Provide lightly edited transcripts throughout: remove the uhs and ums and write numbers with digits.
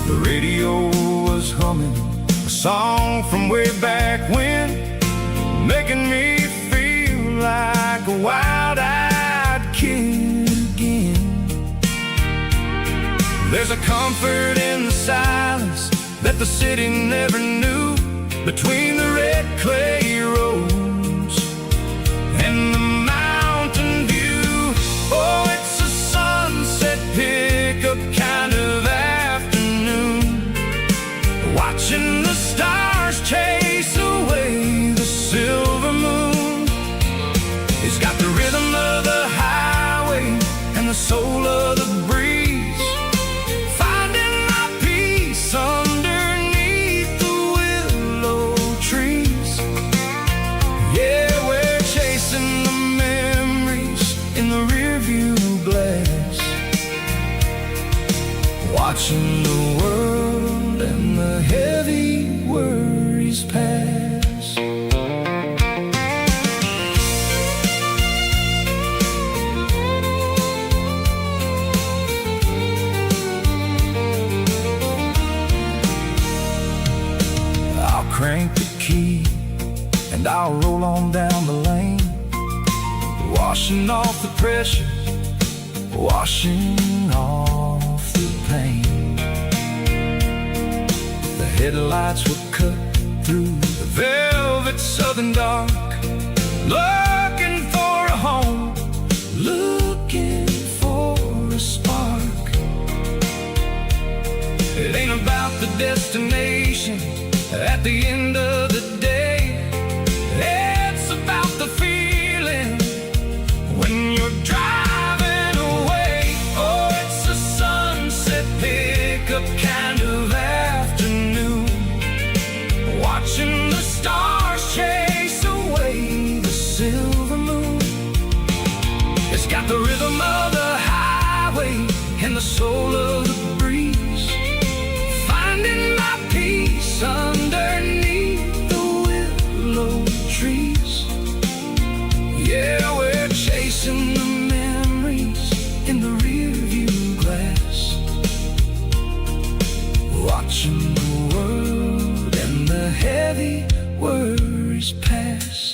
The radio was humming a song from way back when, making me feel like a wild-eyed kid again. There's a comfort in the silence that the city never knew, between the red clay roads and the mountain view. Oh, it's a sunset pickup kind of afternoon, watching the stars chase away the silver moon. It's got the rhythm of the highway and the soul of the breeze, finding my peace underneath the willow trees. Yeah, we're chasing the memories in the rearview glass, watching the world and the heavy worries pass. I'll crank the key and I'll roll on down the lane, washing off the pressure, washing off the pain. The headlights will cut through the velvet southern dark, looking for a home, looking for a spark. It ain't about the destination at the end of the day, it's about the feeling when you're driving away. Oh, it's a sunset pickup kind of afternoon, watching the stars chase away the silver moon. It's got the rhythm of the highway and the soul of the breeze, finding my peace underneath the willow trees. Yeah, we're chasing the memories in the rearview glass, watching the world and the heavy worries pass.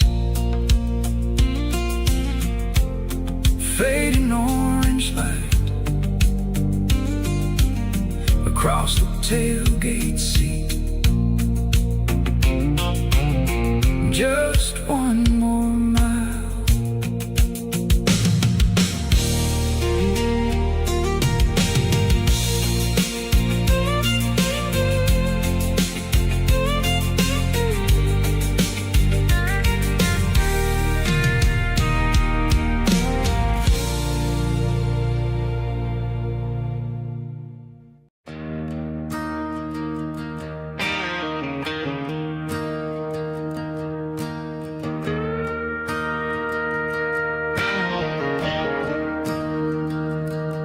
Fading orange light across the tailgate seat, just one more mile.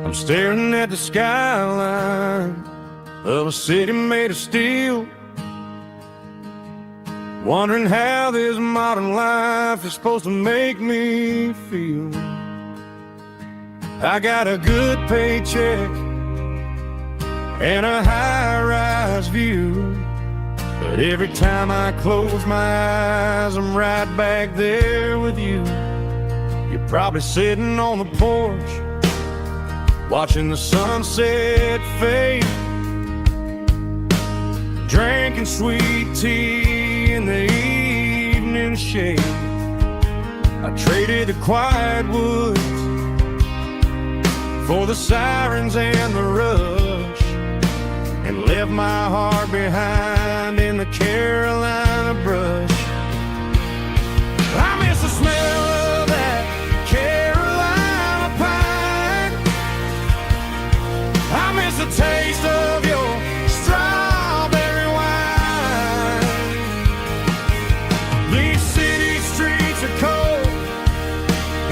I'm staring at the skyline of a city made of steel, wondering how this modern life is supposed to make me feel. I got a good paycheck and a high-rise view, but every time I close my eyes, I'm right back there with you. You're probably sitting on the porch, watching the sunset fade, drinking sweet tea in the evening shade. I traded the quiet woods for the sirens and the rush, and left my heart behind in the Carolina brush. I miss the smell of that Carolina pine, I miss the taste of your strawberry wine. These city streets are cold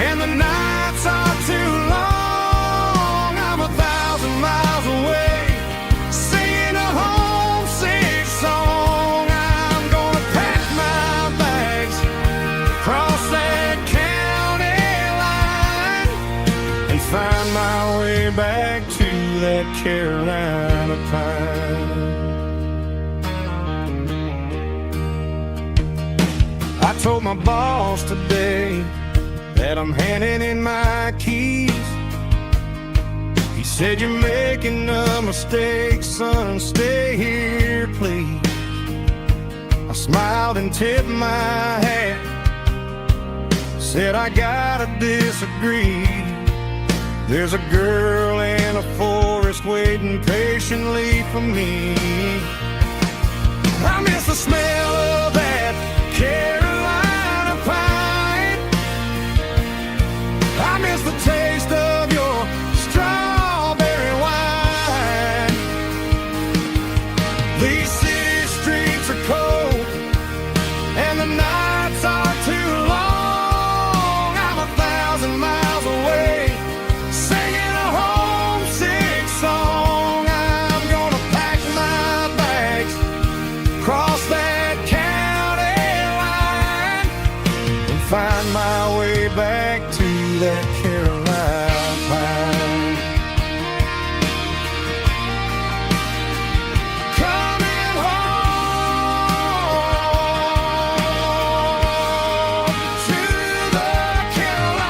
and the nights are too long. I'm 1,000 miles away, singing a homesick song. I'm gonna that Carolina pine. I told my boss today that I'm handing in my keys. He said, "You're making a mistake, son, stay here, please." I smiled and tipped my hat, said, "I gotta disagree. There's a girl in a forest waiting patiently for me. I miss the smell of that Carolina pine. I miss the taste of your strawberry wine. These city streets are cold and the nights are too long. I'm 1,000 miles away, singing a homesick song. I'm gonna pack my bags, cross that county line, and find my way back to that Carolina pine. Coming home to the Carolina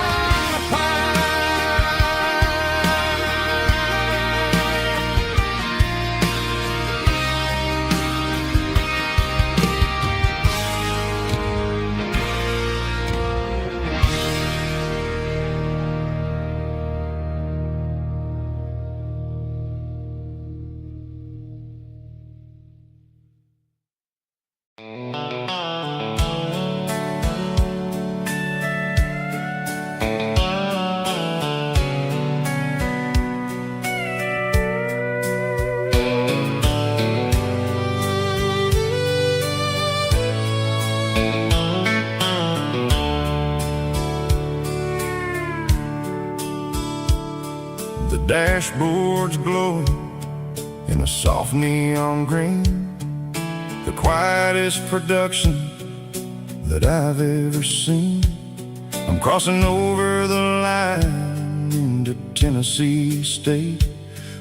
The dashboard's glowing in a soft neon green, the quietest production that I've ever seen. I'm crossing over the line into Tennessee State,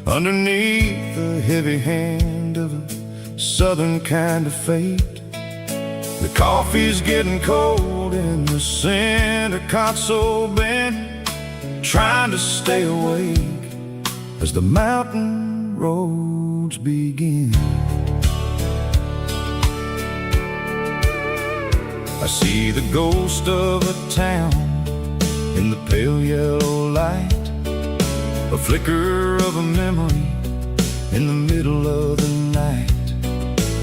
underneath the heavy hand of a southern kind of fate. The coffee's getting cold in the center console bin, trying to stay awake as the mountain roads begin. I see the ghost of a town in the pale yellow light, a flicker of a memory in the middle of the night.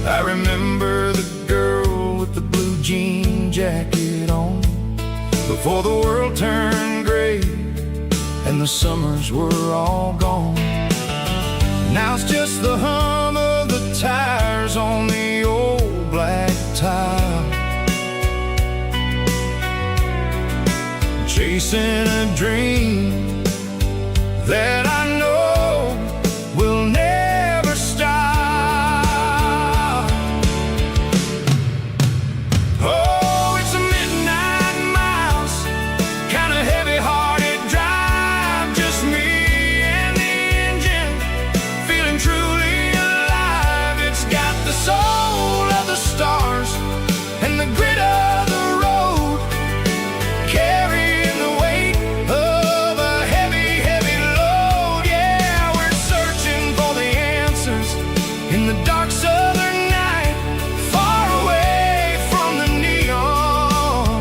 I remember the girl with the blue jean jacket on, before the world turned gray and the summers were all gone. Now it's just the hum of the tires on the old black tile, chasing a dream that I know will never stop. Oh, it's a midnight miles, kind of heavy-hearted drive, just me and the engine, feeling truly alive. It's got the soul of the stars and the grit of the road, carrying the weight of a heavy, heavy load. Yeah, we're searching for the answers in the dark southern night, far away from the neon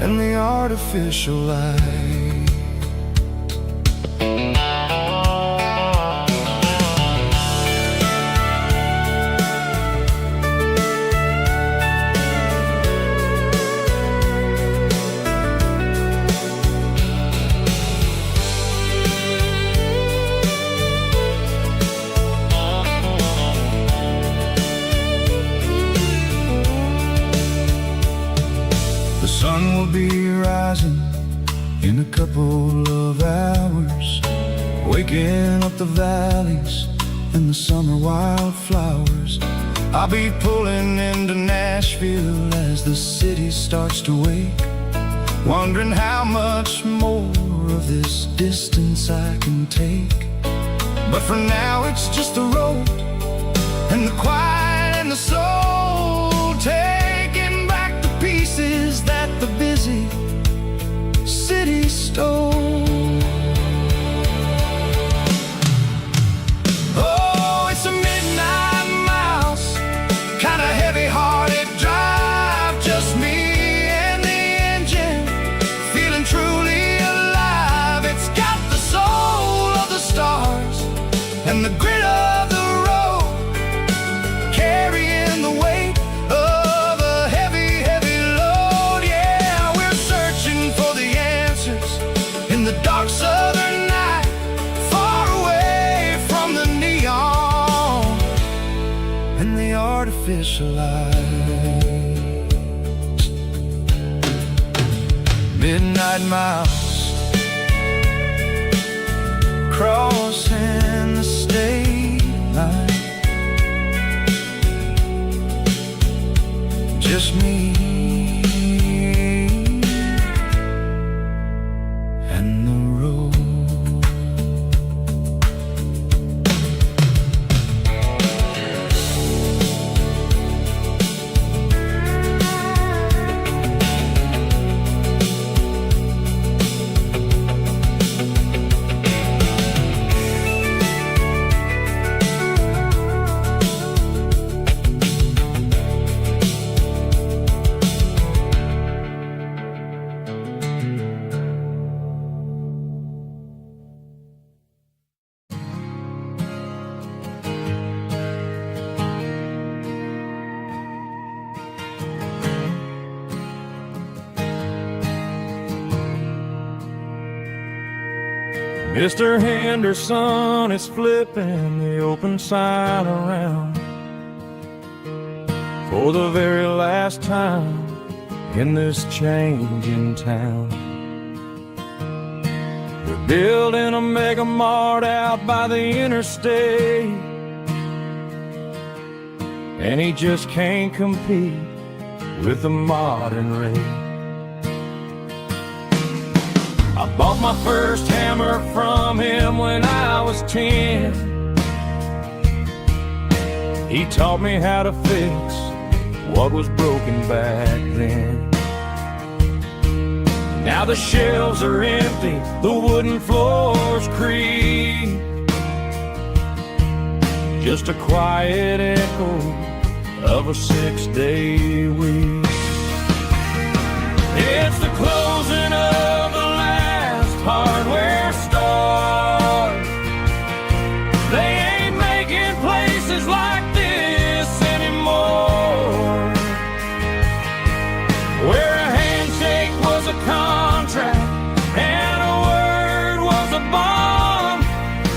and the artificial light. The sun will be rising in a couple of hours, waking up the valleys and the summer wildflowers. I'll be pulling into Nashville as the city starts to wake, wondering how much more of this distance I can take. But for now it's just the road and the quiet and the soul, taking back the pieces that the busy city stole. Oh, it's a midnight mouse, kinda heavy-hearted drive, just me and the engine, feeling truly alive. It's got the soul of the stars and the grit of the road, carrying the weight of a heavy, heavy load. Yeah, we're searching for the answers in the dark southern night, far away from the neon and the artificial lights. Midnight mouse, crossing the state line, just me and the road. Mr. Henderson is flipping the open sign around for the very last time in this changing town. They're building a mega mart out by the interstate, and he just can't compete with the modern rate. I bought my first hammer from him when I was 10. He taught me how to fix what was broken back then. Now the shelves are empty, the wooden floors creak, just a quiet echo of a 6-day week. It's the closing of the hardware store. They ain't making places like this anymore, where a handshake was a contract and a word was a bond.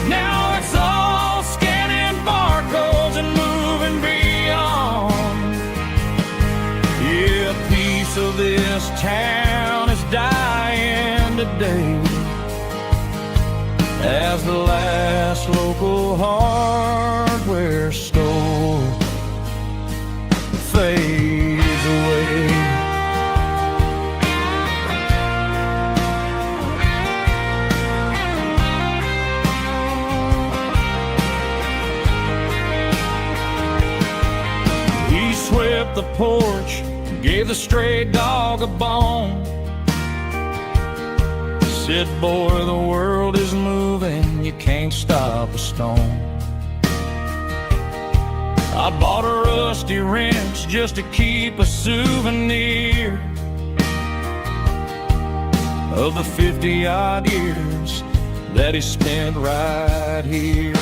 Now it's all scanning barcodes and moving beyond. Yeah, a piece of this town is dying today as the last local hardware store fades away. He swept the porch, gave the stray dog a bone, said, boy, the world is moving, you can't stop a stone. I bought a rusty wrench just to keep a souvenir of the 50-odd years that he spent right here.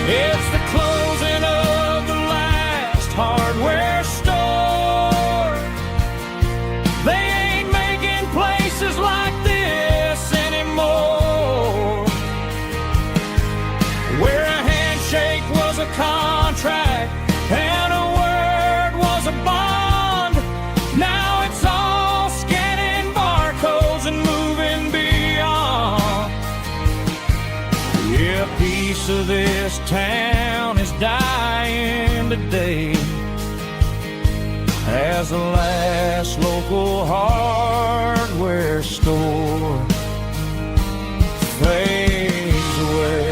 It's the closing of the last hardware store. They ain't making places like this anymore, where a handshake was a contract and a word was a bond. Now it's all scanning barcodes and moving beyond. Yeah, a piece of this town is dying today as the last local hardware store fades away.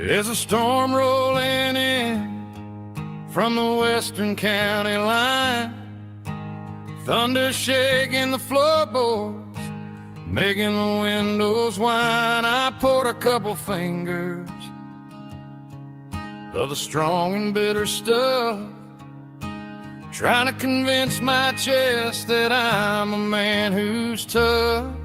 There's a storm rolling in from the western county line, thunder shaking the floorboards, making the windows whine. I poured a couple fingers of the strong and bitter stuff, trying to convince my chest that I'm a man who's tough.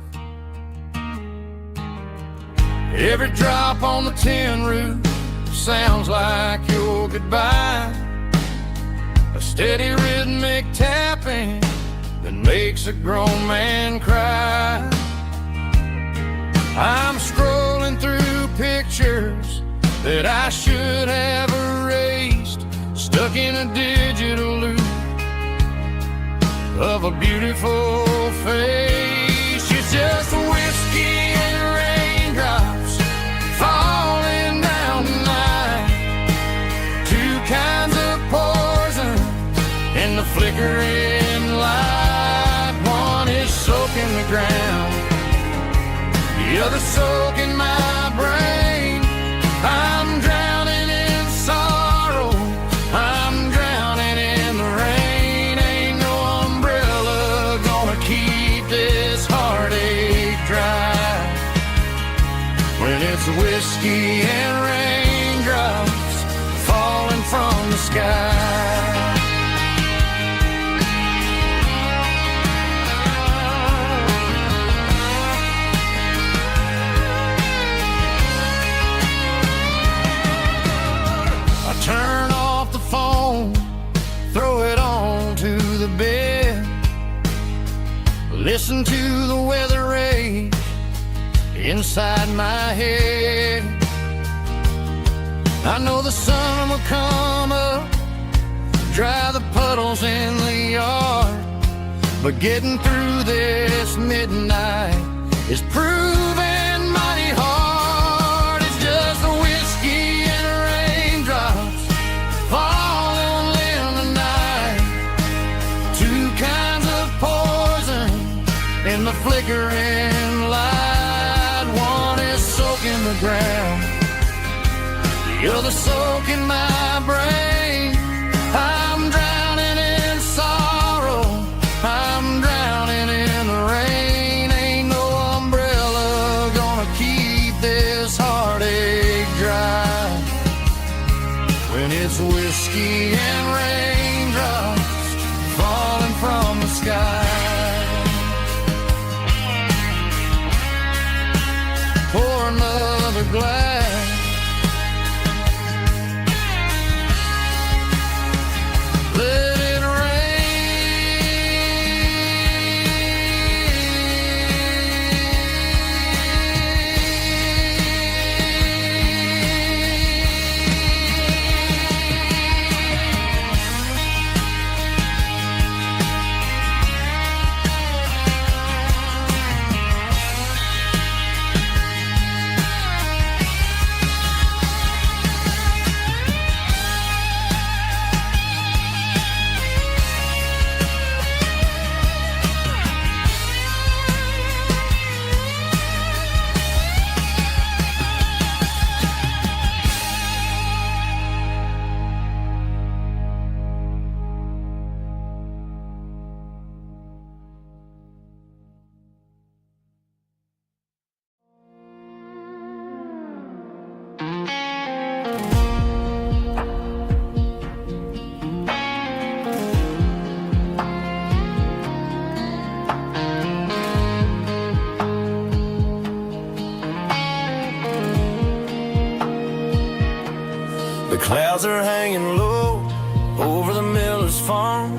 Every drop on the tin roof sounds like your goodbye, a steady rhythmic tapping that makes a grown man cry. I'm scrolling through pictures that I should have erased, stuck in a digital loop of a beautiful face. It's just whiskey and raindrops falling down tonight, two kinds of poison in the flickering light. One is soaking the ground, the other soaking my brain. I'm drowning in sorrow, I'm drowning in the rain. Ain't no umbrella gonna keep this heartache dry when it's whiskey and raindrops falling from the sky. Turn off the phone, throw it on to the bed, listen to the weather rage inside my head. I know the sun will come up, dry the puddles in the yard, but getting through this midnight is proving mighty hard. It's just a whiskey and raindrops falling in the night, two kinds of poison in the flickering light. One is soaking the ground, the other soaking my brain. I'm drowning in sorrow, I'm drowning in the rain. Ain't no umbrella gonna keep this heartache dry when it's whiskey and raindrops falling from the sky. Pour another glass, let it clouds are hanging low over the miller's farm,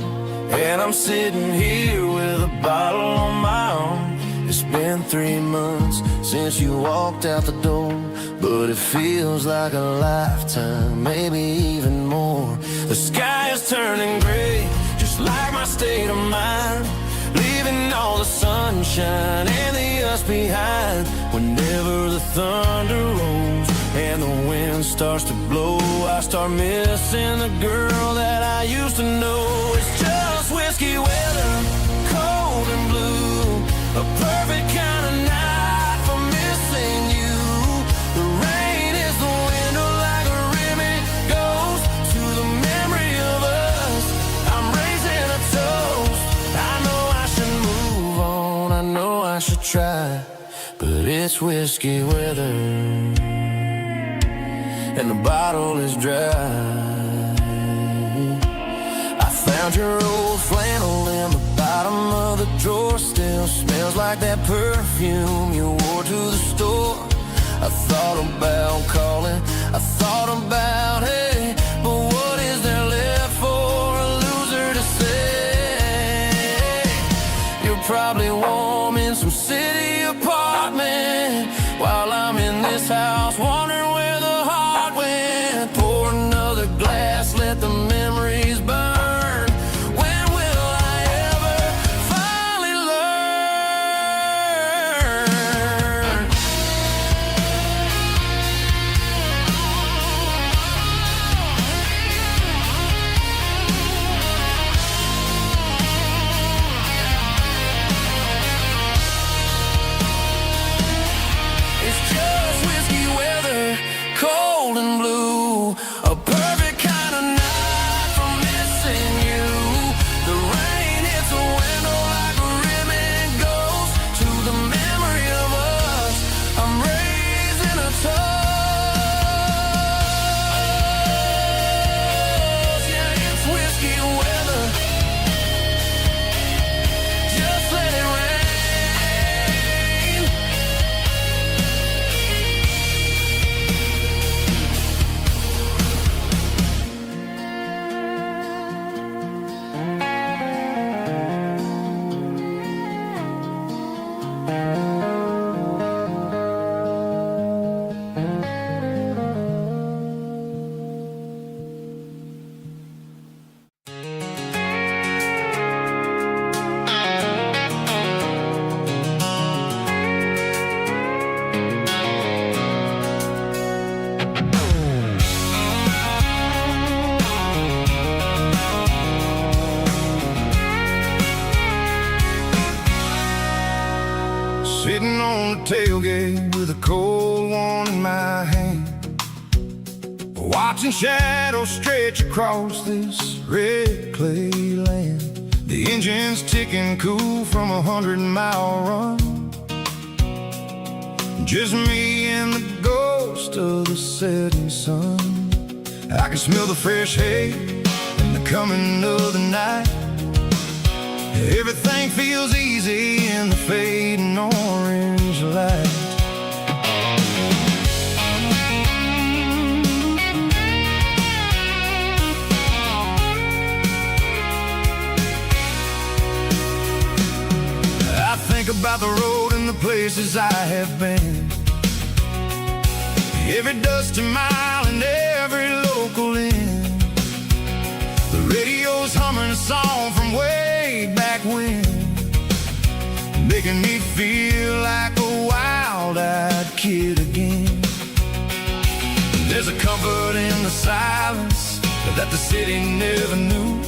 and I'm sitting here with a bottle on my arm. It's been 3 months since you walked out the door, but it feels like a lifetime, maybe even more. The sky is turning gray, just like my state of mind, leaving all the sunshine and the us behind. Whenever the thunder rolls and the wind starts to blow, I start missing the girl that I used to know. It's just whiskey weather, cold and blue, a perfect kind of night for missing you. The rain is the window sky, but it's whiskey weather, and the bottle is dry. I found your old flannel in the bottom of the drawer. Still smells like that perfume you wore to the store. I thought about calling, I thought about, hey, but what is there left for a loser to say? You're probably warm in some city apartment, while I'm in this house wondering where the heart went. Pour another glass, let the memories burn. Sitting on the tailgate with a cold one in my hand, watching shadows stretch across this red clay land. The engine's ticking cool from a 100-mile run. Just me and the ghost of the setting sun. I can smell the fresh hay and the coming of the night. Everything feels easy in the fading orange light. I think about the road and the places I have been, every dusty mile and every local inn. The radio's humming a song from way back when, making me feel like a wild-eyed kid again. There's a comfort in the silence that the city never knew,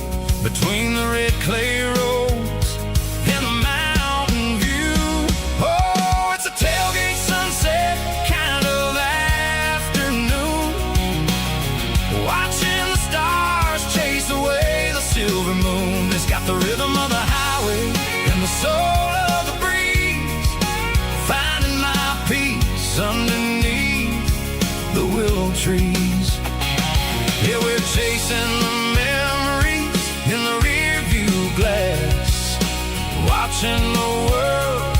between the red clay roads and the mountain view. Oh, it's a tailgate sunset kind of afternoon, watching the stars chase away the silver moon. It's got the rhythm of the highway and the soul of the breeze, finding my peace underneath the willow trees. Yeah, we're chasing the memories in the rear view glass, watching the world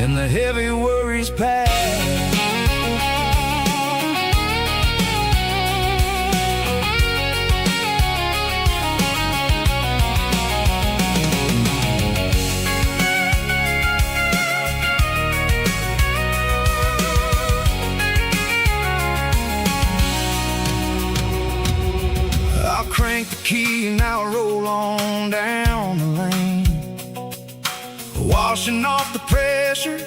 and the heavy worries pass. Crank the key and I'll roll on down the lane, washing off the pressure,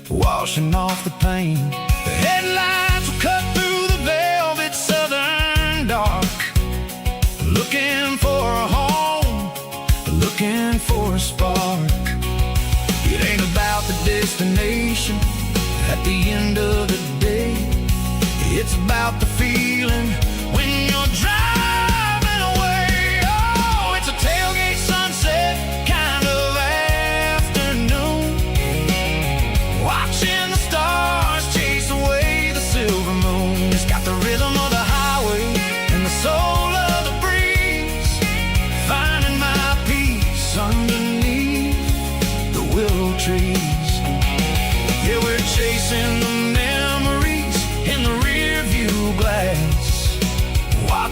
washing off the pain. The headlights will cut through the velvet southern dark, looking for a home, looking for a spark. It ain't about the destination at the end of the day, it's about the feeling when you're driving. Tailgate sunset kind of afternoon,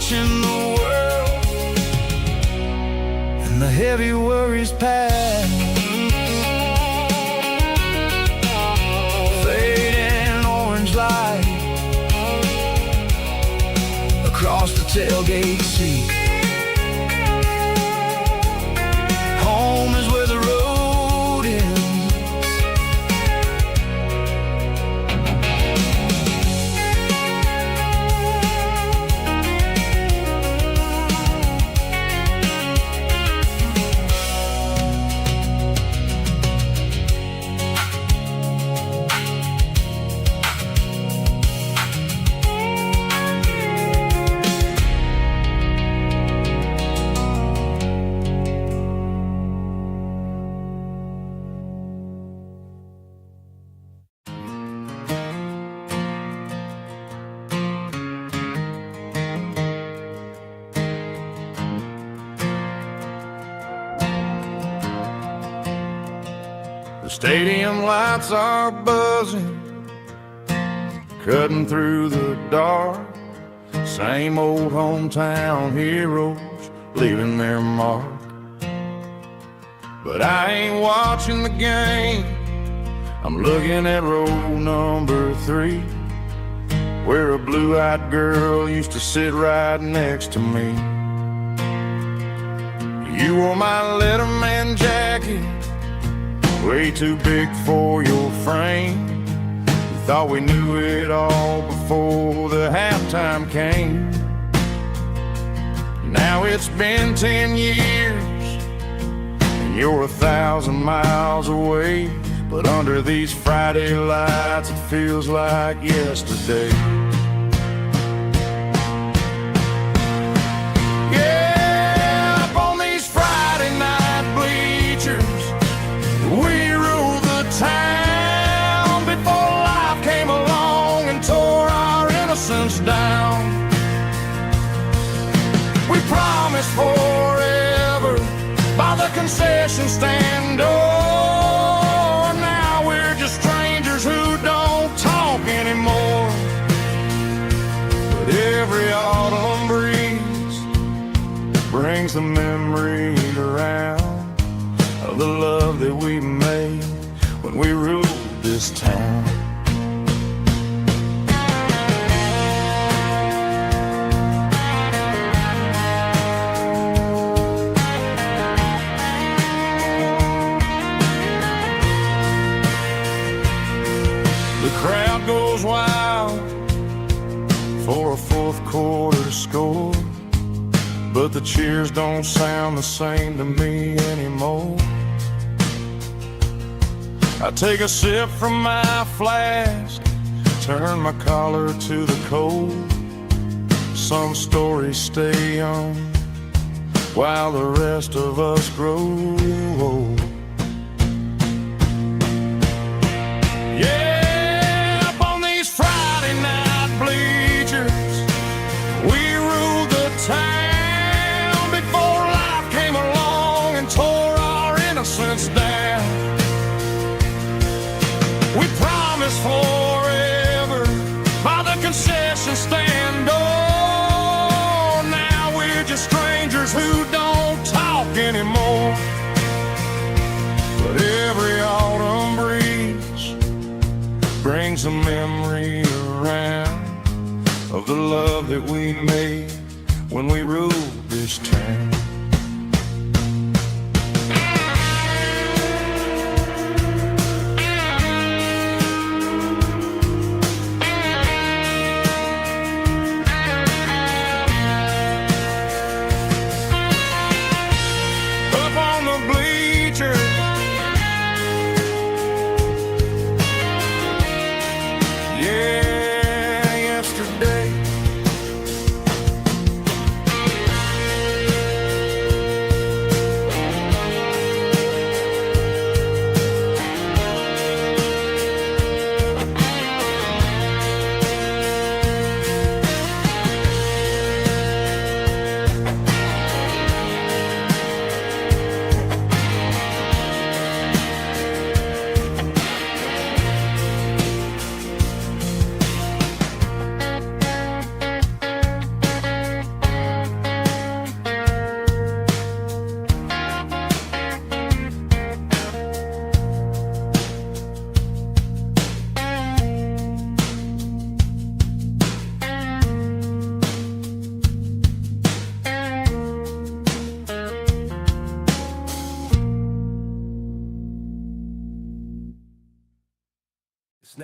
watching the world and the heavy worries pass. Fading orange light across the tailgate seat. Home is where the road ends. The stadium lights are buzzing, cutting through the dark. Same old hometown heroes leaving their mark. But I ain't watching the game, I'm looking at row number 3, where a blue-eyed girl used to sit right next to me. You wore my Letterman jacket, way too big for your frame. We thought we knew it all before the halftime came. Now it's been 10 years and you're 1,000 miles away, but under these Friday lights it feels like yesterday. Yeah, up on these Friday night bleachers, we ruled the town before life came along and tore our innocence down. We promised forever by the concession stand door. Now we're just strangers who don't talk anymore. But every autumn breeze brings the memory around of the love that we made when we ruled this town. The crowd goes wild for a fourth quarter score, but the cheers don't sound the same to me anymore. I take a sip from my flask, turn my collar to the cold. Some stories stay young while the rest of us grow old. Yeah, up on these Friday night bleachers, we ruled the town before life came along and tore our innocence down. We promised forever by the concession stand door. Now we're just strangers who don't talk anymore. But every autumn breeze brings a memory around of the love that we made when we ruled this town.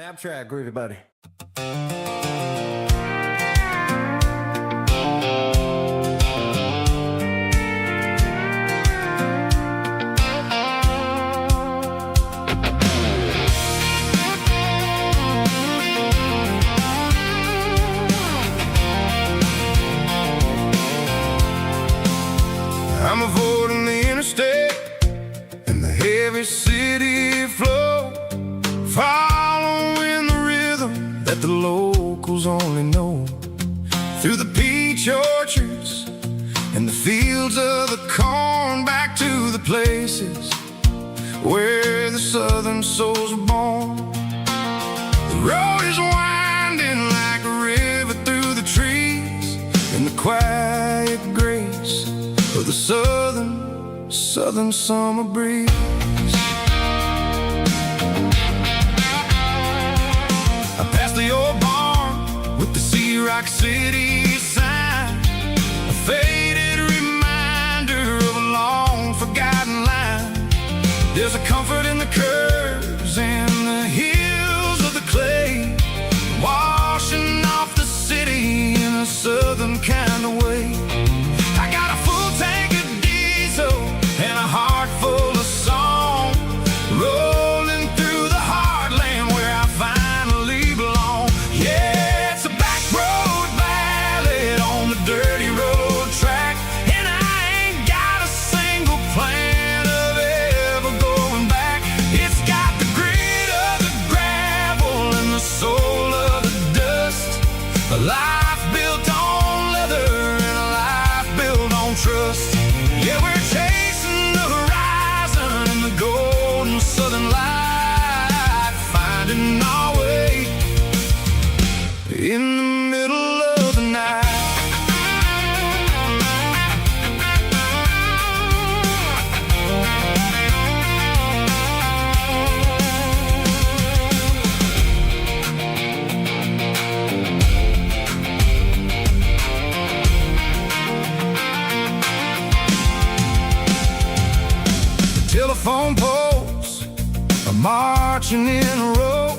Snap track, groovy buddy. I'm avoiding the interstate and the heavy city flow, following the rhythm that the locals only know. Through the peach orchards and the fields of the corn, back to the places where the southern souls are born. The road is winding like a river through the trees, in the quiet grace of the southern summer breeze. I passed the old barn with the Sea Rock City sign, a faded reminder of a long forgotten line. There's a comfort in the curves and the hills of the clay, washing off the city in a southern kind of way. I got a full tank of diesel and a heart full of song, rolling through the heartland where I finally belong. Yeah, it's a back road ballad on the dirty road track, and I ain't got a single plan of ever going back. It's got the grit of the gravel and the soul of the dust, a life built on leather and a life built on trust. Yeah, we're chasing the horizon in the golden southern light, finding our way in the middle of the night. Telephone poles are marching in a row,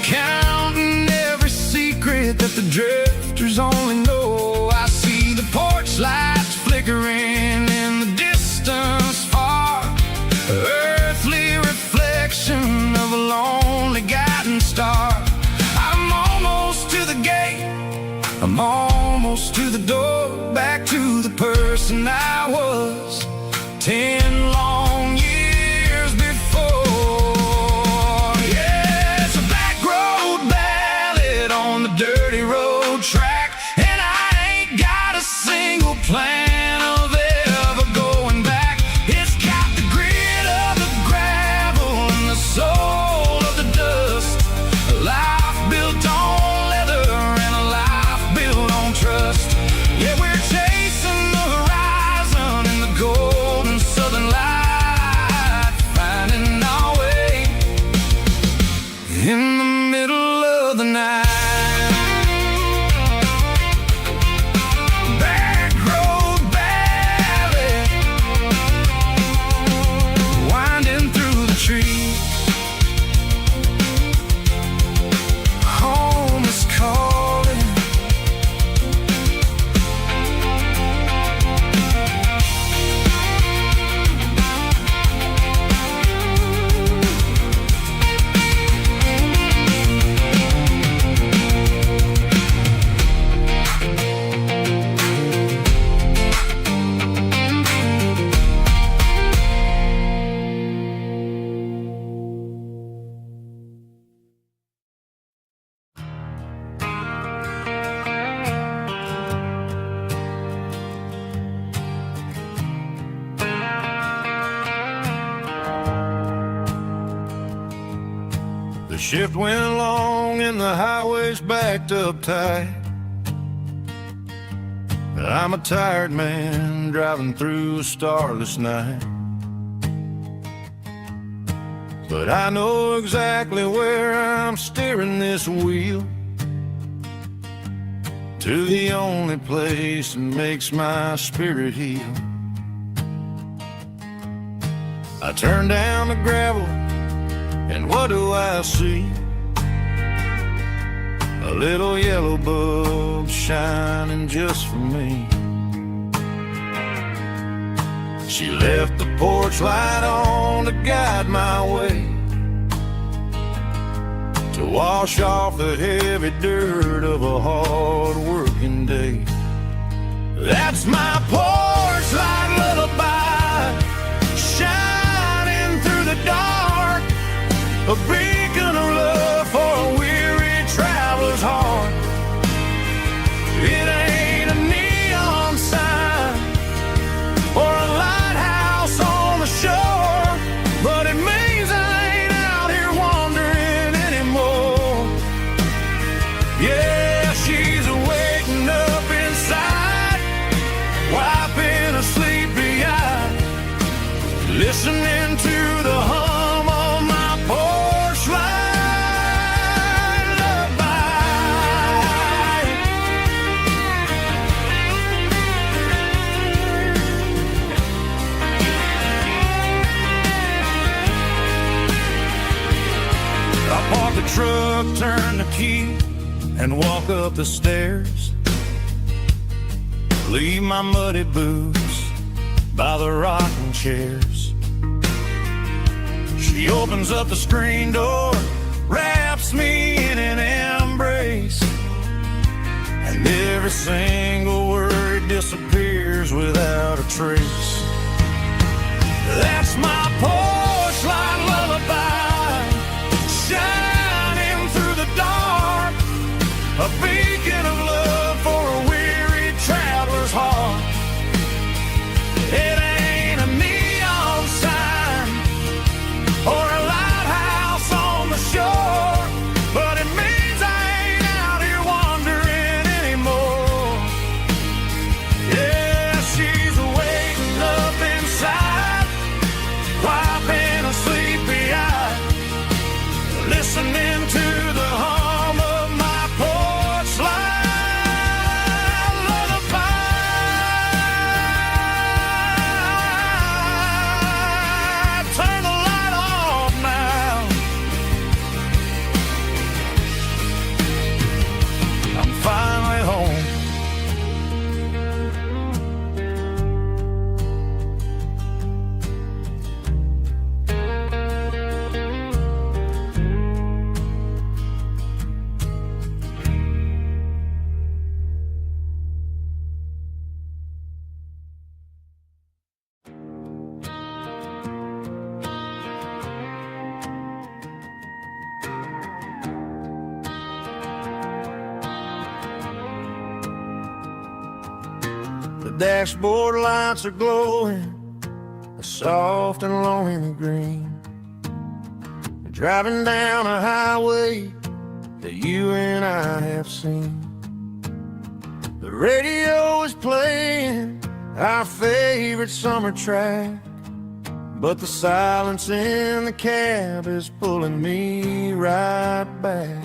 counting every secret that the drifters only know. I see the porch lights flickering in the distance far, earthly reflection of a lonely guiding star. I'm almost to the gate, I'm almost to the door, back to the person I was 10 long years before. Yeah, it's a back road ballad on the dirty road track, and I ain't got a single plan of ever going back. It's got the grit of the gravel and the soul of the dust, a life built on leather and a life built on trust. Yeah, we're chasing the horizon in the golden southern light, finding our way in the middle of the night. Back road ballad, winding through the trees. Home is calling. The shift went along and the highway's backed up tight. I'm a tired man driving through a starless night, but I know exactly where I'm steering this wheel, to the only place that makes my spirit heal. I turn down the gravel, and what do I see? a little yellow bulb shining just for me. She left the porch light on to guide my way, to wash off the heavy dirt of a hard-working day. That's my porch light lullaby, shining through the dark, a beacon of love for a weary traveler's heart. It ain't a neon sign or a lighthouse on the shore, but it means I ain't out here wandering anymore. Yeah, she's waking up inside, wiping a sleepy eye, listening to the hum of my porch light lullaby. I park the truck, turn the key, and walk up the stairs. Leave my muddy boots by the rocking chairs. She opens up the screen door, wraps me in an embrace, and every single word disappears without a trace. That's my porch light lullaby, shining through the dark, a beacon of love for a weary traveler's heart. It ain't a neon sign or a lighthouse on the shore, but it means I ain't out here wandering anymore. Yeah, she's waking up inside, wiping a sleepy eye, listening to the hum of my porch light lullaby. Turn the light off now. I'm finally home. The dashboard lights are glowing, a soft and lonely green. Driving down a highway that you and I have seen. The radio is playing our favorite summer track, but the silence in the cab is pulling me right back.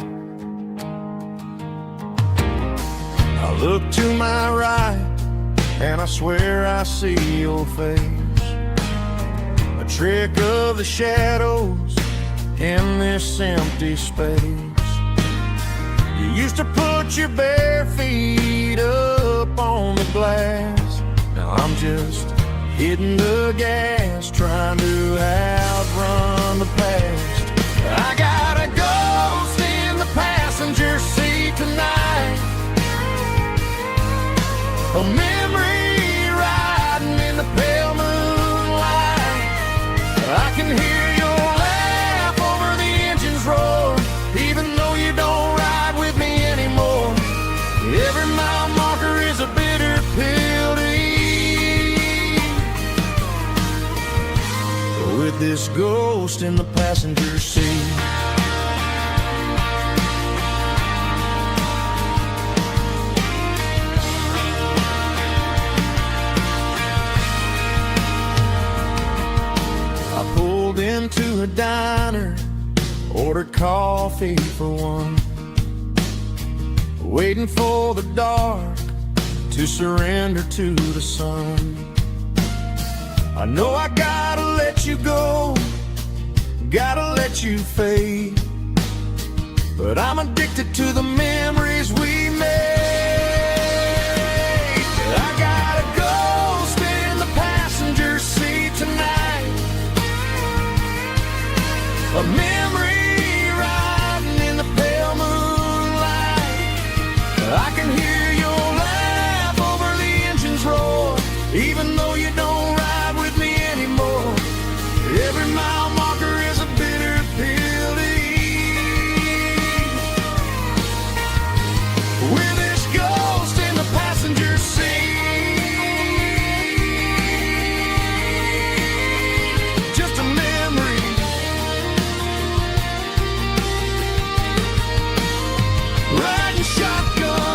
I look to my right and I swear I see your face, a trick of the shadows in this empty space. You used to put your bare feet up on the glass. Now I'm just hitting the gas, trying to outrun the past. I got a ghost in the passenger seat tonight, a memory riding in the pale moonlight. I can hear your laugh over the engine's roar, even though you don't ride with me anymore. Every mile marker is a bitter pill to eat, with this ghost in the passenger seat. Into a diner, ordered coffee for one, waiting for the dark to surrender to the sun. I know I gotta let you go, gotta let you fade, but I'm addicted to the memories we made. I got a ghost in the passenger seat tonight, a memory riding in the pale moonlight. I can hear your laugh over the engine's roar, even though you don't ride with me anymore. Every mile marker is a bitter pill to eat. With this ghost in the passenger seat, just a memory. Riding shotgun.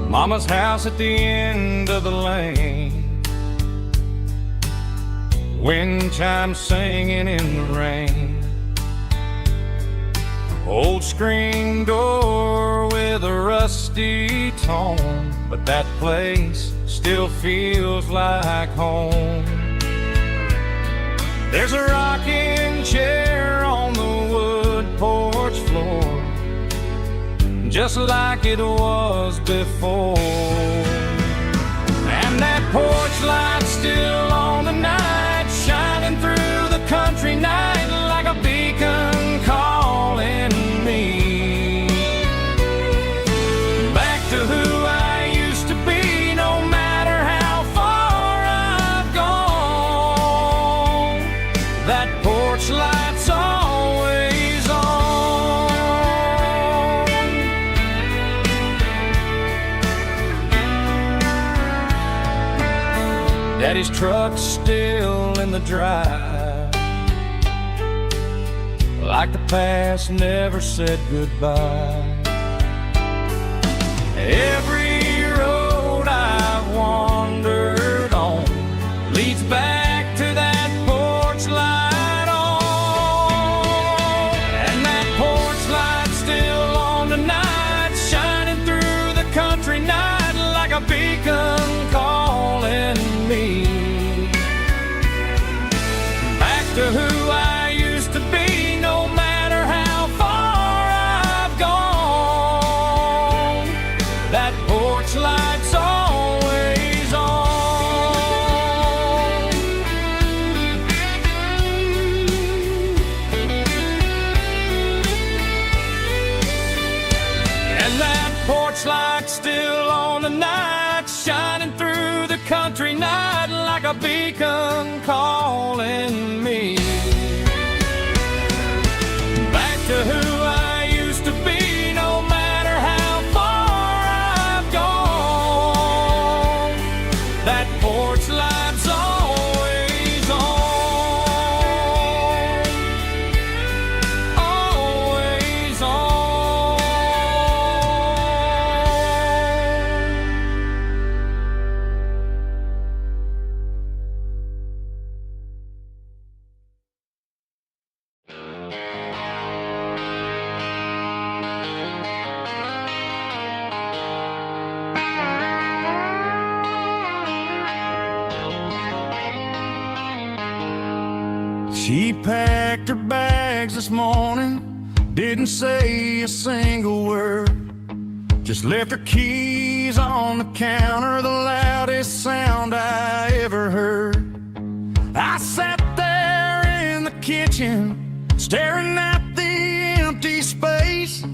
Mama's house at the end of the lane, wind chimes singing in the rain. Old screen door with a rusty tone, but that place still feels like home. There's a rocking chair on the wood porch floor, just like it was before. And that porch light still on the night, shining through the country night like a beacon calling me back to who I used to be. No matter how far I've gone, that porch light's always on. Daddy's truck's still in the drive, like the past never said goodbye. Every road I've wandered on leads back to that porch light on. And that porch light's still on tonight, shining through the country night like a beacon calling me back to who I used to be. No matter how far I've gone, that porch light's always on. And that porch light's still on tonight, shining through the country night like a beacon calling me back to who I used to be. No matter how far I've gone, that porch light's always on, always on. She packed her bags this morning, didn't say a single word, just left her keys on the counter, the loudest sound I ever heard. I sat there in the kitchen, staring at the empty space,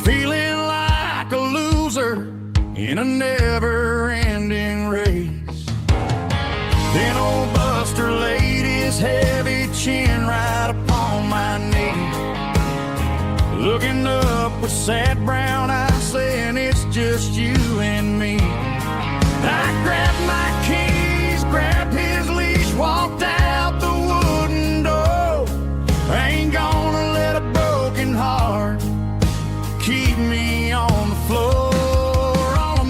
feeling like a loser in a never-ending race. Then old Buster laid his heavy chin right upon my knee, looking up with sad brown eyes, saying it's just you and me. I grabbed my keys, grabbed his leash, walked out the wooden door. I ain't gonna let a broken heart keep me on the floor. All a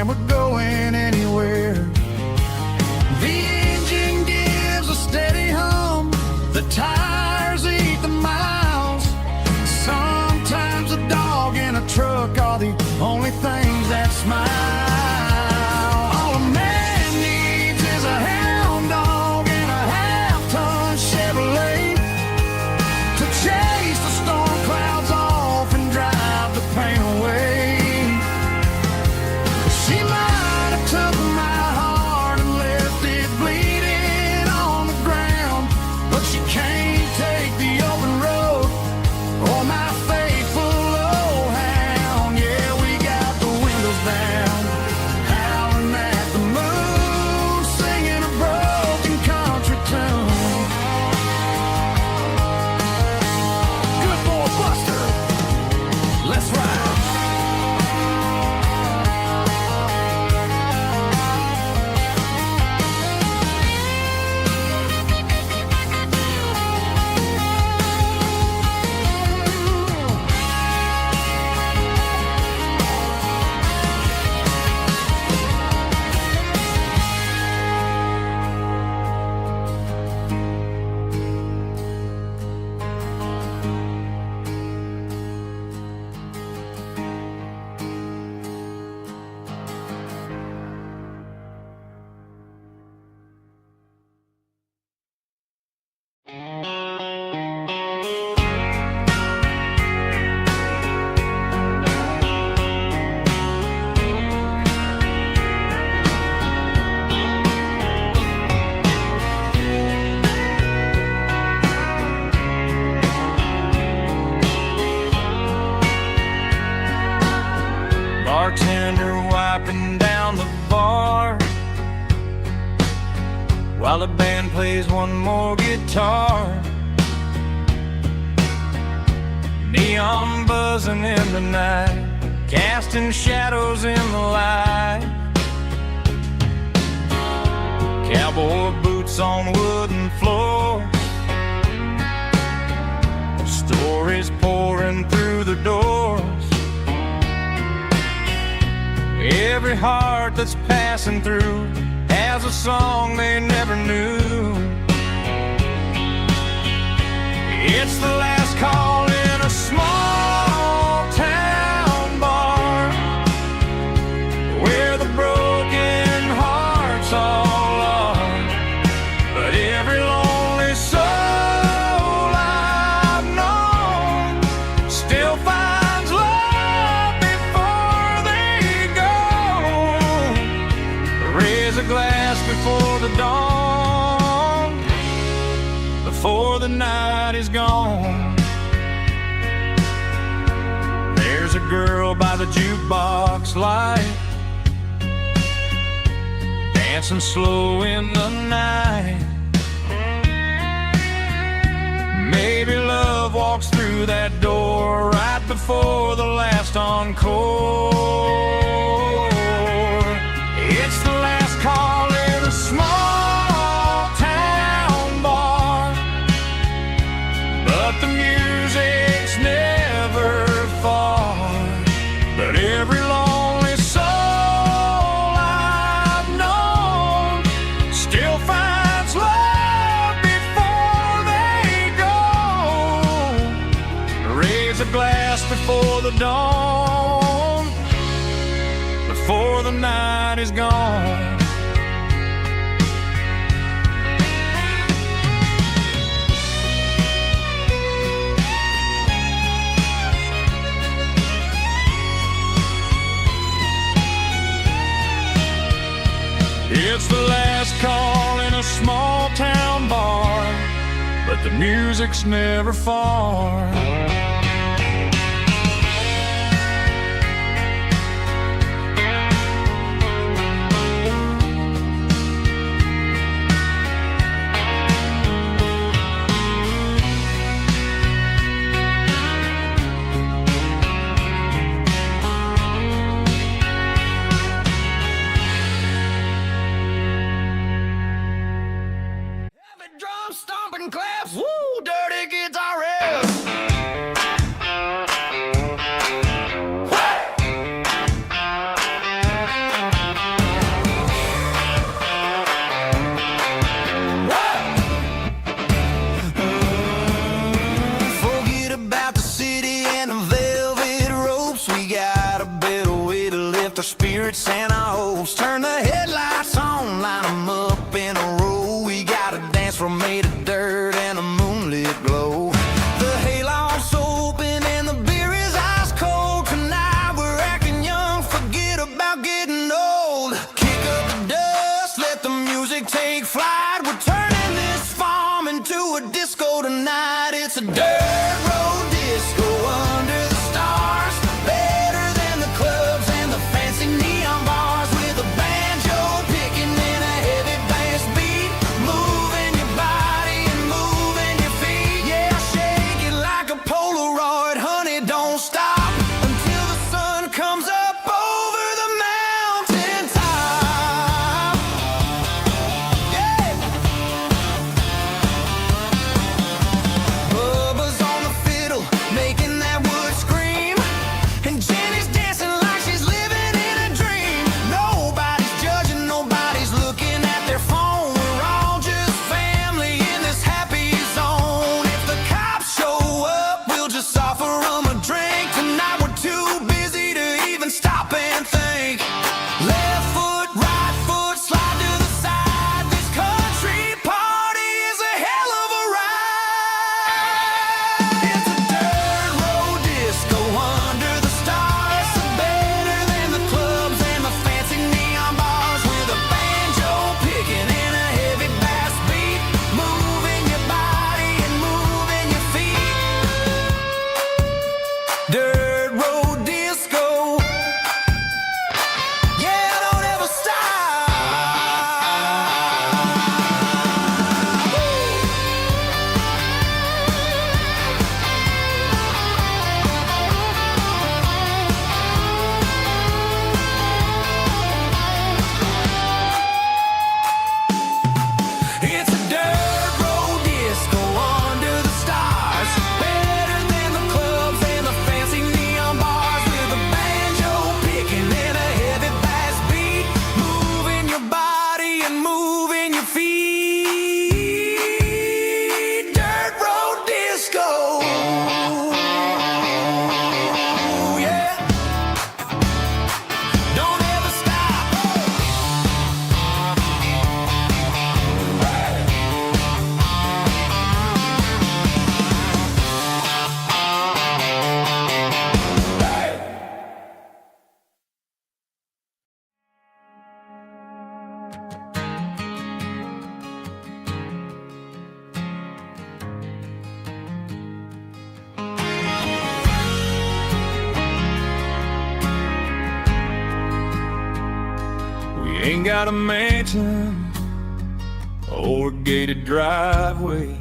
and we're going anywhere. The engine gives a steady hum, the tires eat the miles. Sometimes a dog in a truck are the only things that smile. All a man needs is a hound dog and a half-ton Chevrolet to chase the storm clouds off and drive the pain away. She might have took my heart and left it bleeding on the ground, but she can't take the open road or my faithful old hound. Yeah, we got the windows down, howling at the moon, singing a broken country tune. Good boy Buster, let's ride. Bartender wiping down the bar while the band plays one more guitar. Neon buzzing in the night, casting shadows in the light. Cowboy boots on wooden floors, stories pouring through the doors. Every heart that's passing through has a song they never knew. It's the last call in a small town bar where the broken hearts all are. But every lonely soul I've known still finds love before they go. Raise a glass before the dawn, before the night is gone. There's a girl by the jukebox light, dancing slow in the night. Maybe love walks through that door right before the last encore. It's the last call in a small town bar, but the music's never far. But every lonely soul I've known still finds love before they go. Raise a glass before the dawn, before the night is gone. It's the last call in a small town bar, but the music's never far. Drum stomping claps, woo, dirty guitar riff. here at Santa Hope's. Turn the headlights on, line 'em up in a row. We got a dance floor made of dirt and a moonlit glow. The hayloft's open and the beer is ice cold. Tonight we're acting young, forget about getting old. Kick up the dust, let the music take flight. We're turning this farm into a disco tonight. It's a dirt road disco under the stars. Better than the clubs and the fancy neon bars. With a banjo picking and a heavy bass beat. Moving your body and moving your feet. Yeah, shake it like a Polaroid, honey, don't stop until the sun comes up over the mountain top. Yeah. Bubba's on the fiddle, making that wood scream. And Jenny's dancing like she's living in a dream. Nobody's judging, nobody's looking at their phone. We're all just family in this happy zone. If the cops show up, we'll just offer them a drink. Tonight we're too busy to even stop and think. Left foot, right foot, slide to the side. This country party is a hell of a ride. It's a dirt road disco under the stars. Better than the clubs and the fancy neon bars. With a banjo picking and a heavy bass beat. Moving your body and moving your feet. Dirt road disco. Yeah, don't ever stop. It's a dirt road disco under the stars. Better than the clubs and the fancy neon bars. With a banjo picking and a heavy bass beat. Moving your body and moving your feet. Dirt road disco. Yeah. Don't ever stop. We ain't got a mansion or a gated driveway,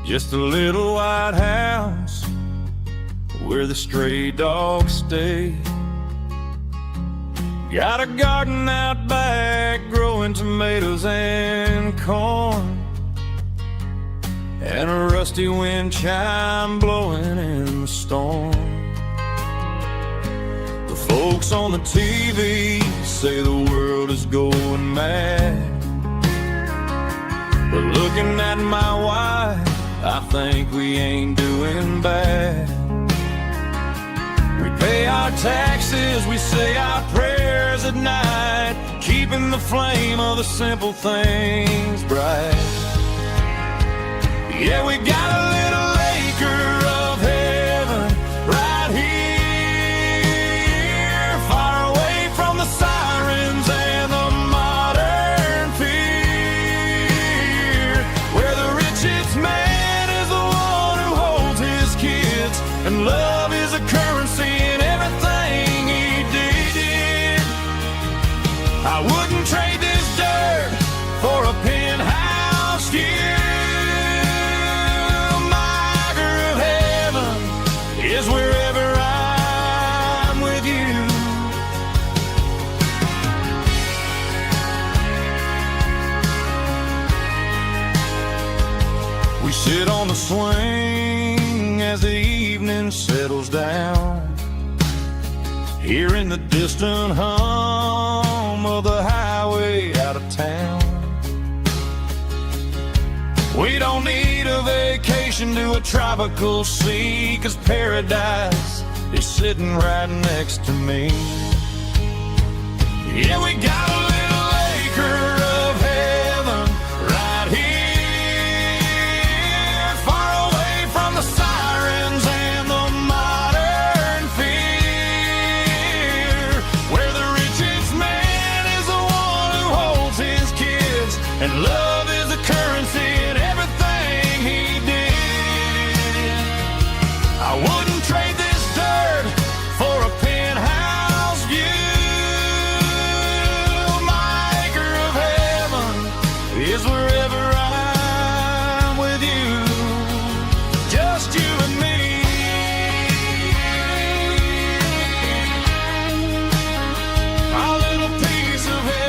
just a little white house where the stray dogs stay. Got a garden out back growing tomatoes and corn, and a rusty wind chime blowing in the storm. The folks on the TV say the world is going mad, but looking at my wife, I think we ain't doing bad. We pay our taxes, we say our prayers at night, keeping the flame of the simple things bright. Yeah, we got a little acre of heaven right here, far away from the sirens and the modern fear, where the richest man is the one who holds his kids, and love is a currency in everything he did. I wouldn't trade this dirt for a penthouse view. Is wherever I'm with you. We sit on the swing as the evening settles down, hearing the distant hum of the highway out of town. We don't need a vacation to a tropical sea, 'cause paradise is sitting right next to me. Yeah, we got a little acre of heaven right here, far away from the sirens and the modern fear, where the richest man is the one who holds his kids, and love is the currency in everything he did. I wouldn't trade this dirt for a penthouse view. My acre of heaven is wherever I'm with you, just you and me. Our little piece of heaven.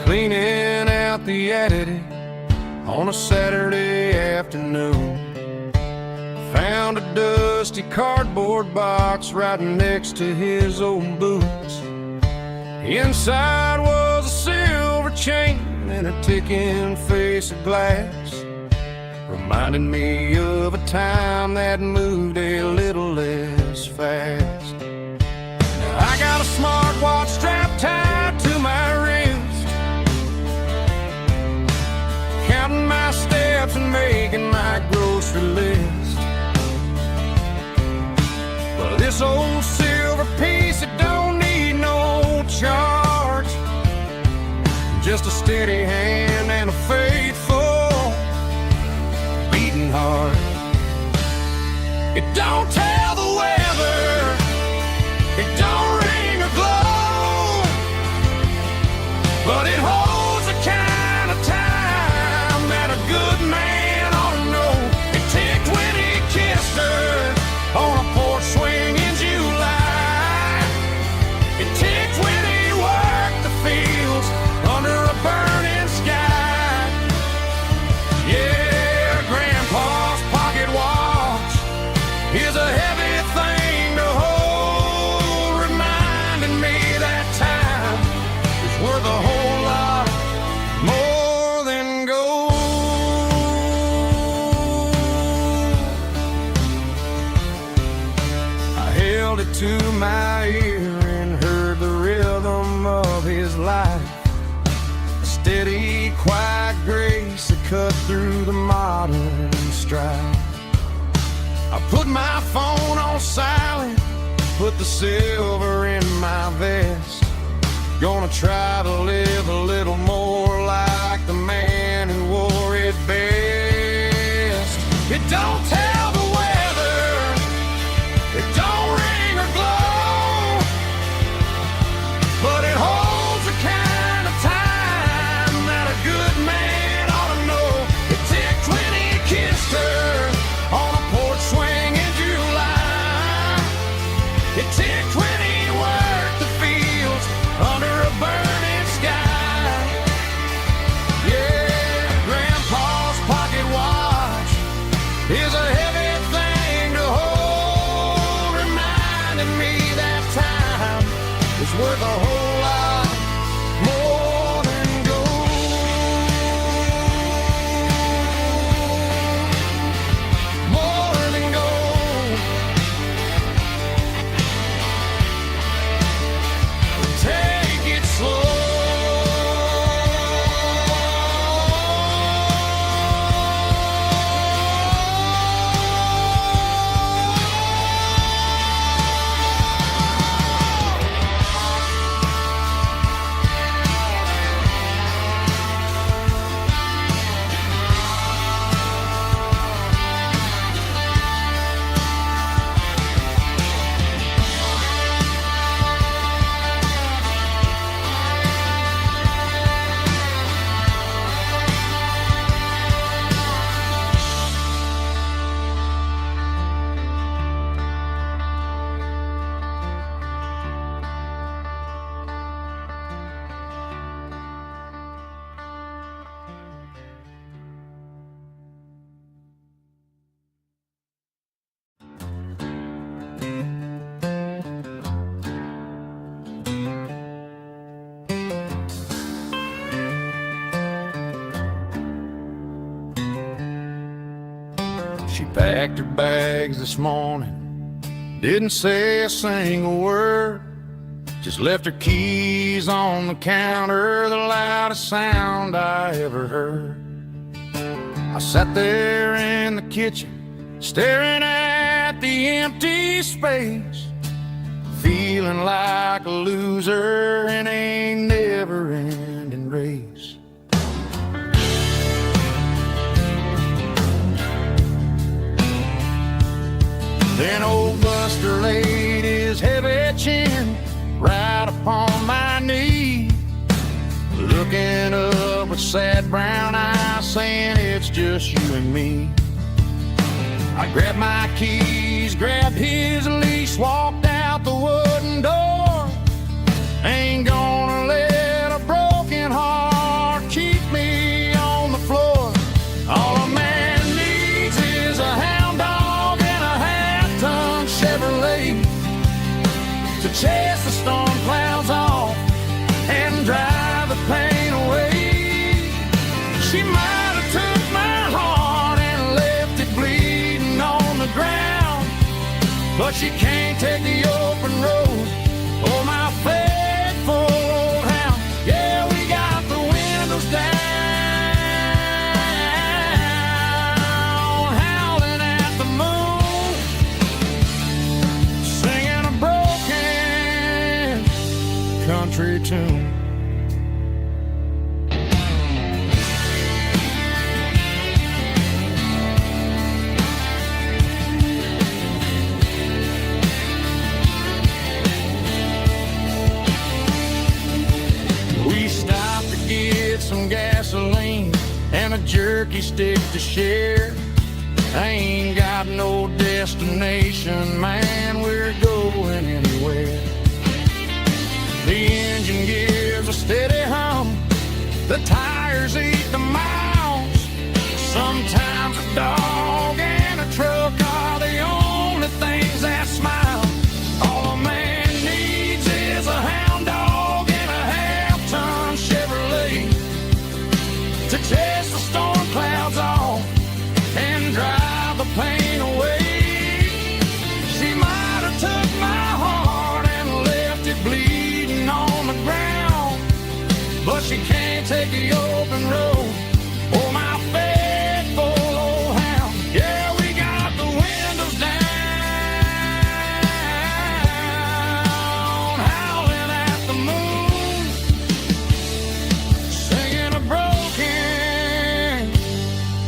Cleaning out the attic on a Saturday afternoon, found a dusty cardboard box right next to his old boots. Inside was a silver chain and a ticking face of glass, reminding me of a time that moved a little less fast. Now I got a smartwatch strapped tied to my wrist, counting my steps and making my grocery list. Well, this old silver piece, it don't need no charge, just a steady hand and a faithful beating heart. It don't tell the weather, it don't ring or glow, but it holds the kind of time that a good man ought to know. It ticked when he kissed her on a porch swing in July. It ticked when he worked the fields under a burning sky. Yeah, Grandpa's pocket watch is a heavy thing to hold, reminding me that time is worth a whole lot more than gold. I held it to my ear and heard the rhythm of his life, a steady, quiet grace that cut through the modern strife. I put my phone on silent, put the silver in my vest, gonna try to live a little more like the man who wore it best. It don't tell the weather, it don't ring or glow, but it holds the kind of time that a good man ought to know. It ticked when he kissed her on a porch swing in July. It ticked when he worked the fields under a burning sky. Yeah, Grandpa's pocket watch is a heavy She packed her bags this morning, didn't say a single word, just left her keys on the counter, the loudest sound I ever heard. I sat there in the kitchen, staring at the empty space, feeling like a loser in a never-ending race. Then old Buster laid his heavy chin right upon my knee, looking up with sad brown eyes, saying it's just you and me. I grabbed my keys, grabbed his leash, walked out the wooden door. Ain't gonna let a broken heart keep me on the floor. All a man needs is a hound dog and a half-ton Chevrolet to chase the storm clouds off and drive the pain away. She might have took my heart and left it bleeding on the ground, but she can't take the open road or my faithful old hound. Yeah, we got the windows down, howling at the moon, singing a broken country tune. Some gasoline and a jerky stick to share. I ain't got no destination, man, we're going anywhere. The engine gives a steady hum, the tires eat the miles. Sometimes a dog and a truck are the only things that smile. All a man needs is a hound dog and a half-ton Chevrolet to chase the storm clouds off and drive the pain away. She might have took my heart and left it bleeding on the ground, but she can't take the open road or my faithful old hound. Yeah, we got the windows down, howling at the moon, singing a broken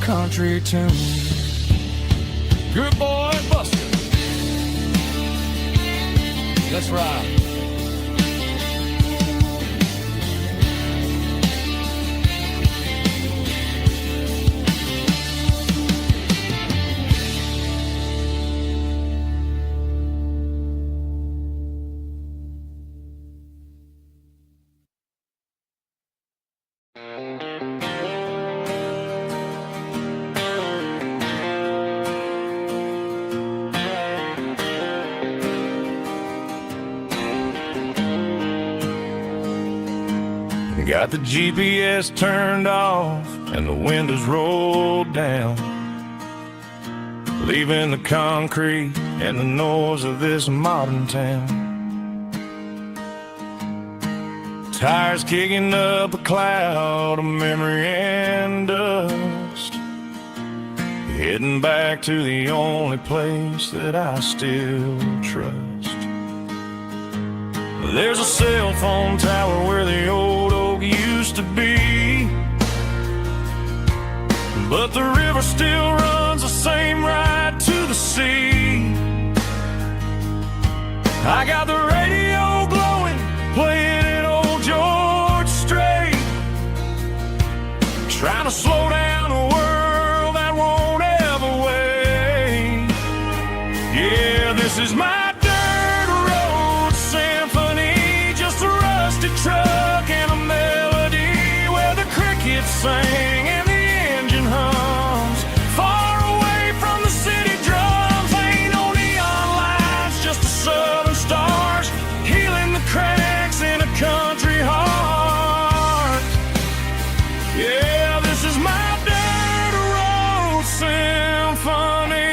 country tune. Good boy, Buster. Let's ride. Got the GPS turned off and the windows rolled down, leaving the concrete and the noise of this modern town. Tires kicking up a cloud of memory and dust, heading back to the only place that I still trust. There's a cell phone tower where the old oak used to be, but the river still runs the same right to the sea. I got the radio glowing, playing an old George Strait, trying to slow down a world that won't ever wait. Yeah, this is my truck and a melody where the crickets sing and the engine hums, far away from the city drums. Ain't no neon lights, just the southern stars healing the cracks in a country heart. Yeah, this is my dirt road symphony.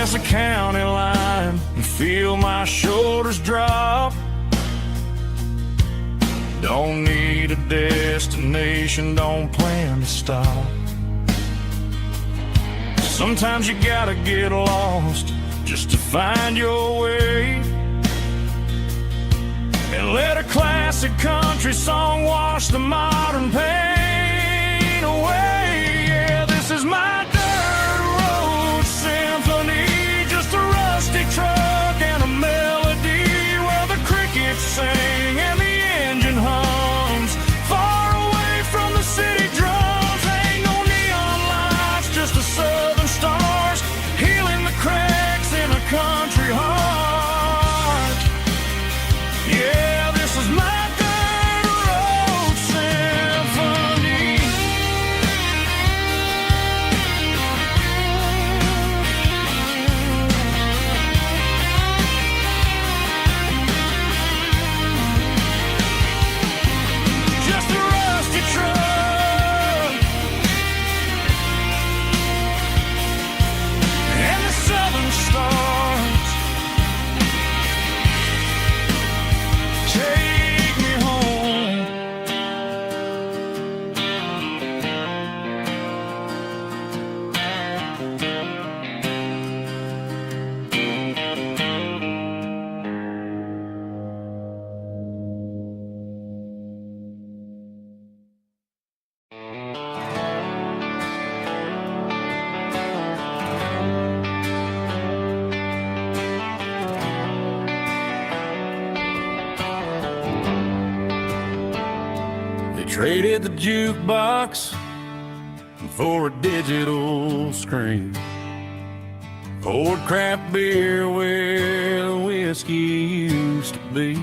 past the county line and feel my shoulders drop. Don't need a destination, don't plan to stop. Sometimes you gotta get lost just to find your way, and let a classic country song wash the modern pain away. Yeah, this is my dirt road symphony, just a rusty truck and a melody where the crickets sing and the engine hums far away from the city drums. Ain't no neon lights, just the southern stars healing the cracks in a country heart. Yeah, this is my dirt road symphony. Just a rusty truck and the southern stars take me home. They traded the jukebox for a digital screen, poured craft beer where the whiskey used to be.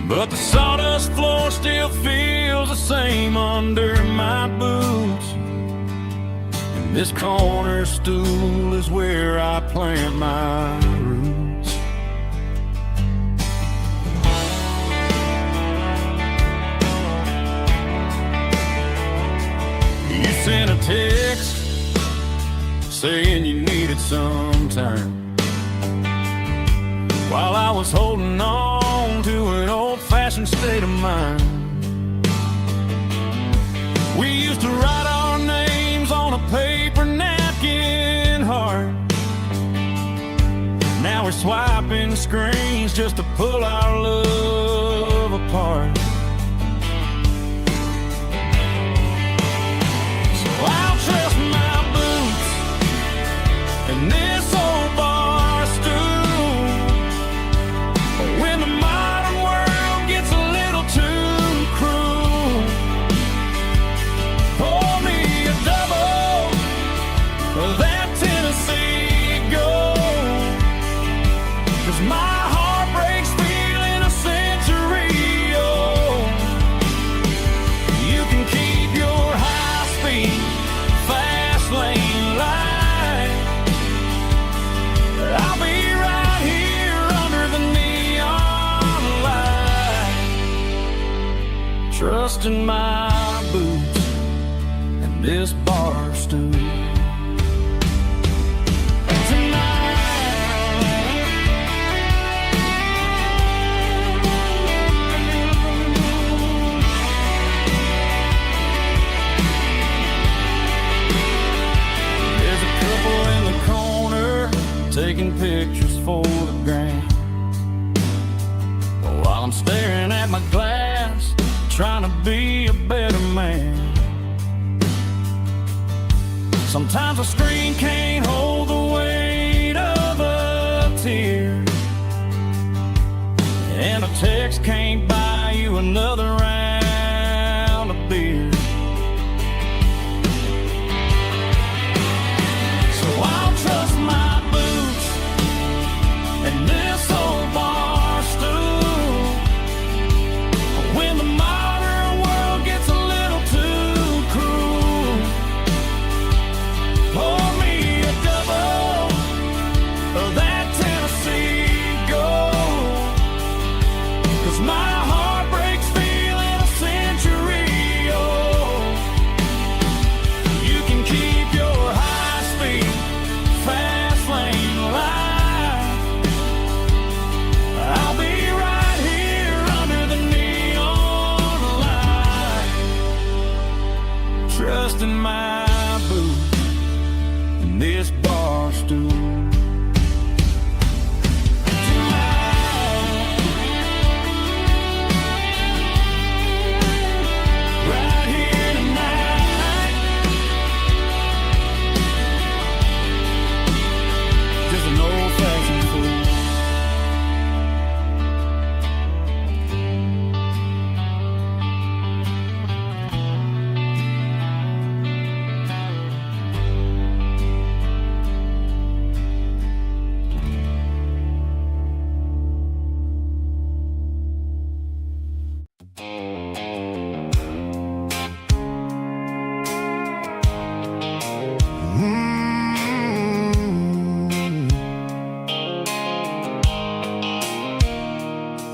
But the sawdust floor still feels the same under my boots, and this corner stool is where I plant my roots. You sent a text saying you needed some time, while I was holding on to an old-fashioned state of mind. We used to write our names on a paper napkin heart. Now we're swiping screens just to pull our love apart. So I'll trust my boots and this old bar stool when the modern world gets a little too cruel. Pour me a double of that Tennessee Gold, 'cause my heart breaks feeling a century old. You can keep your high-speed, fast lane light, but I'll be right here under the neon light, trusting my boots and this bar stool. There's a couple in the corner taking pictures for the gram, while I'm staring at my glass, trying to be a better man. Sometimes a screen can't hold the weight of a tear, and a text can't buy you another round of beer. So I'll trust my boots and this old bar stool when the modern world gets a little too cruel. Pour me a double of that Tennessee Gold, 'cause my heart breaks feeling a century old. in this bar stool. Right here tonight, just an old-fashioned fool.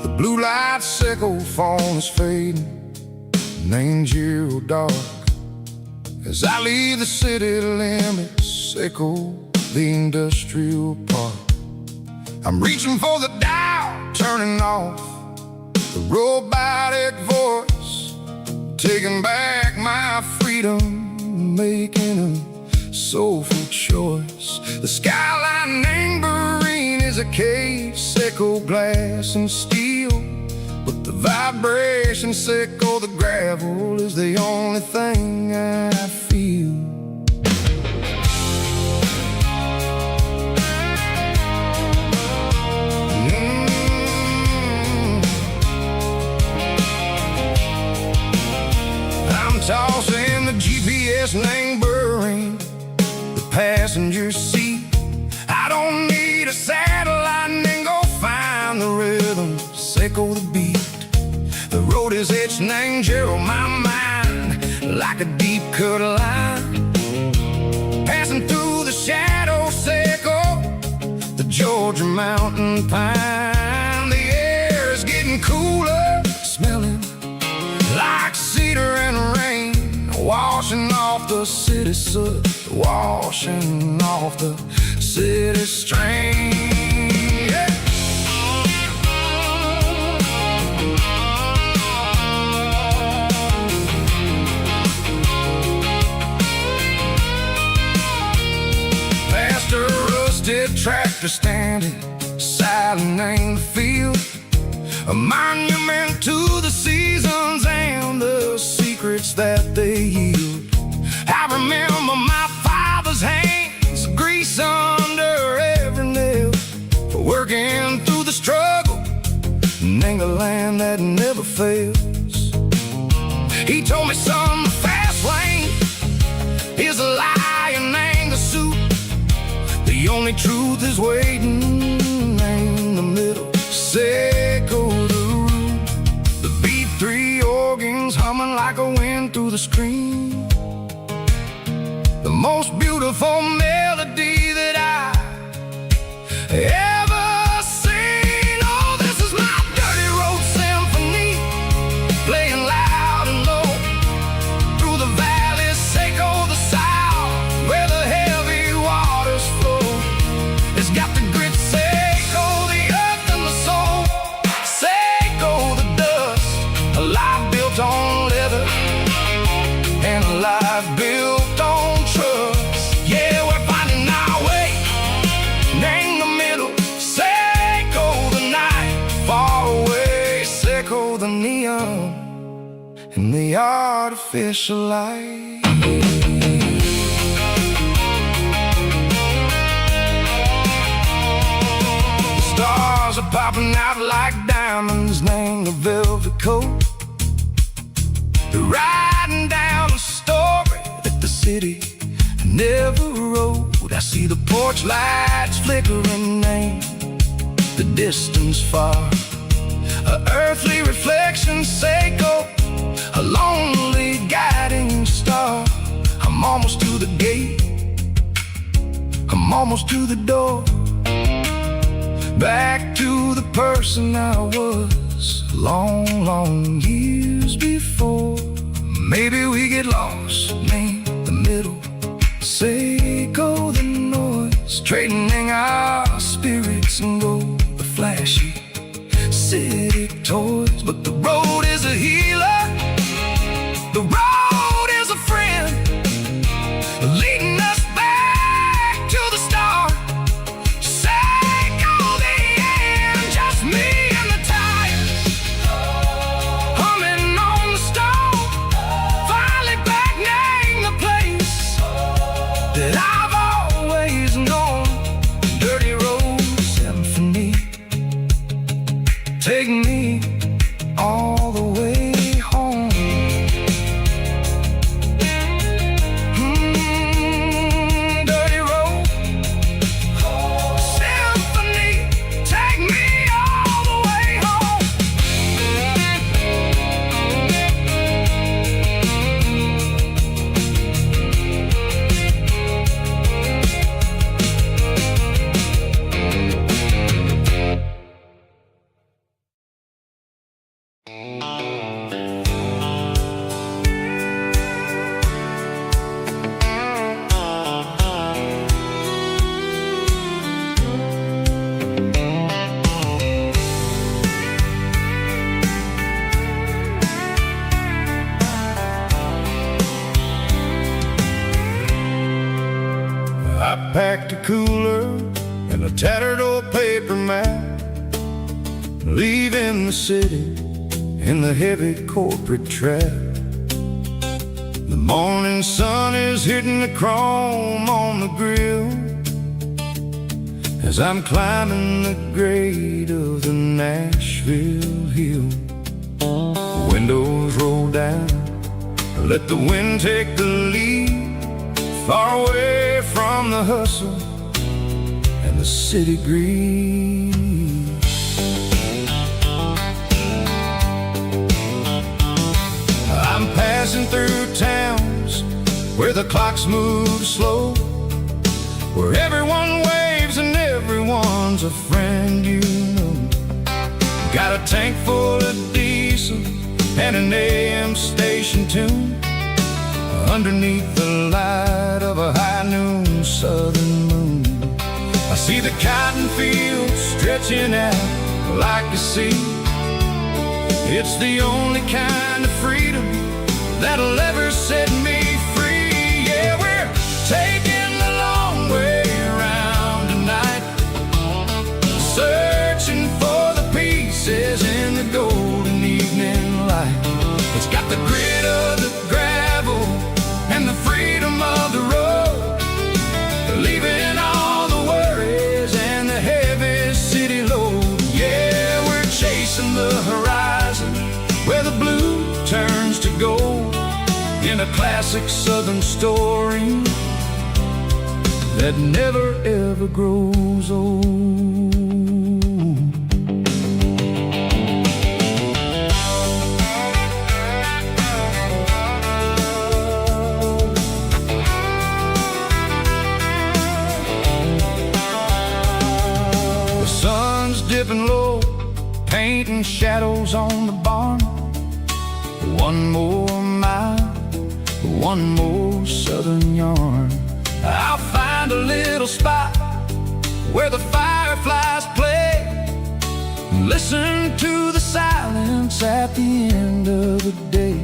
The blue light sickle phone is fading, named Gero dark. As I leave the city limits, sickle the industrial park. I'm reaching for the dial, turning off the robotic voice, taking back my freedom, making a soulful choice. The skyline neighboring is a cave, sickle glass and steel, but the vibration sickle the gravel is the only thing I feel. I'm tossing the GPS neighboring the passenger seat. I don't need a satellite and go find the rhythm, sickle the beat. The road is etched named Gero my mind, like a deep cut line, passing through the shadow sickle, the Georgia mountain pine. The air is getting cooler, smelling like cedar and rain, washing off the city soot, washing off the city strain. Yeah. Past a rusted tractor standing silent in the field, a monument to the seasons and the secrets that they yield. I remember my father's hands, grease under every nail, for working through the struggle in the land that never fails. He told me, son, the fast lane is a lion and a suit. The only truth is waiting in the middle. Sickle the root, the B3 organs humming like a wind through the screen. The most beautiful melody that I ever seen. Oh, this is my dirty road symphony, playing loud and low through the valleys, sickle the south, where the heavy waters flow. It's got the grit, sickle the earth and the soul, sickle the dust, a life built on leather and a life built on trust. Yeah, we're finding our way in the middle, sickle the night, far away, sickle the neon and the artificial light. Stars are popping out like diamonds, named the velvet coat. They're riding down a story that the city never wrote. I see the porch lights flickering, named the distance far, a earthly reflection, sickle, a lonely guiding star. I'm almost to the gate, I'm almost to the door, back to the person I was long, long years before. Maybe we get lost in the middle, sickle the noise, trading our spirits and go the flashy city toys. But the road is a healer, the road is a friend, leading us back I packed a cooler and a tattered old paper map, leaving the city in the heavy corporate trap. The morning sun is hitting the chrome on the grill as I'm climbing the grade of the Nashville hill. Windows roll down, let the wind take the lead, far away from the hustle and the city greed. I'm passing through towns where the clocks move slow, where everyone waves and everyone's a friend you know. Got a tank full of diesel and an AM station tune underneath the light of a high noon southern moon. I see the cotton fields stretching out like a sea. It's the only kind of freedom that'll ever set me free. Yeah, we're taking the long way around tonight, searching for the pieces in the golden evening light. It's got the grit of the gravel and the freedom of the road, leaving all the worries and the heavy city load. Yeah, we're chasing the horizon where the blue turns to gold, in a classic southern story that never ever grows old. The sun's dipping low, painting shadows on the barn. One more mile, one more southern yarn. I'll find a little spot where the fireflies play, listen to the silence at the end of the day.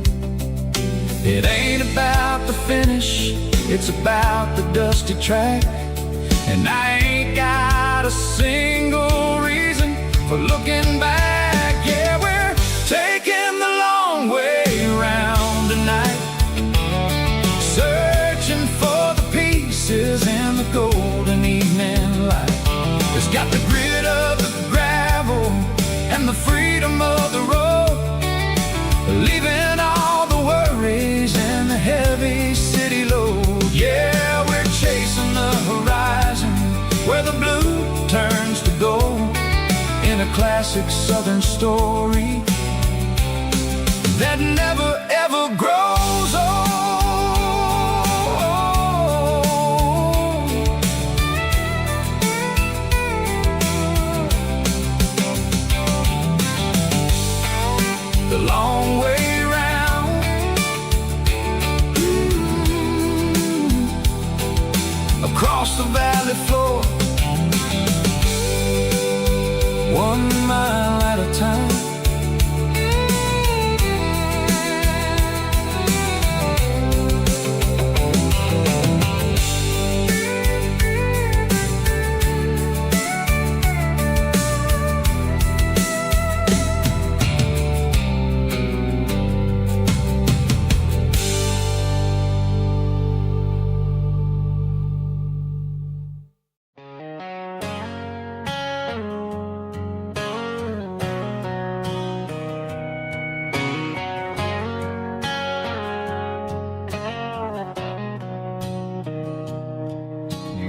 It ain't about the finish, it's about the dusty track. And I ain't got a single reason for looking back. Yeah, we're taking the long way around tonight, searching for the pieces in the golden evening light. It's got the grit of the gravel and the freedom of the road, leaving all the worries and the heavy city load. Yeah, we're chasing the horizon where the blue turns to gold, in a classic southern story that never ever grows old. The long way round, across the valley floor, 1 mile at a time.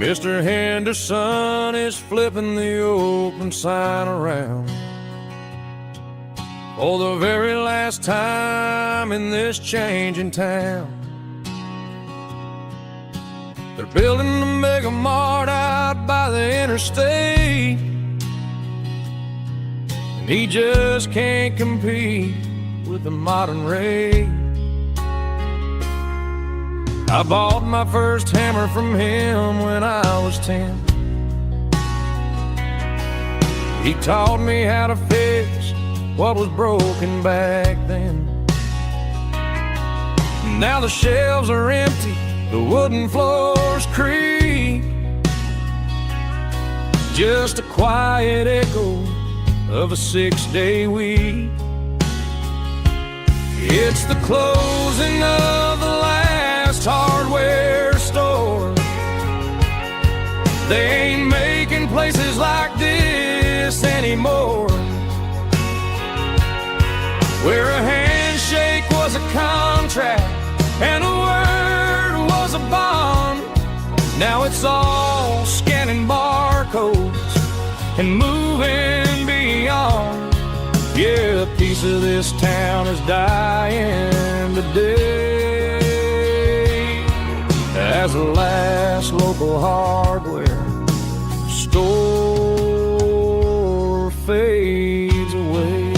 Mr. Henderson is flipping the open sign around for the very last time in this changing town. They're building a mega mart out by the interstate, and he just can't compete with the modern rate. I bought my first hammer from him when I was 10. He taught me how to fix what was broken back then. Now the shelves are empty, the wooden floors creak, just a quiet echo of a 6-day week. It's the closing of the last hardware store. They ain't making places like this anymore, where a handshake was a contract and a word was a bond. Now it's all scanning barcodes and moving beyond. Yeah, a piece of this town is dying today as the last local hardware store fades away.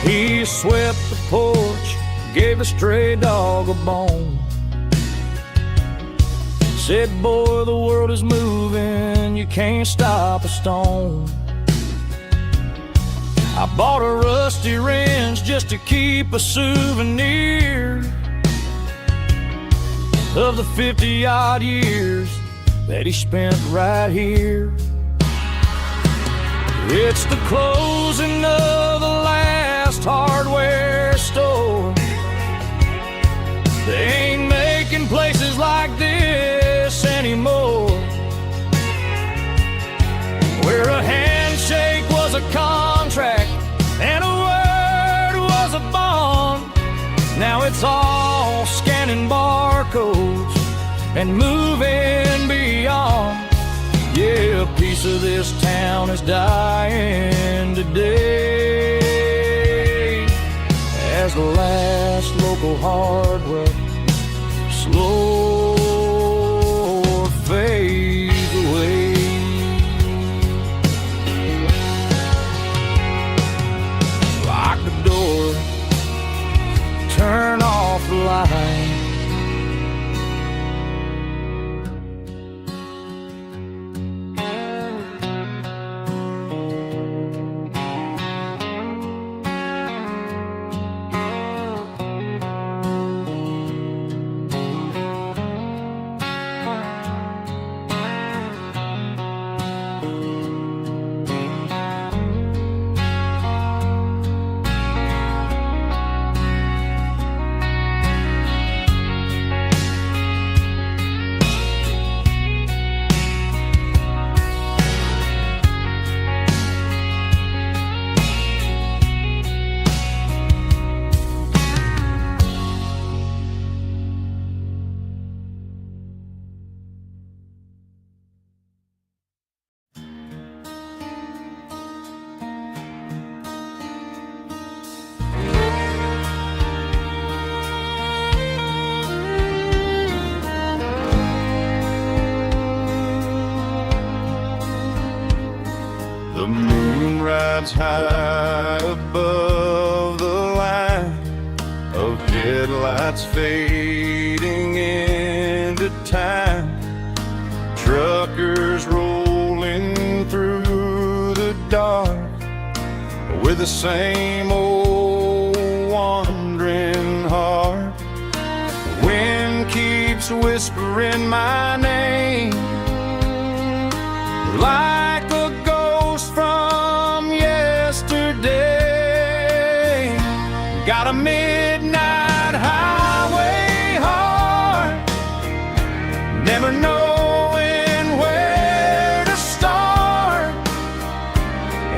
He swept the porch, gave a stray dog a bone, said, boy, the world is moving, you can't stop a stone. I bought a rusty wrench just to keep a souvenir of the 50-odd years that he spent right here. It's the closing of the last hardware store. They ain't making places like this anymore, where a handshake was a contract and a word was a bond. Now it's all scanning barcodes and moving beyond. Yeah, a piece of this town is dying today as the last local hardware slow fades away. Lock the door, turn off the light. The moon rides high above the line of headlights fading into time. Truckers rolling through the dark with the same old wandering heart. The wind keeps whispering my name like a ghost from yesterday. Got a midnight highway heart, never knowing where to start.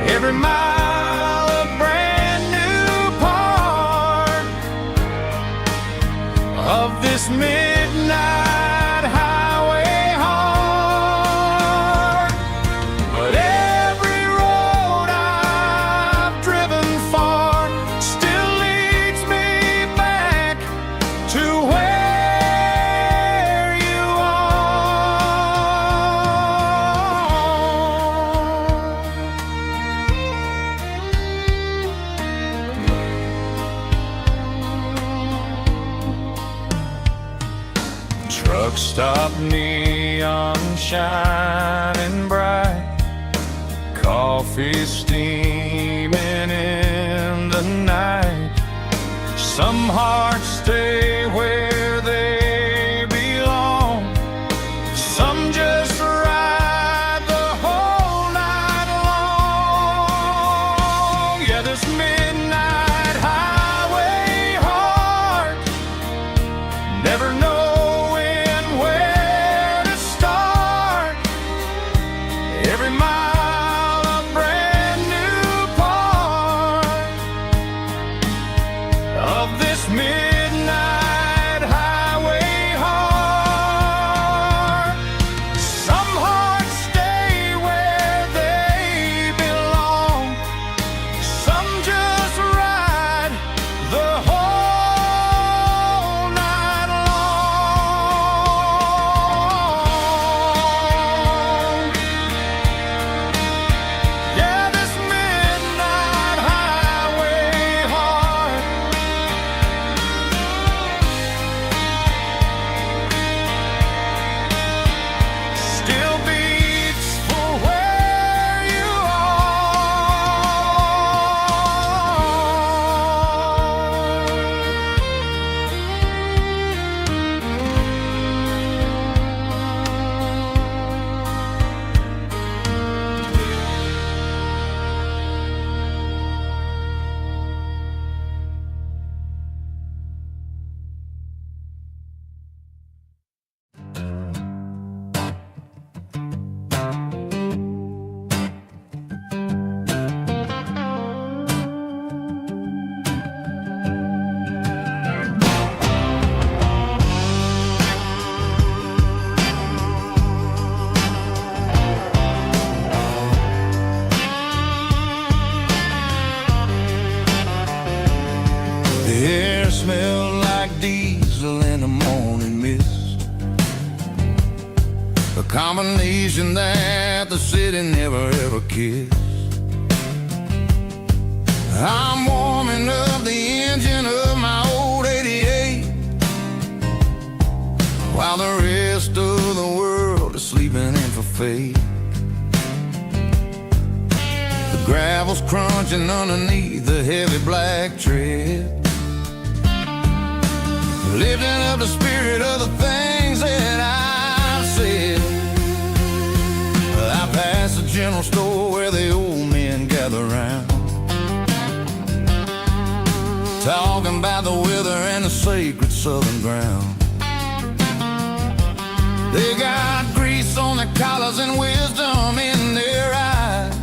Every mile a brand new part of this midnight highway heart. But every road I've driven far still leads me back to where you are. Truck stop, neon shining bright, coffee steaming in the night. Some hearts stay where they belong, the morning mist, a combination that the city never ever kissed. I'm warming up the engine of my old 88, while the rest of the world is sleeping in for fate. The gravel's crunching underneath the heavy black tread, lifting up the spirit of the things that I've said. I pass the general store where the old men gather round, talking about the weather and the sacred southern ground. They got grease on their collars and wisdom in their eyes,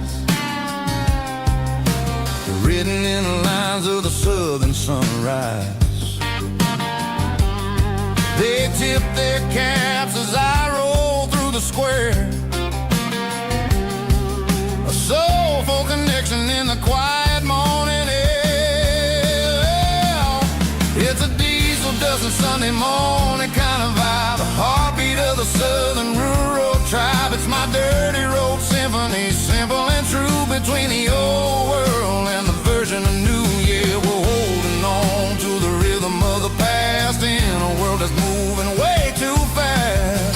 written in the lines of the southern sunrise. They tip their caps as I roll through the square, a soulful connection in the quiet morning air. It's a diesel dusting Sunday morning kind of vibe, the heartbeat of the southern rural tribe. It's my dirty road symphony, simple and true, between the old world and the version of new. Yeah, we're holding on to the rhythm of the past in a world that's moving way too fast.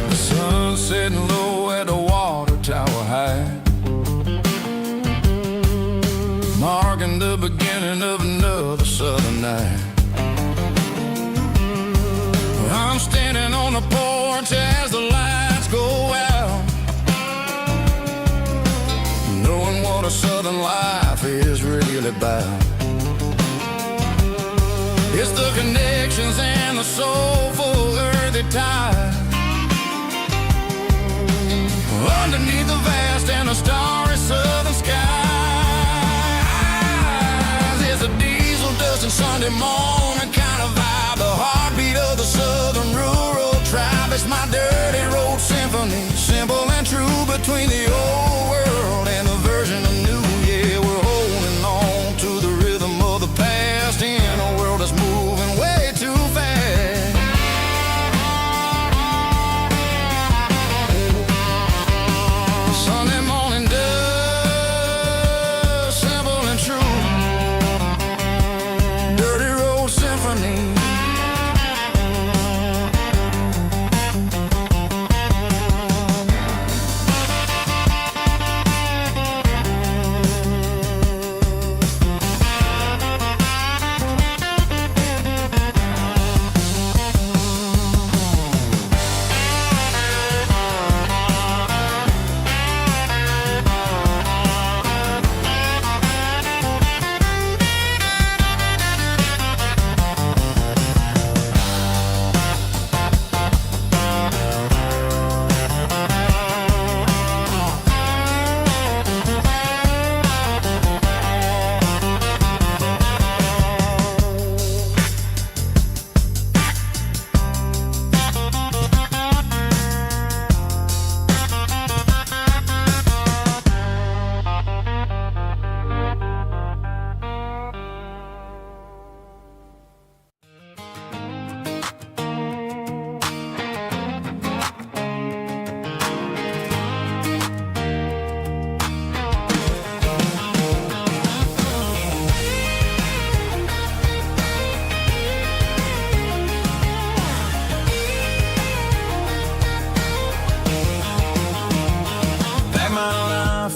The sun's setting low at the water tower high, marking the beginning of another southern night. I'm standing on the porch as the lights go out, knowing what a southern life is really about. It's the connections and the soulful earthy tide, underneath the vast and the starry southern skies. It's a diesel dusting Sunday morning kind of vibe, the heartbeat of the southern rural tribe. It's my dirty road symphony, simple and true, between the old world and the version of new. Yeah, we're holding on to the rhythm of the past in a world that's moving way too fast. Sunday morning dust, simple and true, dirty road symphony.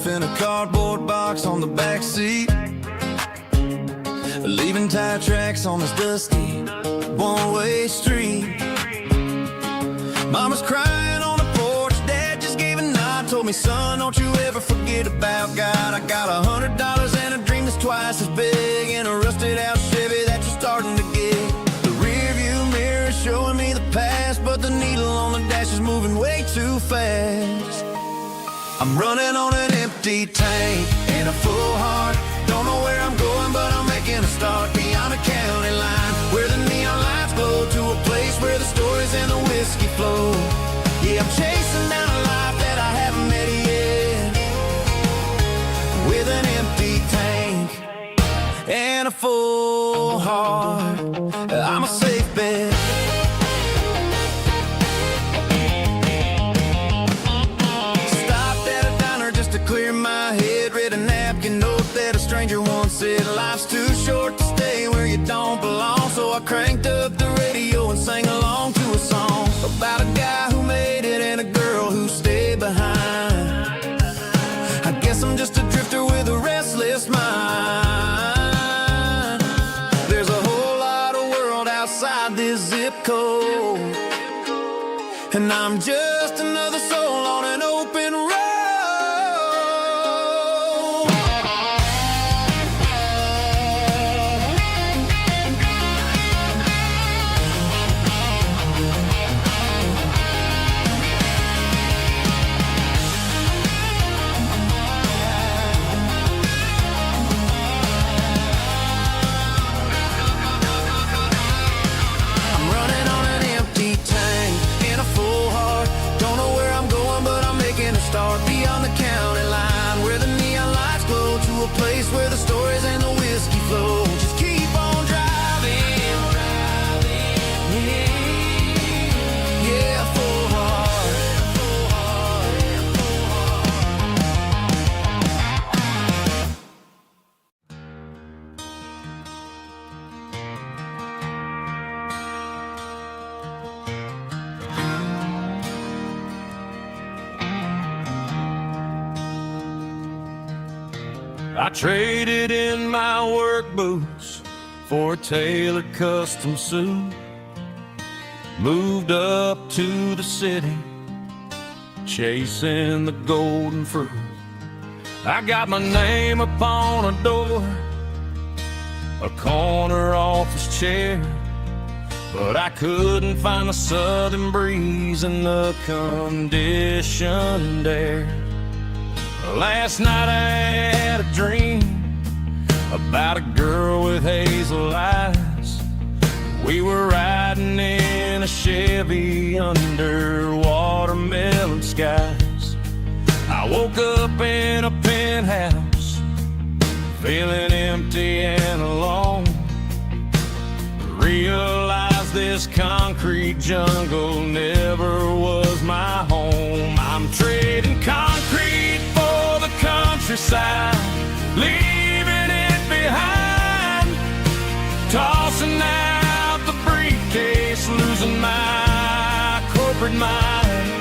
In a cardboard box on the back seat, leaving tire tracks on this dusty one-way street. Mama's crying on the porch, Dad just gave a nod, told me, son, don't you ever forget about God. I got $100 and a dream that's twice as big, in a rusted out Chevy that you're starting to get. The rear view mirror is showing me the past, but the needle on the dash is moving way too fast. I'm running on an empty tank and a full heart, don't know where I'm going, but I'm making a start. Beyond a heart, I'm a safe bet. Stopped at a diner just to clear my head. Read a napkin note that a stranger once said, life's too short to stay where you don't belong. So I cranked up the radio and sang along to a song about a guy who made it and a girl who stayed behind. I guess I'm just a drifter with a restless mind. There's a whole lot of world outside this zip code, and I'm just another soul on an open road. Start beyond the county line, where the neon lights glow, to a place where the stories and the whiskey flow. Just keep on driving, yeah, full heart. I traded in my work boots for a tailored custom suit. Moved up to the city, chasing the golden fruit. I got my name upon a door, a corner office chair, but I couldn't find the southern breeze in the conditioned air. Last night I had a dream about a girl with hazel eyes. We were riding in a Chevy under watermelon skies. I woke up in a penthouse, feeling empty and alone. Realized this concrete jungle never was my home. I'm trading concrete for the countryside, leaving it behind. Tossing out the briefcase, losing my corporate mind.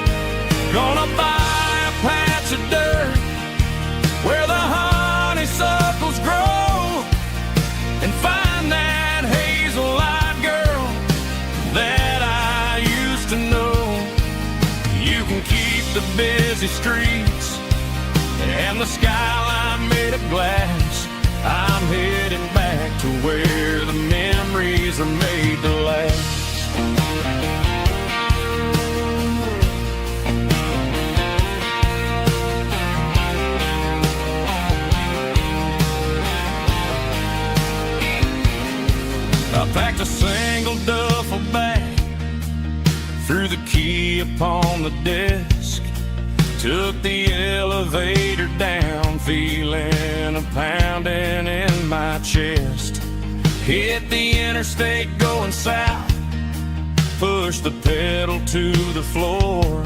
Gonna buy a patch of dirt where the honeysuckles grow, and find that hazel-eyed girl that I used to know. You can keep the busy streets and the skyline made of glass. I'm heading back to where the memories are made to last. I packed a single duffel bag, threw the key upon the desk, took the elevator down, feeling a pounding in my chest. Hit the interstate going south, pushed the pedal to the floor.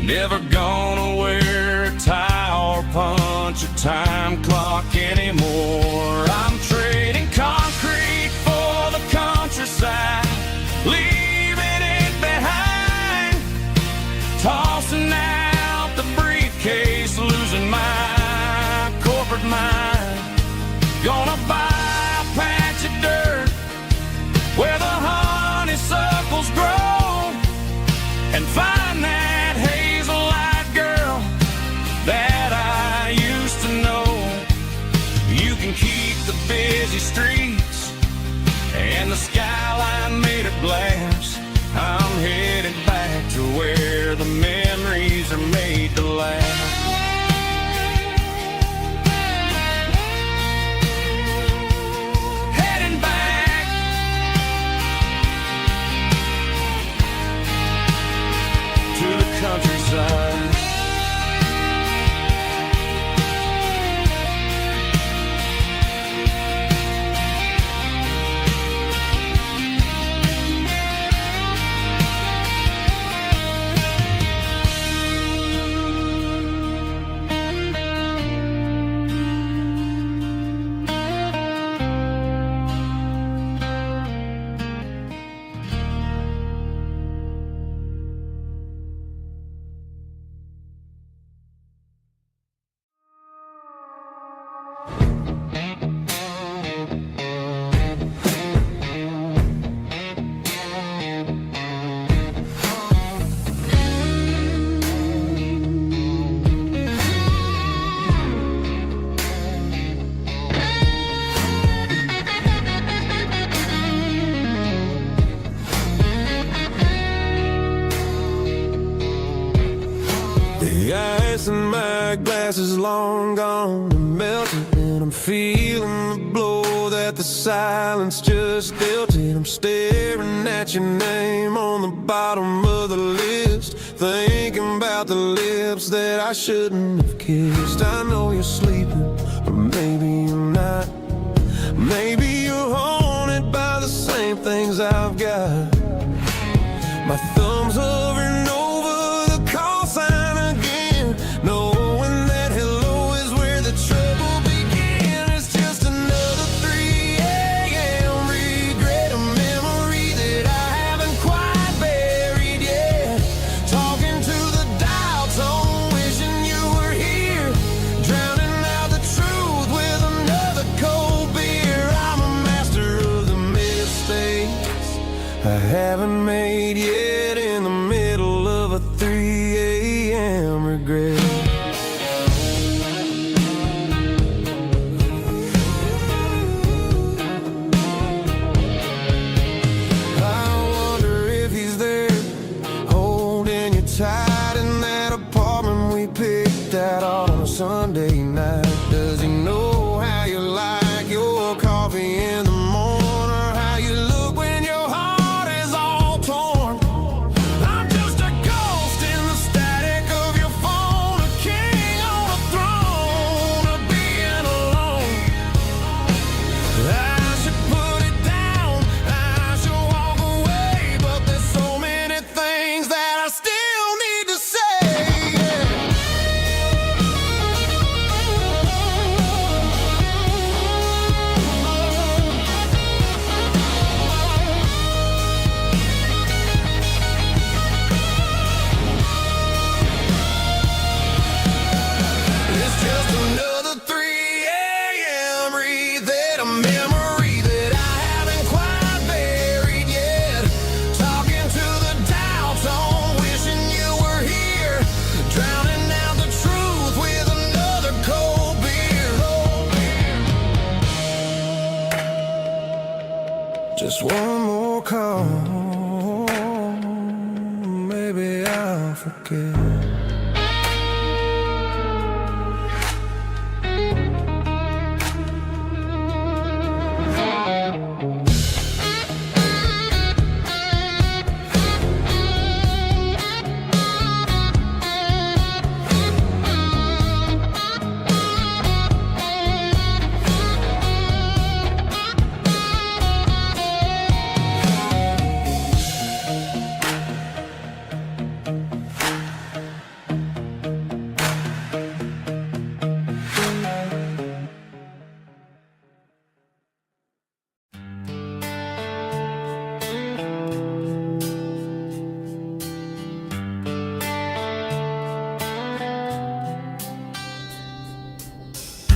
Never gonna wear a tie or punch a time clock anymore. I'm trading concrete for the countryside, leaving it behind. Tossing out the briefcase, losing my corporate mind. Gonna buy a patch of dirt where the honeysuckles grow, and find that hazel-eyed girl that I used to know. You can keep the busy streets ice and my glass is long gone and melted, and I'm feeling the blow that the silence just dealt it. I'm staring at your name on the bottom of the list, thinking about the lips that I shouldn't have kissed. I know you're sleeping, or maybe you're not. Maybe you're haunted by the same things I've got. My thumb's hovering over the call sign again, knowing that hello is where the trouble began. It's just another 3 a.m. regret, a memory that I haven't quite buried yet. Talking to the dial tone, wishing you were here, drowning out the truth with another cold beer. I'm a master of the mistakes I haven't made yet, in the middle of a 3 a.m. regret. I wonder if he's there, holding you tight in that apartment we picked out on a Sunday night. Does he know how you like your coffee in the morning, or how you look when your heart is all torn? I'm just a ghost in the static of your phone, a king on a throne of being alone. I should put it down, I should walk away, but there's so many things that I still need to say. It's just another 3 a.m. read, a memory that I haven't quite buried yet. Talking to the dial tone, wishing you were here, drowning out the truth with another cold beer. Just one more call, maybe I'll forget.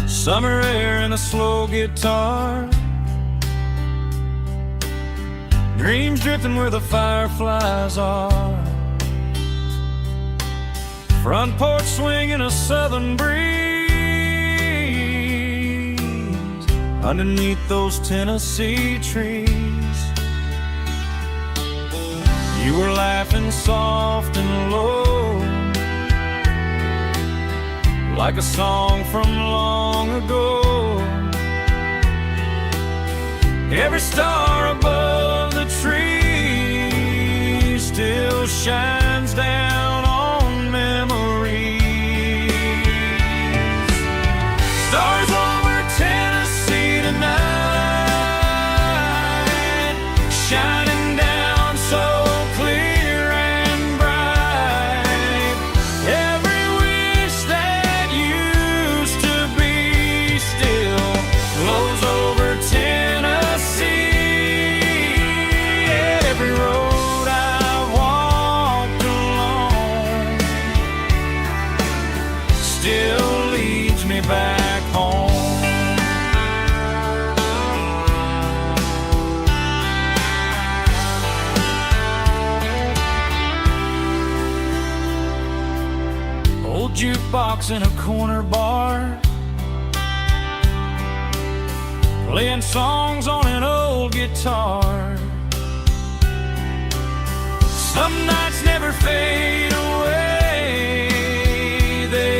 Summer air and a slow guitar, dreams drifting where the fireflies are, front porch swinging a southern breeze, underneath those Tennessee trees. You were laughing soft and low, like a song from long ago. Every star above the tree still shines down on memories. Stars over Tennessee tonight, shining down so clear and bright. Every wish that used to be still flows over Tennessee. Every road I've walked along still leads me back home. Old jukebox in a corner bar, playing songs on an old guitar. Some nights never fade away, they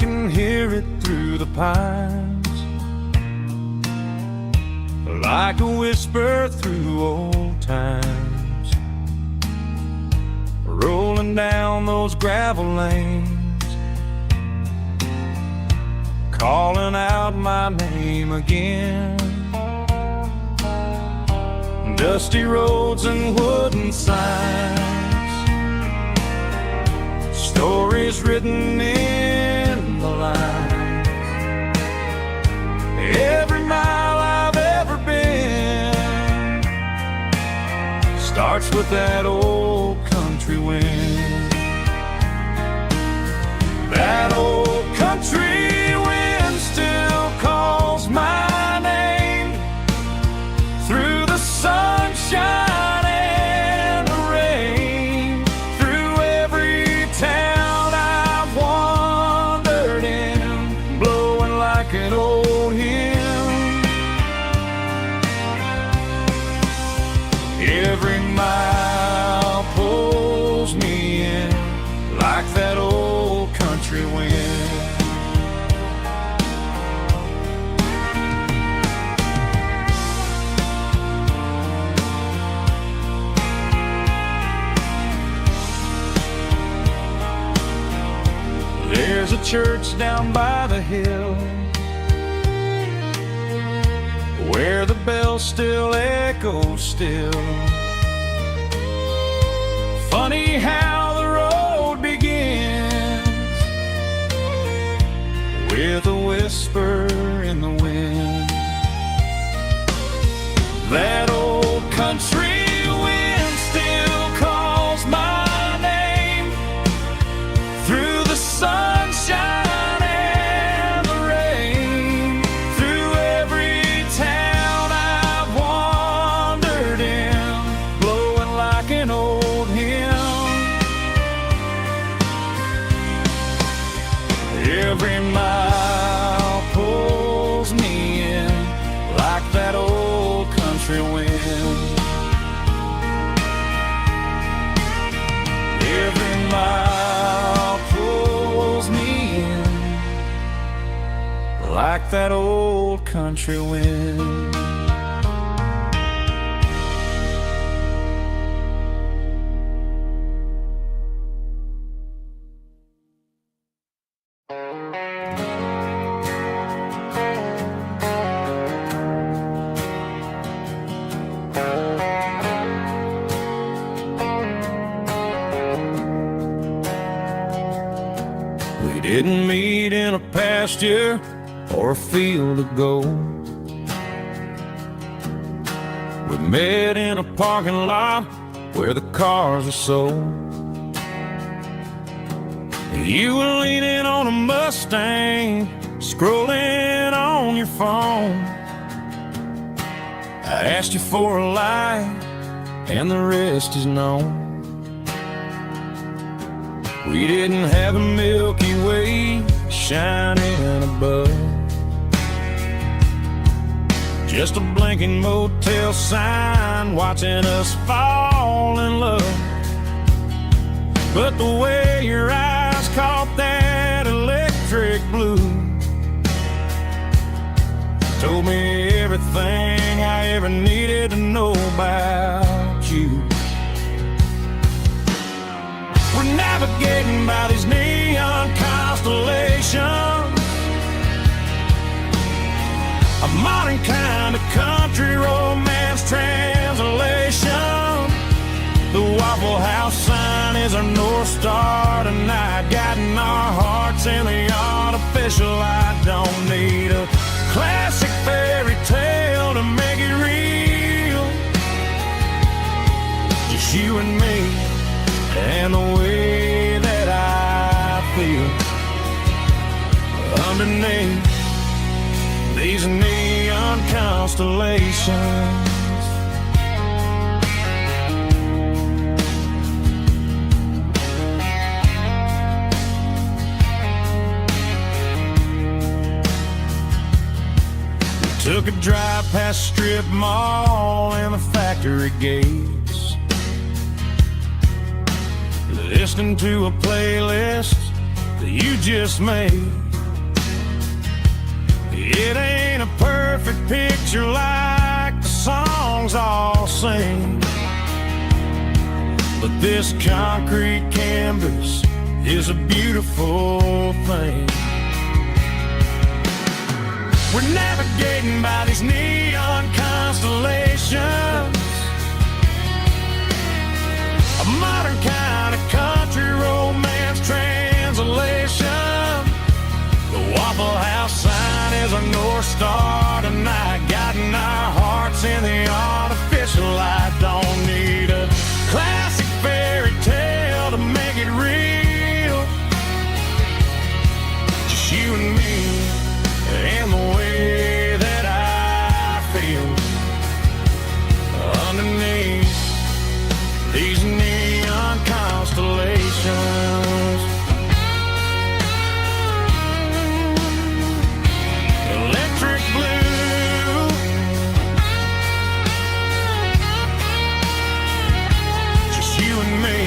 can hear it through the pines, like a whisper through old times, rolling down those gravel lanes, calling out my name again. Dusty roads and wooden signs, stories written in the lines. Every mile I've ever been starts with that old country wind. That old country wind still calls my name through the sunshine and the rain, through every town I've wandered in, blowing like an old hymn. Every mile pulls me in like that old country wind. There's a church down by the hill where the bells still echo still. Funny how the road begins with a whisper in the wind. That old country wind still calls my name through the sunshine and the rain, through every town I've wandered in, blowing like an old hymn. Every mile pulls me in like that old country wind. Every mile pulls me in like that old country wind. We didn't meet in a pasture or a field of gold. We met in a parking lot where the cars were sold. You were leaning on a Mustang, scrolling on your phone. I asked you for a light, and the rest is known. We didn't have a Milky Way shining above, just a blinking motel sign watching us fall in love. But the way your eyes caught that electric blue told me everything I ever needed to know about you. We're navigating by these neon constellations, a modern kind of country romance translation. The Waffle House sign is our North Star tonight, guiding our hearts in the artificial. I don't need a classic fairy tale to make it real, just you and me and the way that I feel underneath these neon constellations. We took a drive past strip mall and the factory gates, listening to a playlist that you just made. It ain't a perfect picture like the songs all sing, but this concrete canvas is a beautiful thing. We're navigating by these neon constellations, a modern kind of country romance translation. The Waffle House sign is a North Star tonight, guiding our hearts in the artificial light. Don't need a classic fairy tale to make it real, just you and me and the way that I feel underneath these neon constellations. Electric blue, just you and me.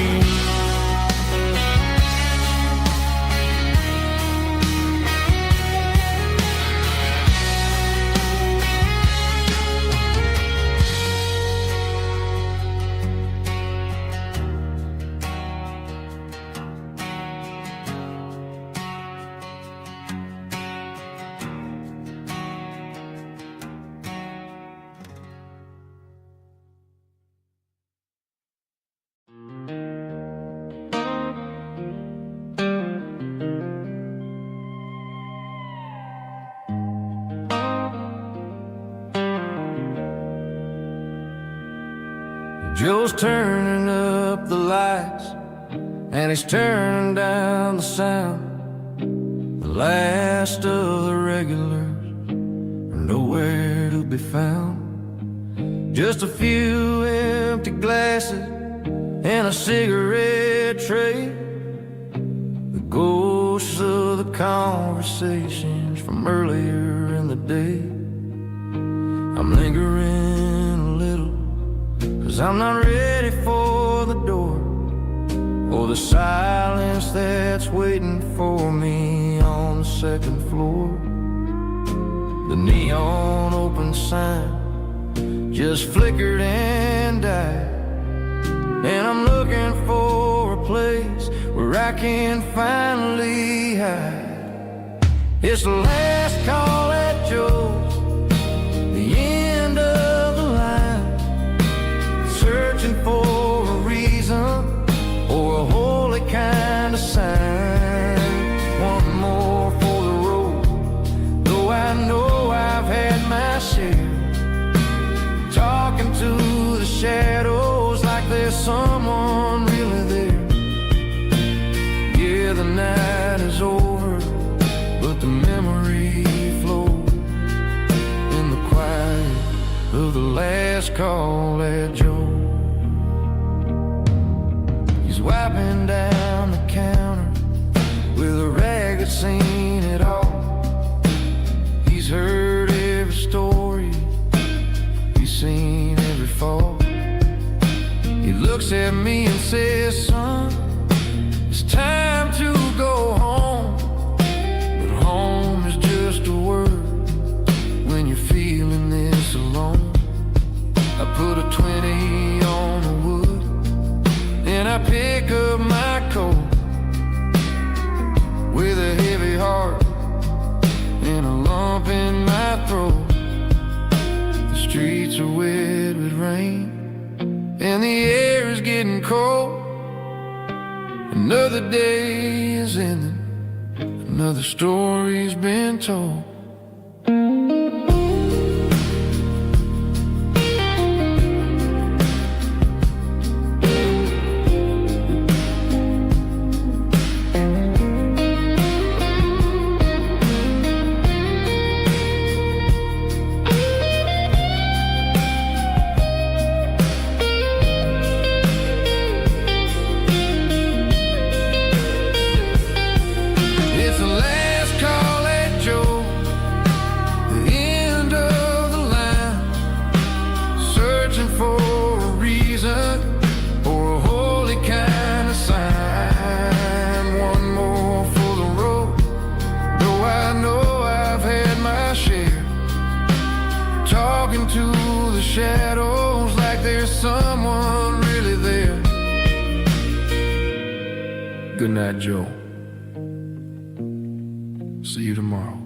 Joe's turning up the lights, and he's turning down the sound. The last of the regulars are nowhere to be found. Just a few empty glasses and a cigarette tray, the ghosts of the conversations from earlier in the day. I'm lingering a little, 'cause I'm not ready for the door, or the silence that's waiting for me on the second floor. The neon open sign just flickered and died, and I'm looking for a place where I can finally hide. It's the last call at Joe's, the end of the line, searching for a reason or a holy kind of sign. One more for the road, though I know I've had my share, talking to the shadows like there's someone really there. Yeah, the night is over, but the memory flows in the quiet of the last call at Joe. He's wiping down the counter with a rag that's seen it all. He's heard every story, he's seen every fall. He looks at me and says, son, it's time to go home. But home is just a word when you're feeling this alone. I put a 20 on the wood, and I pick up my coat with a heavy heart and a lump in my throat. The streets are wet with rain, and the air is getting cold. Another day is ending, another story's been told. It's the last call at Joe, into the shadows like there's someone really there. Good night, Joe. See you tomorrow.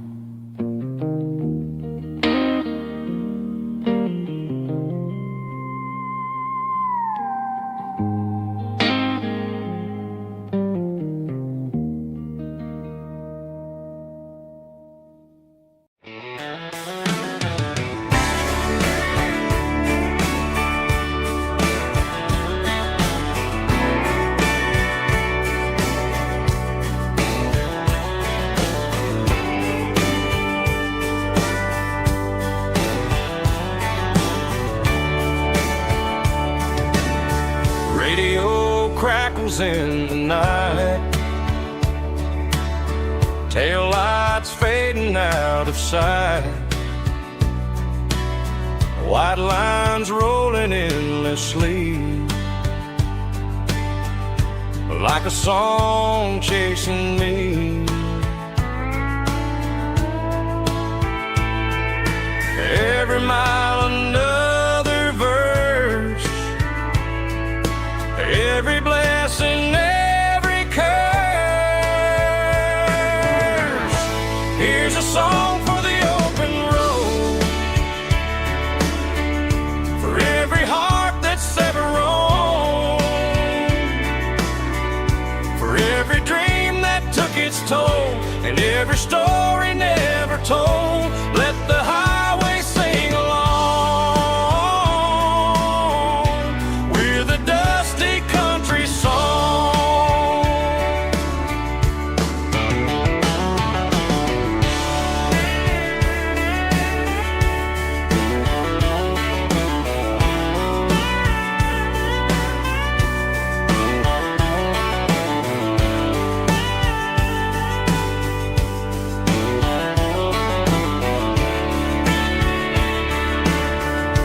Radio crackles in the night, tail lights fading out of sight, white lines rolling endlessly, like a song chasing me. Every mile another verse, every blessing, every curse. Here's a song for the open road, for every heart that's ever roamed, for every dream that took its toll, and every story never told. Let the highway sing along with a dusty country song.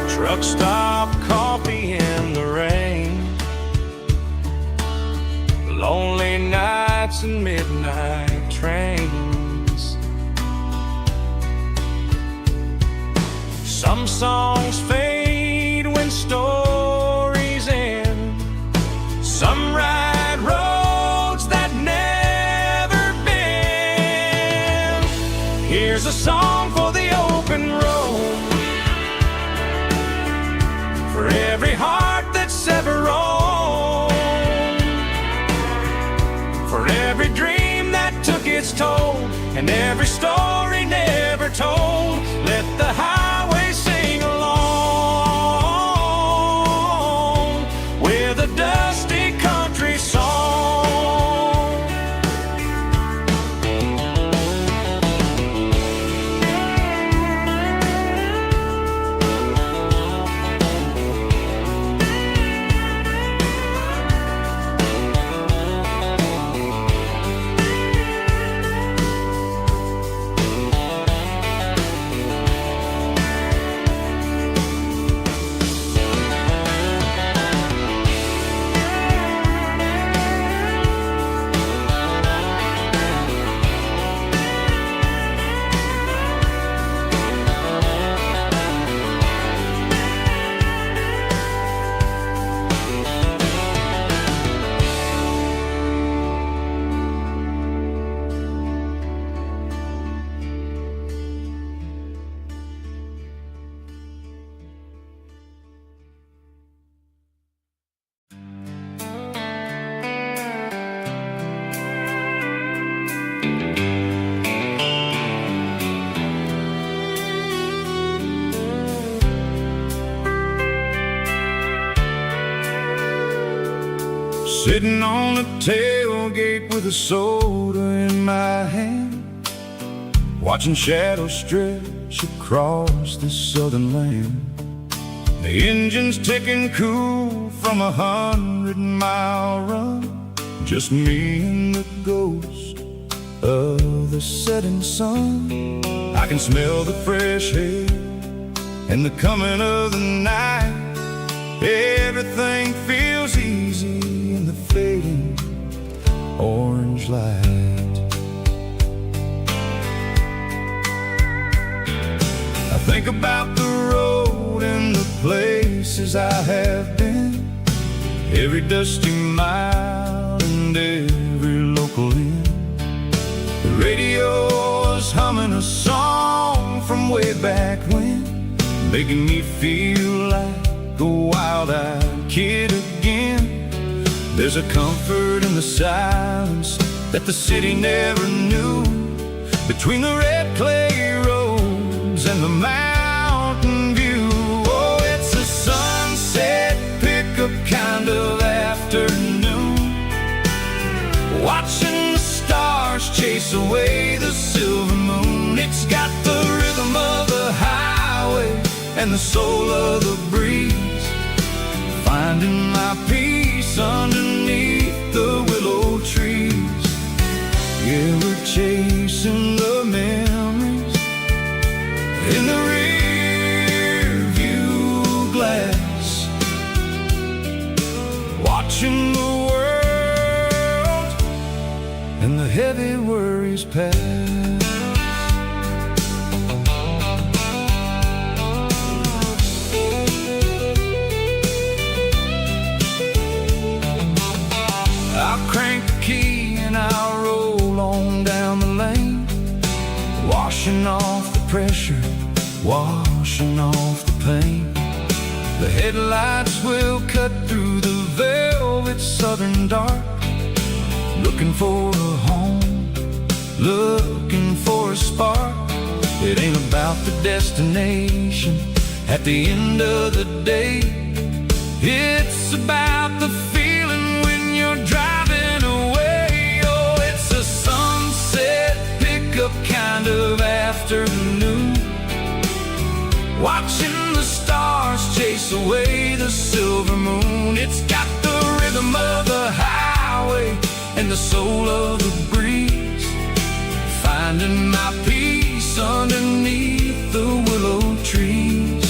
Truck stop, coffee in the rain, lonely nights and midnight trains. Some songs fade when stories end, some ride roads that never bend. Here's a song for the open road, for every heart that's ever roamed, for every dream that took its toll, and every story never told. Let the highway sing along with a dusty country song. Sitting on the tailgate with a soda in my hand, watching shadows stretch across this southern land. The engine's ticking cool from 100-mile run, just me and the ghost of the setting sun. I can smell the fresh air and the coming of the night. Everything feels easy in the fading orange light. I think about the road places I have been, every dusty mile and every local inn. The radio is humming a song from way back when, making me feel like a wild-eyed kid again. There's a comfort in the silence that the city never knew, between the red clay roads and the mountain view. Oh, it's a sunset pickup kind of afternoon, watching the stars chase away the silver moon. It's got the rhythm of the highway and the soul of the breeze, finding my peace underneath the willow trees. Yeah, we're chasing the memories in the rear view glass, watching the world and the heavy worries pass. I'll crank the key and I'll roll on down the lane, washing off the pressure, washing off the pain. The headlights will cut through the velvet southern dark, looking for a home, looking for a spark. It ain't about the destination at the end of the day, it's about the feeling when you're driving away. Oh, it's a sunset pickup kind of afternoon, watching the stars chase away the silver moon. It's got the rhythm of the highway and the soul of the breeze, finding my peace underneath the willow trees.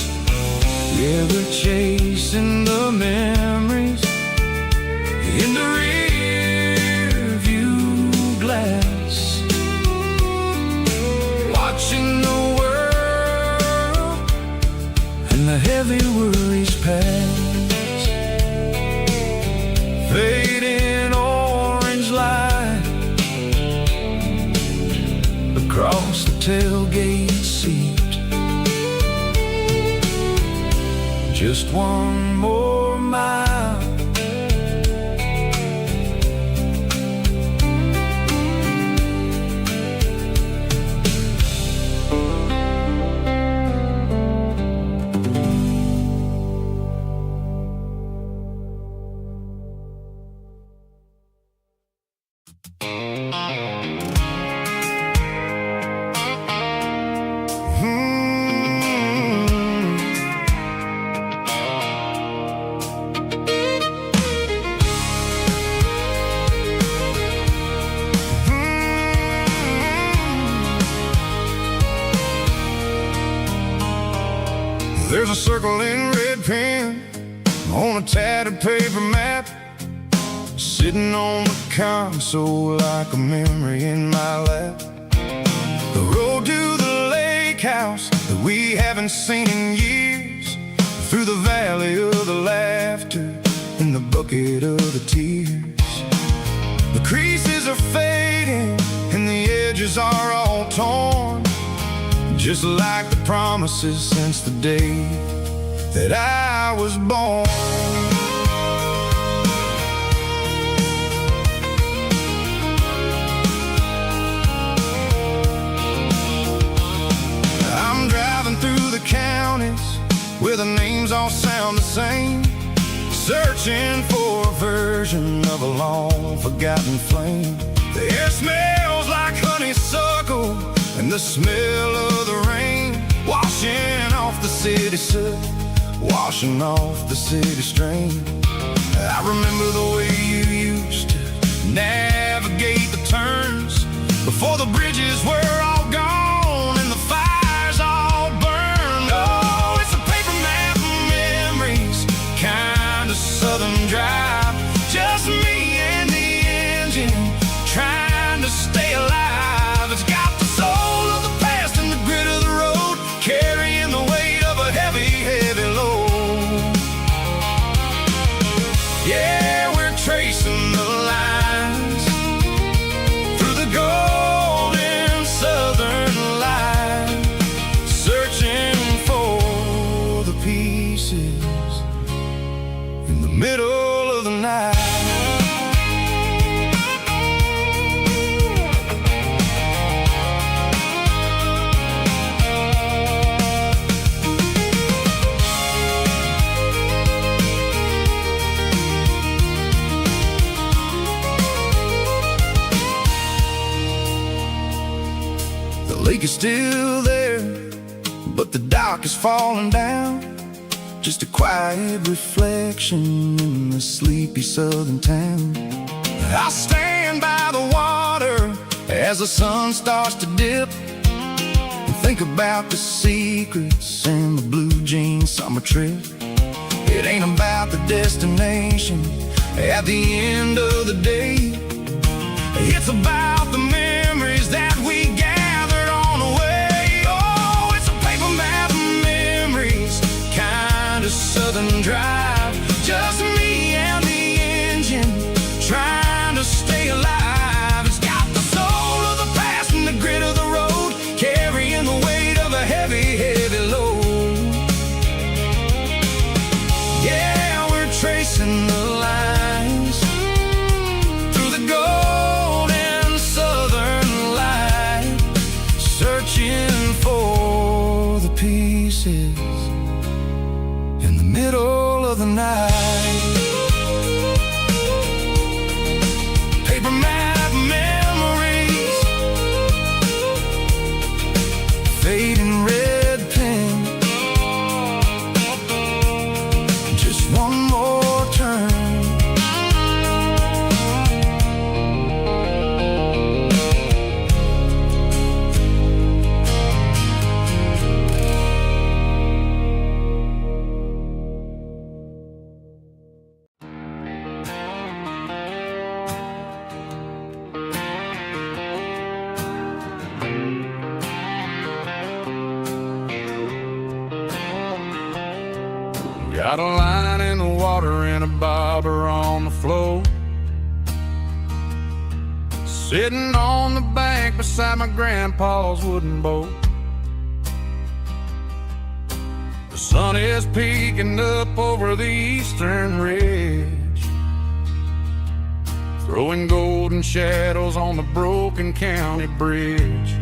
Yeah, we're chasing the memories in the rear view glass, watching the world and the heavy worries pass. Fading orange light across the tailgate seat, just one more mile. There's a circle in red pen on a tattered paper map, sitting on the console like a memory in my lap. The road to the lake house that we haven't seen in years, through the valley of the laughter and the bucket of the tears. The creases are fading and the edges are all torn, just like the promises since the day that I was born. I'm driving through the counties where the names all sound the same, searching for a version of a long forgotten flame. The air smells like honeysuckle and the smell of the rain, washing off the city soot, washing off the city strain. I remember the way you used to navigate the turns before the bridges were all gone and the fires all burned. Oh, it's a paper map of memories, kind of southern drive, just me and the engine trying to stay alive. It's got the soul of the past and the grit of the road, carrying the weight of a heavy, heavy load. pieces in the middle of the night. The lake is still there, but the dock is falling down. Just a quiet reflection in the sleepy southern town. I stand by the water as the sun starts to dip, and think about the secrets and the blue jean summer trip. It ain't about the destination at the end of the day. It's about the memories that we gathered on the way. Oh, it's a paper map of memories, kind of southern drive. Just me and the engine, trying to stay alive. It's got the soul of the past and the grit of the road, carrying the weight of a heavy, heavy load. Yeah, we're tracing the lines through the golden southern light, searching for the pieces in the middle of the night. Paper map memories, fading red pen, just one more turn. Got a line in the water and a bobber on the floor, sitting on the bank beside my grandpa's wooden boat. The sun is peeking up over the eastern ridge, throwing golden shadows on the broken county bridge.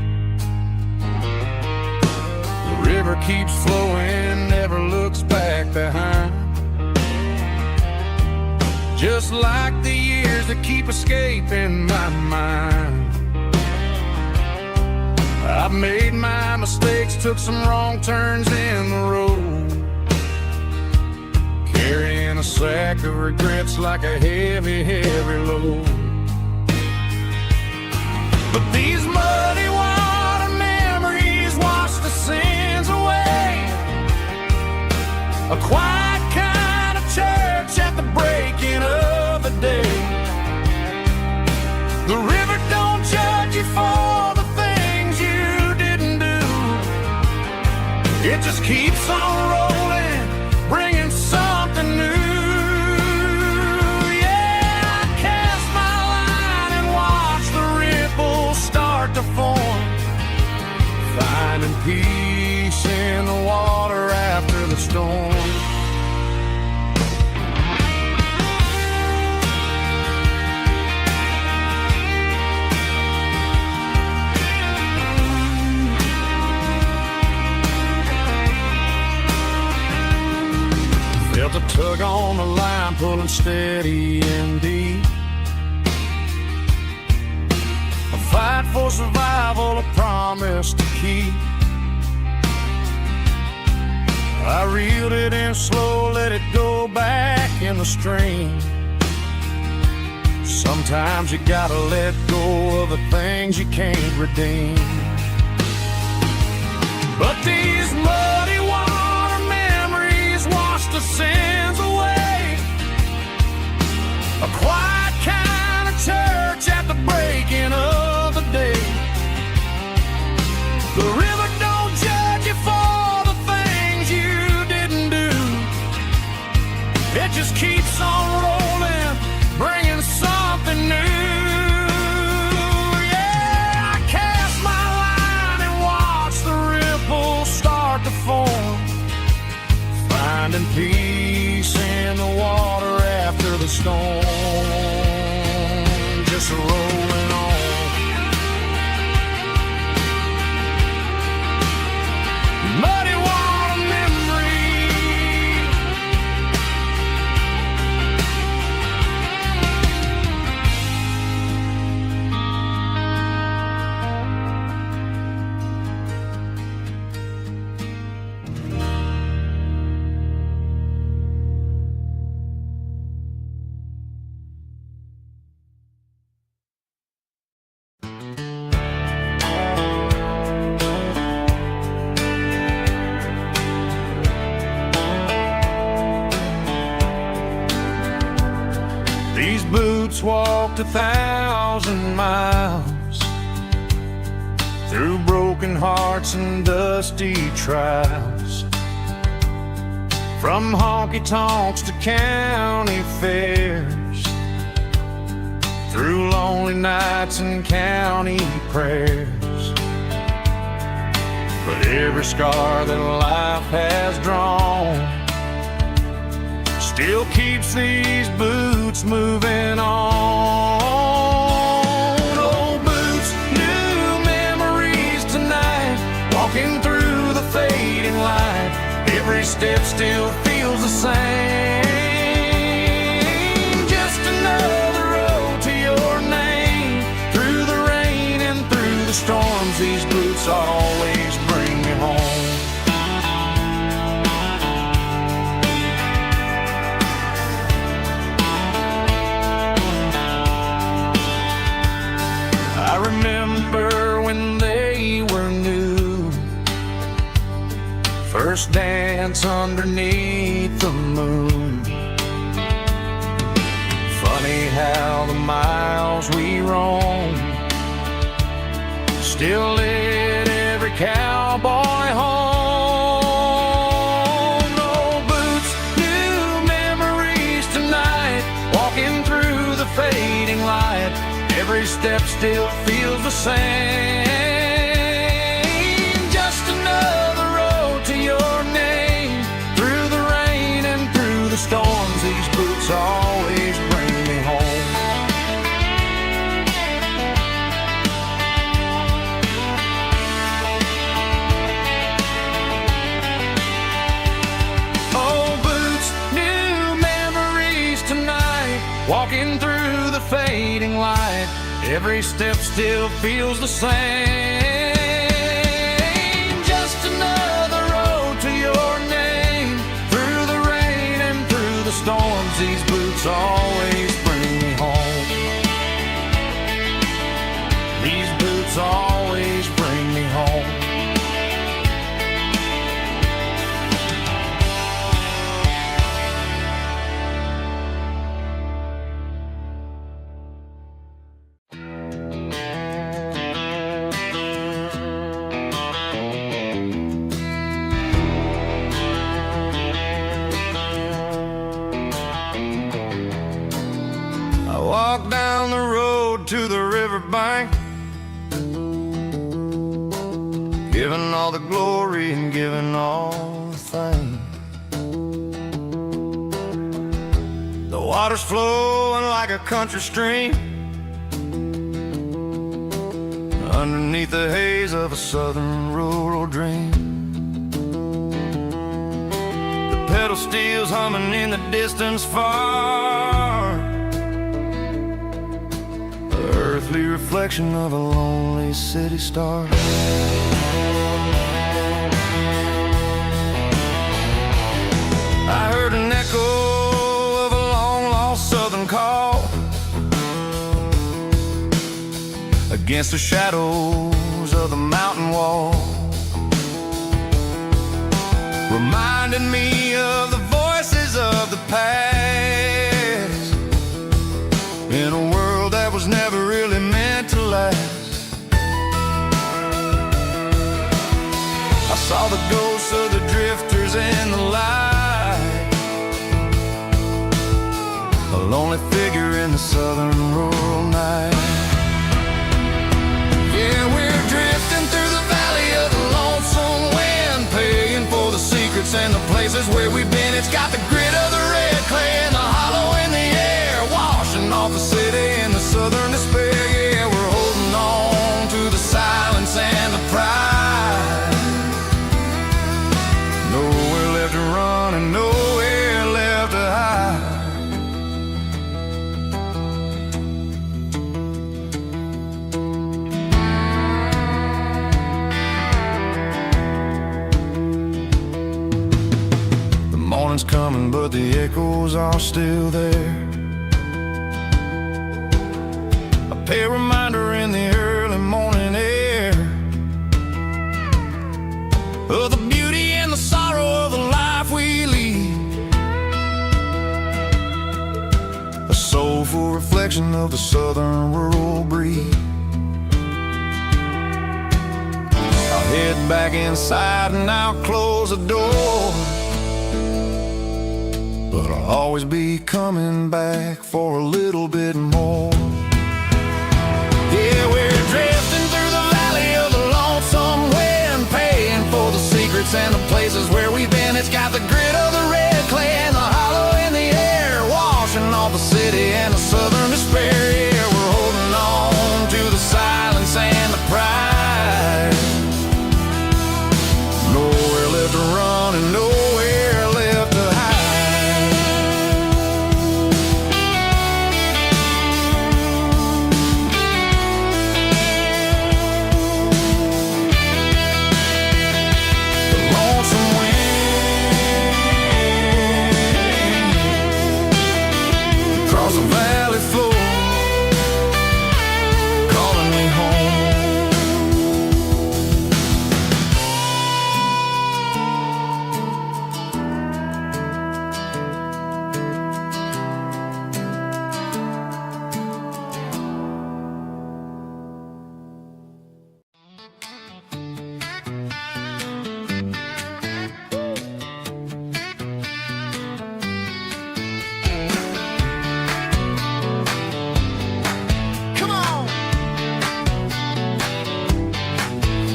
The river keeps flowing, never looks back behind, just like the years that keep escaping my mind. I've made my mistakes, took some wrong turns in the road, carrying a sack of regrets like a heavy, heavy load. But these muddy water memories wash the sins away. A quiet kind of church at the breaking of the day. The river don't judge you for the things you didn't do. It just keeps on rolling, bringing something new. Yeah, I cast my line and watch the ripples start to form, finding peace in the water after the storm. Felt a tug on the line, pulling steady and deep. A fight for survival, a promise to keep. I reeled it in slow, let it go back in the stream. Sometimes you gotta let go of the things you can't redeem. But these muddy water memories wash the sins away. A quiet kind of church at the breaking of the day. The river don't judge you for the things you didn't do. It just keeps on rolling, bringing something new. Yeah, I cast my line and watch the ripples start to form, finding Peace in the water after the storm, just rolling on. Muddy water memory, these boots walked 1,000 miles through broken hearts and dusty trials, from honky-tonks to county fairs, through lonely nights and county prayers. But every scar that life has drawn still keeps these boots moving on. Old boots, new memories tonight, walking through the fading light. Every step still feels the same. Just another road to your name. Through the rain and through the storms, these boots always bring me home. I remember when they were new, first dance underneath the moon. Funny how the miles we roam still lit every cowboy home. Old boots, new memories tonight, walking through the fading light. Every step still feels the same. Just another road to your name. Through the rain and through the storms, these boots always bring me home. Old boots, new memories tonight, walking through the fading light. Every step still feels the same. Just another road to your name. Through the rain and through the storms, these boots always bring me home. These boots always bring me home. Walk down the road to the riverbank, giving all the glory and giving all the thanks. The water's flowing like a country stream underneath the haze of a southern rural dream. The pedal steel's humming in the distance far, earthly reflection of a lonely city star. I heard an echo of a long-lost southern call against the shadows of the mountain wall, reminding me of the voices of the past in a world that was never really meant to last. I saw the ghosts of the drifters in the light, a lonely figure in the southern rural night. Yeah, we're drifting through the valley of the lonesome wind, paying for the secrets and the places where we've been. It's got the echoes are still there. A pale reminder in the early morning air of the beauty and the sorrow of the life we lead. A soulful reflection of the southern rural breed. I'll head back inside and I'll close the door, but I'll always be coming back for a little bit more. Yeah, we're drifting through the valley of the lonesome wind, paying for the secrets and the places where we've been. It's got the grit of the red clay and the hollow in the air, washing off the city and the southern despair. Yeah, we're holding on to the silence and the pride. Nowhere left to run and nowhere left to hide. Across the valley floor, calling me home.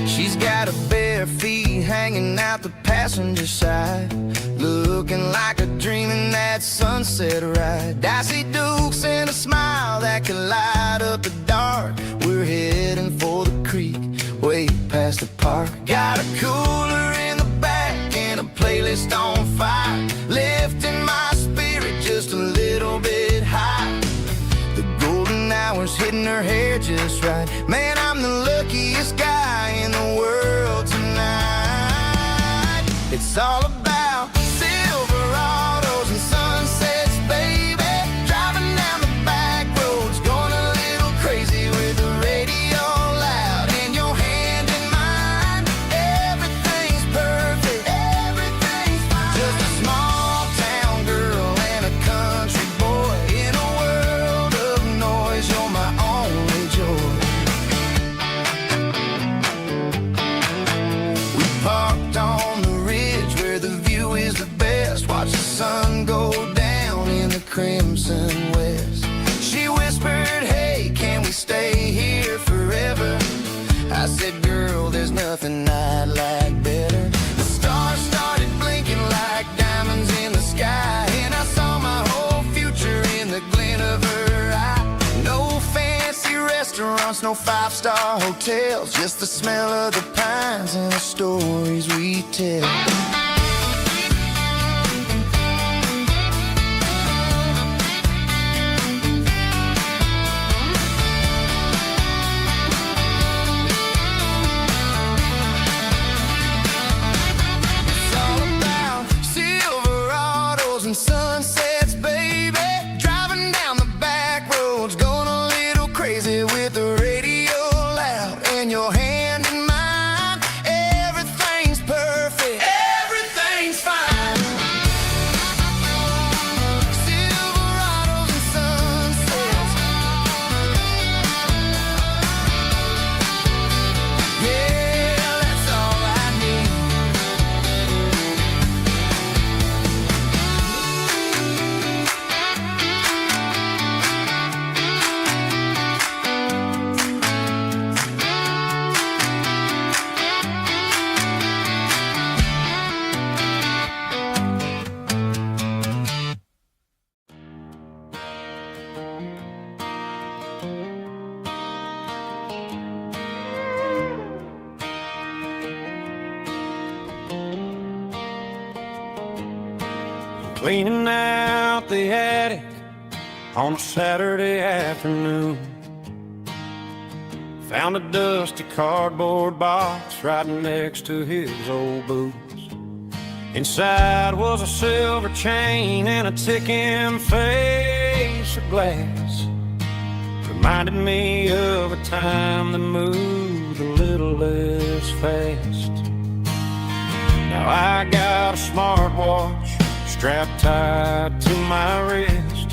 She's got her bare feet hanging out the passenger side, looking like a dream in that sunset ride. Dicey dukes and a smile that can light up the dark. We're heading for the creek, way past the park. Got a cooler in the back and a playlist on fire, lifting my spirit just a little bit high. The golden hours hitting her hair just right. Man, I'm the luckiest guy in the world tonight. It's all about Silverados and sunsets, baby. Driving down the back roads, going a little crazy with the radio loud and your hand in mine. Everything's perfect, everything's fine. Just a small town girl and a country boy in a world of noise. You're my only joy. We parked on the ridge where the view is the best. Watch the sun go down in the crimson west. She whispered, hey, can we stay here forever? I said, girl, there's nothing I'd like better. The stars started blinking like diamonds in the sky, and I saw my whole future in the glint of her eye. No fancy restaurants, no five-star hotels, just the smell of the pines and the stories we tell. It's all about Silverados and sunsets, baby. Driving down the back roads, going a little crazy with the radio loud and your hand in mine. Everything's perfect, everything's fine. Silverados and sunsets. Yeah, that's all I need. Cleaning out the attic on a Saturday afternoon. Found a dusty cardboard box right next to his old boots. Inside was a silver chain and a ticking face of glass. Reminded me of a time that moved a little less fast. Now I got a smartwatch strapped tight to my wrist,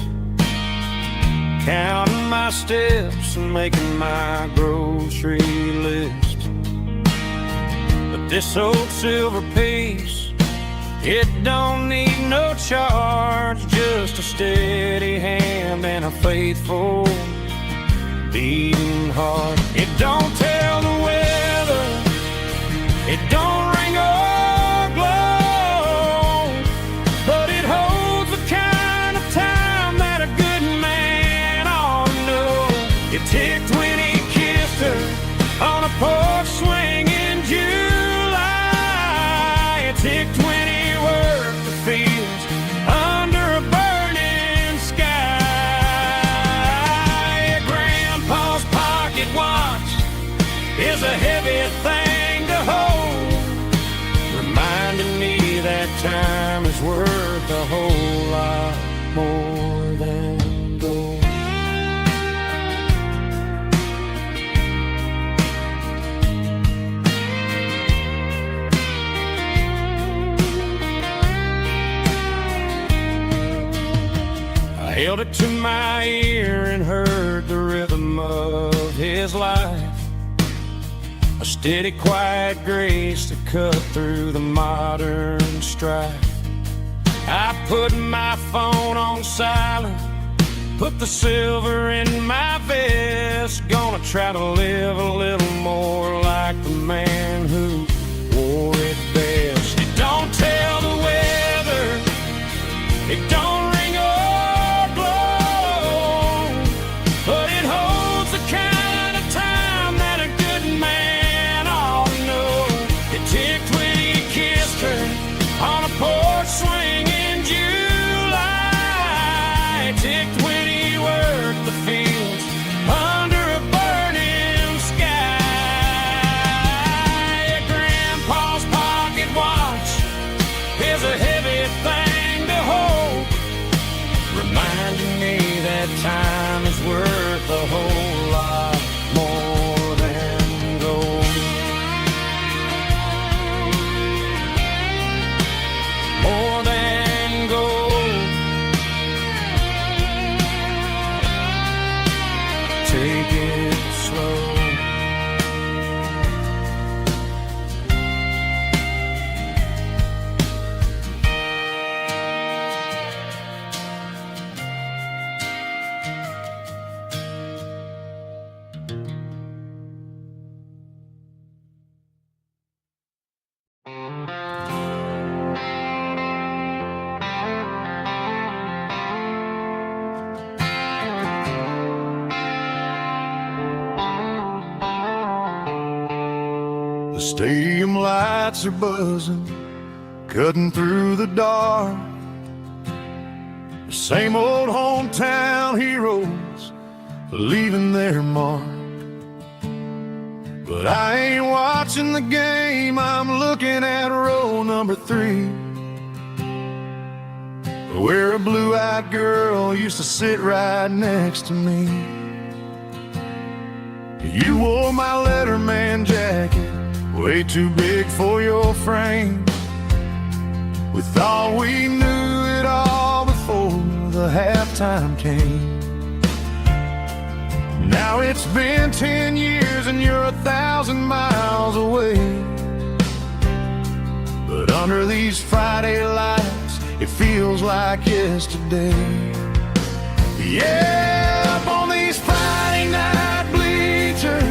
counting my steps and making my grocery list. But this old silver piece, it don't need no charge, just a steady hand and a faithful beating heart. It don't tell the weather, it don't ring or glow, but it holds the kind of time that a good man ought to know. It ticked when he kissed her on a porch swing in July. It ticked when he worked the fields under a burning sky. Grandpa's pocket watch is a heavy thing to hold, reminding me that time is worth a whole lot more than gold. I held it to my ear and heard the rhythm of his life, a steady, quiet grace that cut through the modern strife. I put my phone on silent, put the silver in my vest. Gonna try to live a little more like the man who wore it best. It don't tell the weather, it don't ring or glow, but it holds the kind of time that a good man ought to know. It ticked when he kissed her on a porch swing in July. It ticked when he worked the fields under a burning sky. Grandpa's pocket watch is a heavy thing to hold, reminding me that time is worth a whole lot more than gold. More than gold. Take it slow. The stadium lights are buzzing, cutting through the dark. The same old hometown heroes leaving their mark. But I ain't watching the game, I'm looking at row number 3, where a blue-eyed girl used to sit right next to me. You wore my Letterman jacket, way too big for your frame. We thought we knew it all before the halftime came. Now it's been 10 years and you're 1,000 miles away, but under these Friday lights it feels like yesterday. Yeah, up on these Friday night bleachers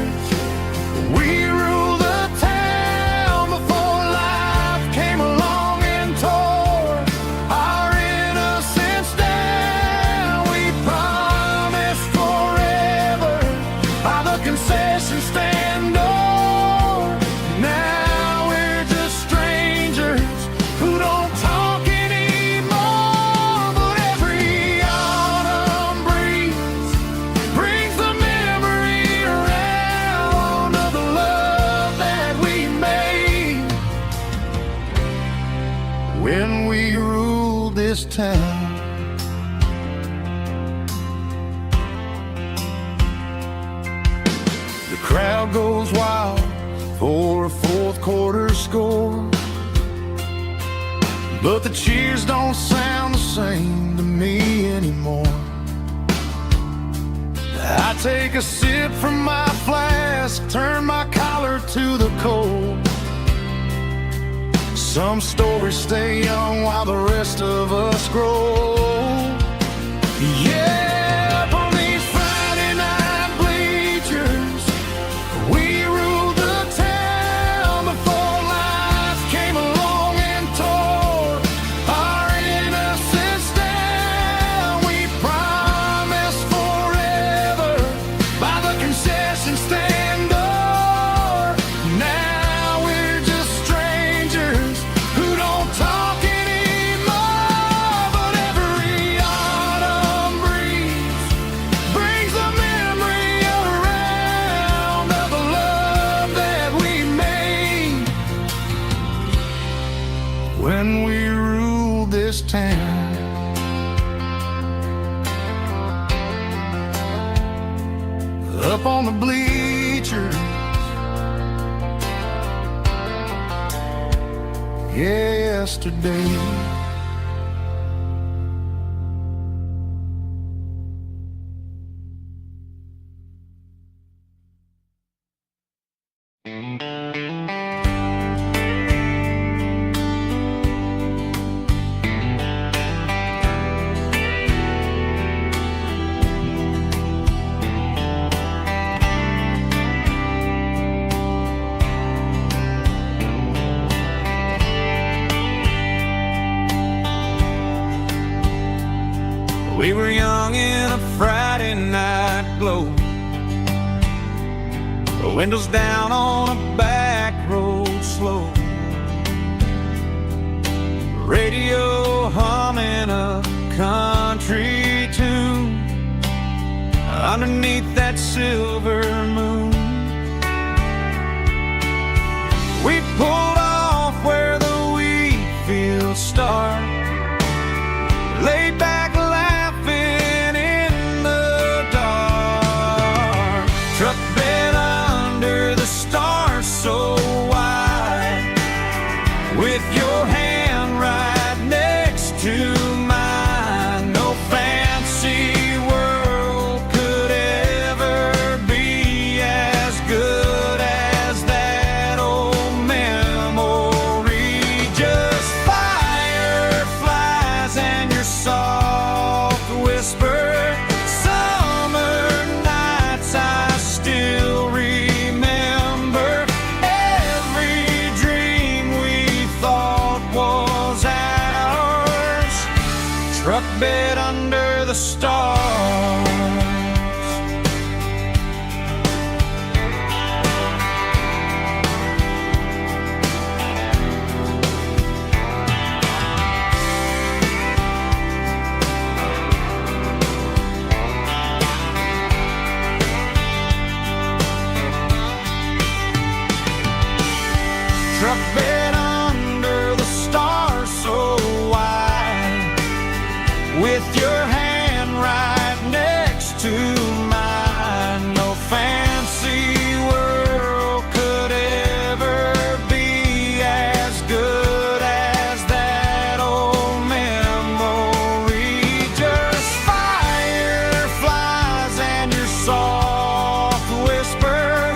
we rule the town before life came along and tore our innocence down. We promised forever by the concession stand door. Now we're just strangers who don't talk anymore. But every autumn breeze crowd goes wild for a fourth quarter score. But the cheers don't sound the same to me anymore. I take a sip from my flask, turn my collar to the cold. Some stories stay young while the rest of us grow. Yeah, up on these Friday night bleachers, we ruled the town before life came along and tore our innocence down. We promised forever by the concession stand door. Now we're just strangers who don't talk anymore. But every autumn breeze brings the memory around of the love that we made when we ruled this town. Up on the bleachers, yesterday. We were young in a Friday night glow, the windows down on a back road slow, radio humming a country tune underneath that silver moon. We pulled off where the wheat fields start, laid back laughing in the dark. Truck bed under the stars so wide, with your hand right next to mine. No fancy world could ever be as good as that old memory. Just fireflies and your soft whisper. Summer nights I still remember. Every dream we thought was ours. Truck bed under the stars. Truck bed under the stars so wide, with your hand right next to mine. No fancy world could ever be as good as that old memory. Just fireflies and your soft whisper.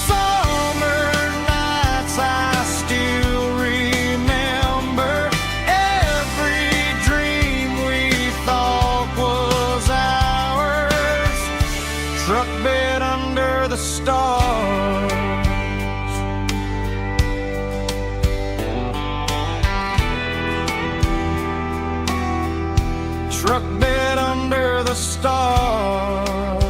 Summer nights I still remember. Every dream we thought was ours. Truck bed under the stars. Truck bed under the stars.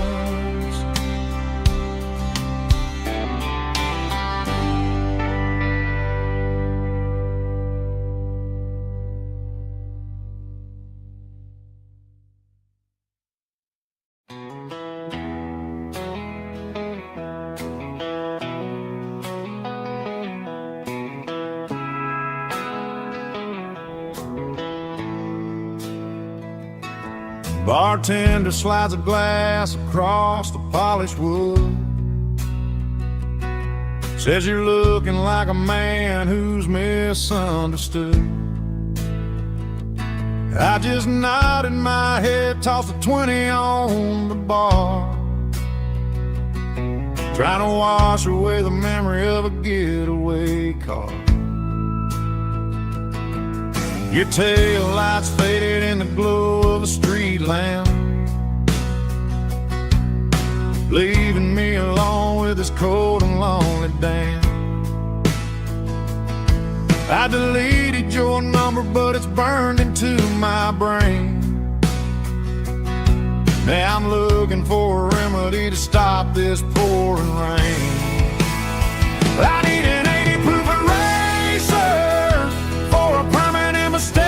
Bartender slides a glass across the polished wood. Says you're looking like a man who's misunderstood. I just nodded my head, tossed a 20 on the bar, trying to wash away the memory of a getaway car. Your tail lights faded in the glow of a street lamp, leaving me alone with this cold and lonely dance. I deleted your number, but it's burned into my brain. Now I'm looking for a remedy to stop this pouring rain. I need an 80 proof eraser for a permanent mistake,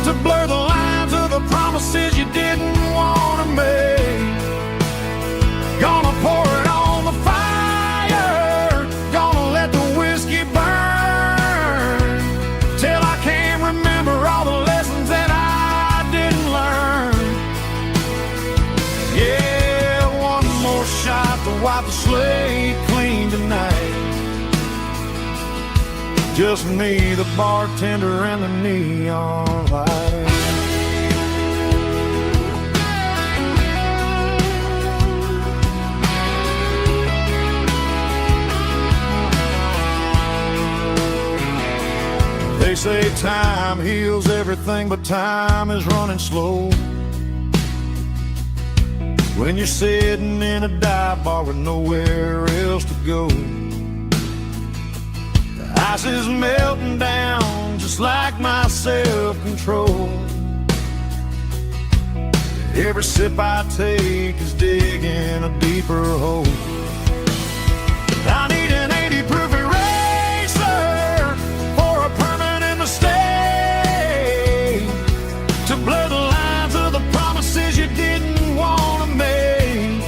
to blur the lines of the promises you didn't want to make. Gonna pour it on the fire, gonna let the whiskey burn, till I can't remember all the lessons that I didn't learn. Yeah, one more shot to wipe the slate clean tonight. Just me, the bartender, and the neon light. They say time heals everything, but time is running slow when you're sitting in a dive bar with nowhere else to go. The ice is melting down just like my self-control. Every sip I take is digging a deeper hole. I need an 80 proof eraser for a permanent mistake, to blur the lines of the promises you didn't want to make.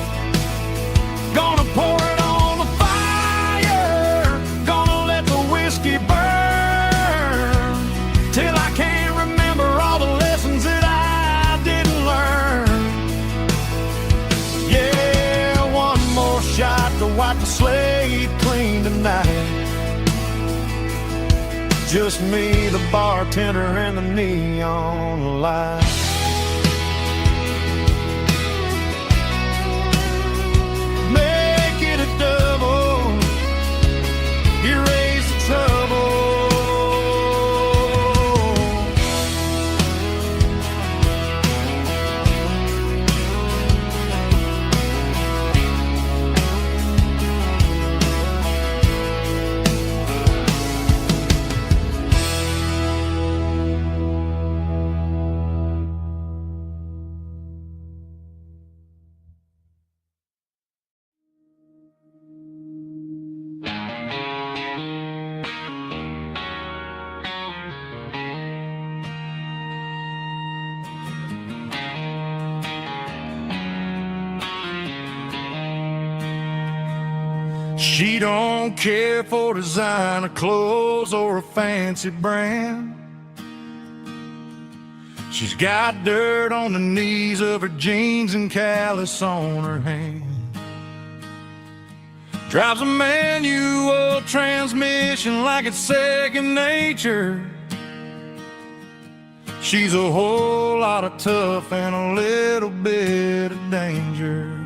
Gonna pour it on the fire, gonna let the whiskey burn, till I can't remember all the lessons that I didn't learn. Yeah, one more shot to wipe the slate clean tonight. Just me, the bartender, and the neon light. Make it a double, erase the trouble. She don't care for designer clothes or a fancy brand. She's got dirt on the knees of her jeans and callus on her hand. Drives a manual transmission like it's second nature. She's a whole lot of tough and a little bit of danger.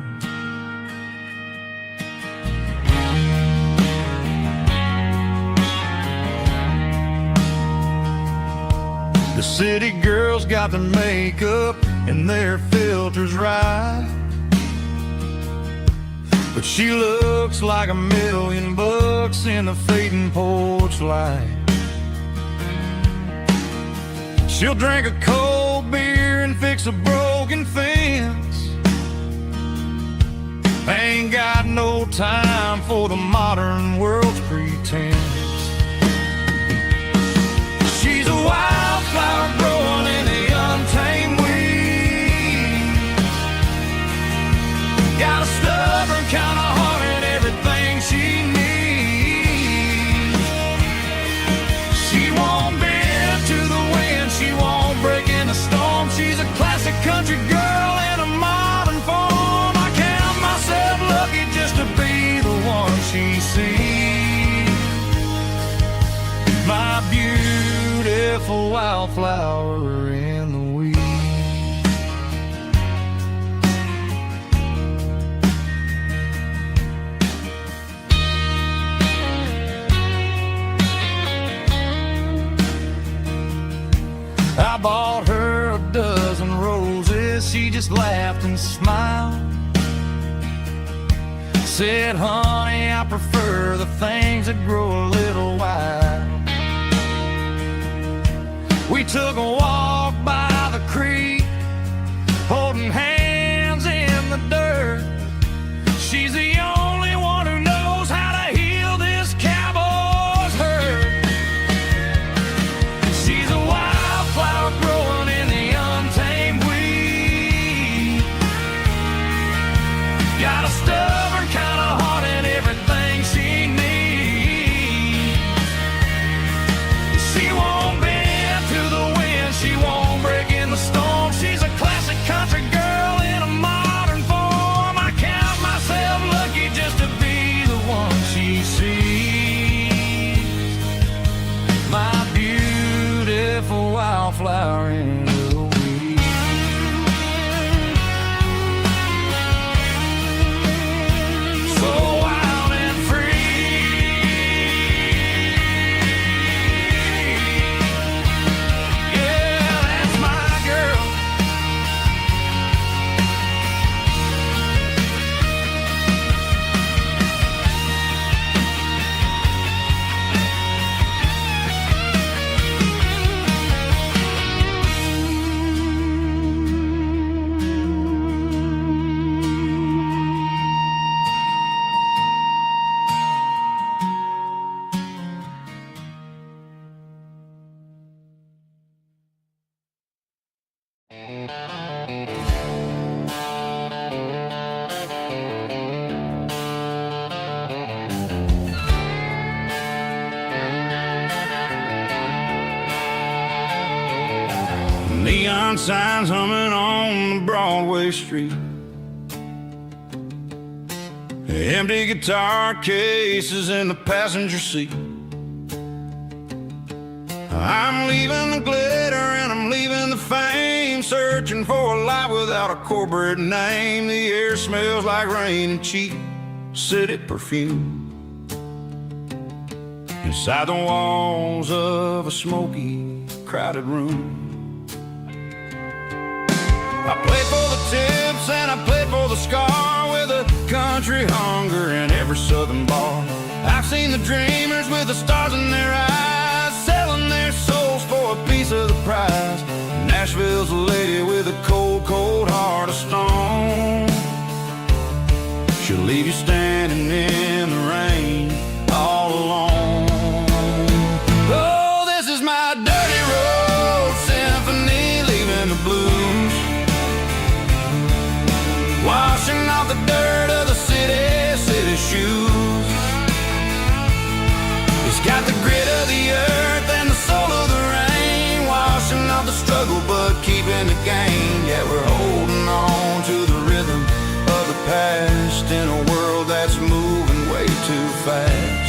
The city girls got their makeup and their filters right, but she looks like $1,000,000 in the fading porch light. She'll drink a cold beer and fix a broken fence. Ain't got no time for the modern world's pretense. She's a wildflower growing in the untamed weeds. Got a stubborn kind of heart and everything she needs. She won't bend to the wind, she won't break in a storm. She's a classic country girl in a modern form. I count myself lucky just to be the one. beautiful wildflower in the weeds. I bought her a dozen roses, she just laughed and smiled. Said, honey, I prefer the things that grow a little wild. We took a walk by the creek, holding hands in the dirt. She's the only one who knows how to heal this cowboy's hurt. She's a wildflower growing in the untamed weed. Got a stubborn kind of heart and everything she needs. She won't bend to the wind, she won't break in the storm. She's a classic country girl in a modern form. I count myself lucky just to be the one she sees. My beautiful wildflower in the weeds. So wild and free. Yeah, that's my girl. Neon signs humming on the Broadway street. Empty guitar cases in the passenger seat. I'm leaving the glitter and I'm leaving the fame, searching for a life without a corporate name. The air smells like rain and cheap city perfume. Inside the walls of a smoky, crowded room. I played for the tips and I played for the scar, with a country hunger in every southern bar. I've seen the dreamers with the stars in their eyes, selling their souls for a piece of the prize. Nashville's a lady with a cold, cold heart of stone. She'll leave you standing in the rain all alone. Oh, this is my dirty road symphony, leaving the blues, washing off the dirt of the city shoes. It's got the grit of the earth and the soul of the rain, washing off the struggle but keeping the gain. Yeah, we're holding on to the rhythm of the past in a world that's moving way too fast.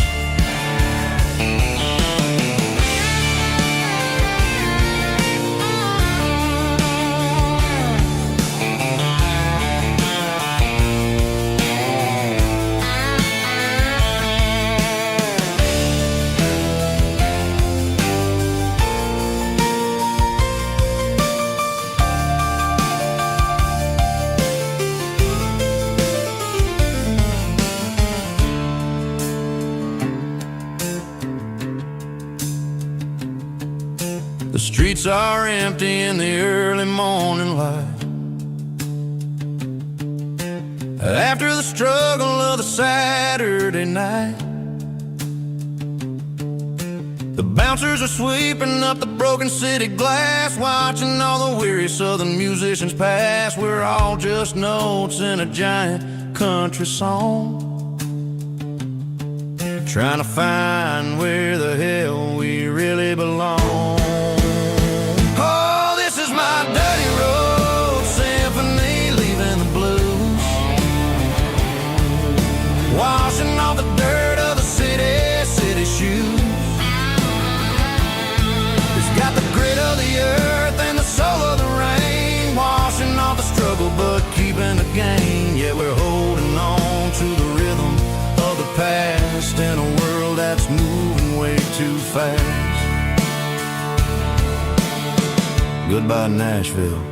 The streets are empty in the early morning light, after the struggle of the Saturday night. The bouncers are sweeping up the broken city glass, watching all the weary southern musicians pass. We're all just notes in a giant country song, trying to find where the hell we really belong. Oh, this is my dirty road symphony, leaving the blues, washing off the dirt of the city shoes. It's got the too fast. Goodbye Nashville,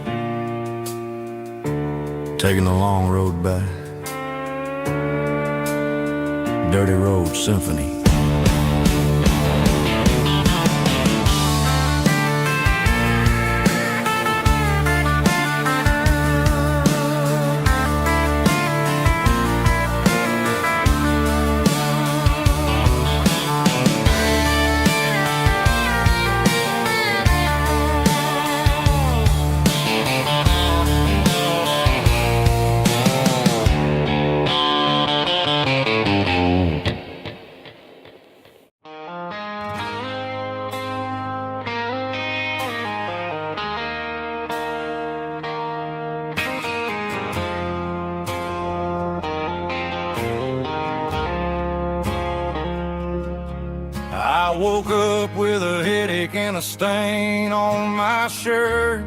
taking the long road back. Dirty Road Symphony. I woke up with a headache and a stain on my shirt.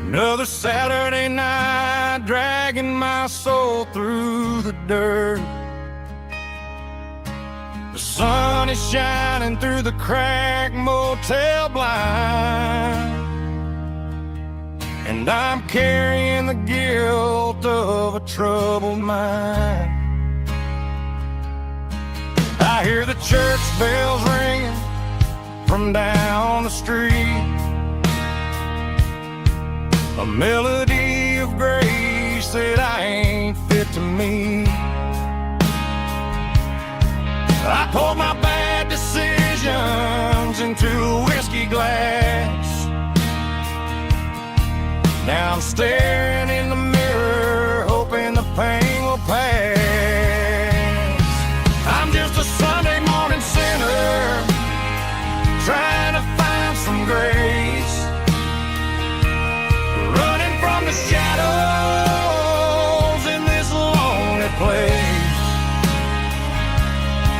Another Saturday night, dragging my soul through the dirt. The sun is shining through the cracked motel blind, and I'm carrying the guilt of a troubled mind. I hear the church bells ringing from down the street, a melody of grace that I ain't fit to meet. I poured my bad decisions into a whiskey glass. Now I'm staring in the mirror, hoping the pain will pass. I'm just a Sunday morning sinner, trying to find some grace, running from the shadows in this lonely place.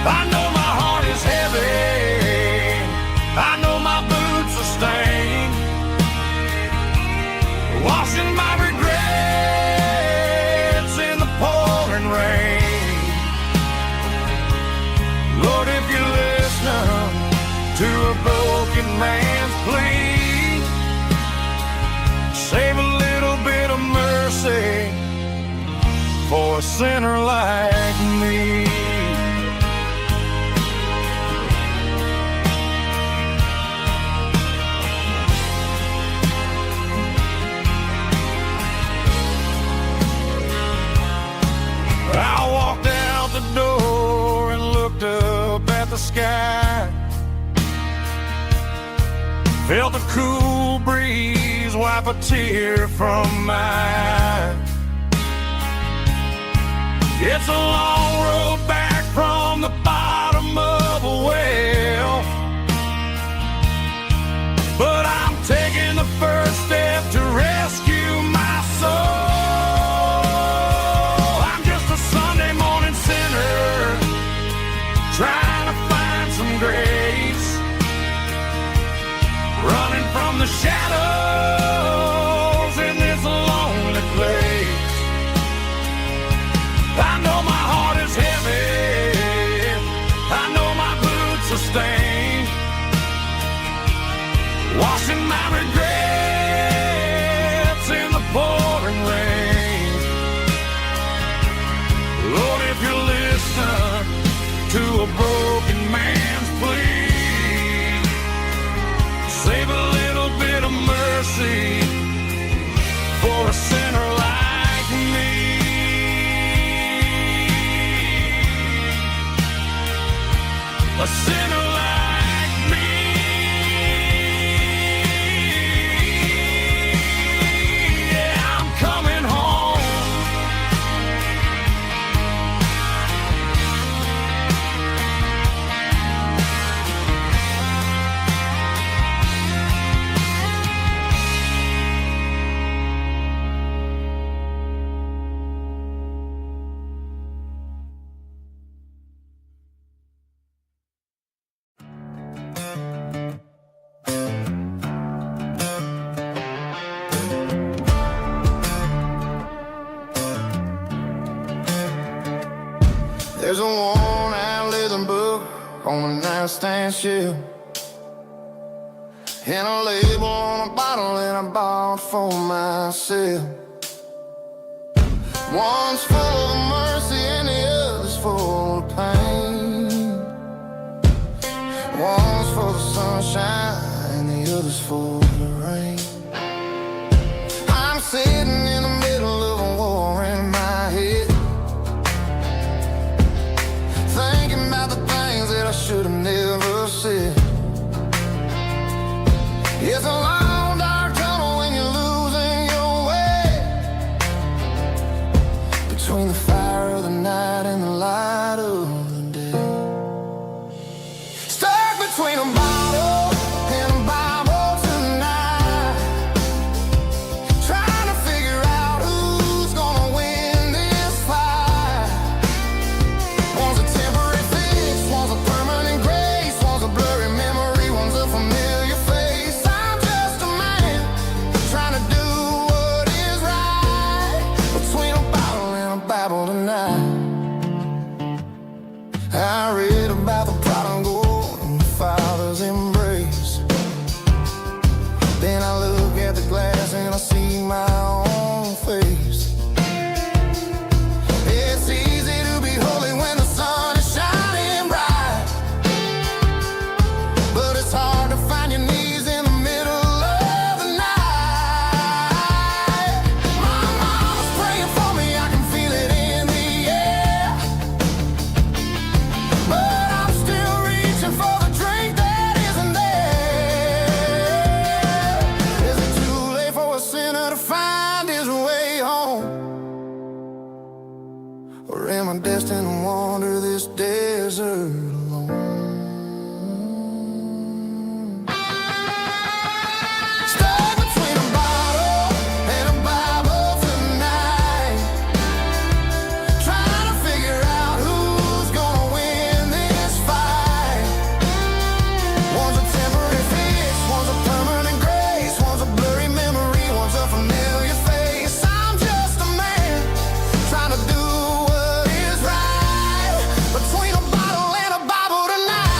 I know my heart is heavy, I know my boots are stained, washing my regrets in the pouring rain. Lord, if you listen to a broken man's plea, save a little bit of mercy for a sinner like me. I walked out the door and looked up at the sky, felt the cool breeze wipe a tear from my eye. It's a long road back from the bottom of a well, but I'm taking the first step to rescue my soul. Trying to find some grace, running from the shadows in this lonely place. I know my heart is heavy, I know my boots are stained, washing my regrets in the pouring rain. Lord, if you listen to a broken man's plea, save a little bit of mercy for a sinner like me. A sinner like me. Yeah, I'm coming home. There's a worn-out living book at a standstill. And a label on a bottle that I bought for myself. One's full of mercy and the other's full of pain. One's full of sunshine and the other's full of rain. I'm sitting in the middle of a war in my head, thinking about the things that I should have never said. It's a long dark tunnel when you're losing your way, between the fire of the night and the light of the day. Stuck between a bottle and a Bible tonight, trying to figure out who's gonna win this fight. One's a temporary fix, one's a permanent grace, one's a blurry memory, one's a familiar face. I'm just a man trying to do what is right, between a bottle and a Bible tonight. I read about the prodigal and the Father's embrace. Then I look at the glass and I see my own face. It's easy to be holy when the sun is shining bright, but it's hard to find your knees in the middle of the night. My mama's praying for me, I can feel it in the air, but I'm still reaching for the drink that isn't there. Is it too late for a sinner to find his way home? Or am I destined to wander this desert alone? Stuck between a bottle and a Bible tonight, trying to figure out who's gonna win this fight. One's a temporary fix, one's a permanent grace, one's a blurry memory, one's a familiar face. I'm just a man trying to do what is right, between a bottle and a Bible tonight.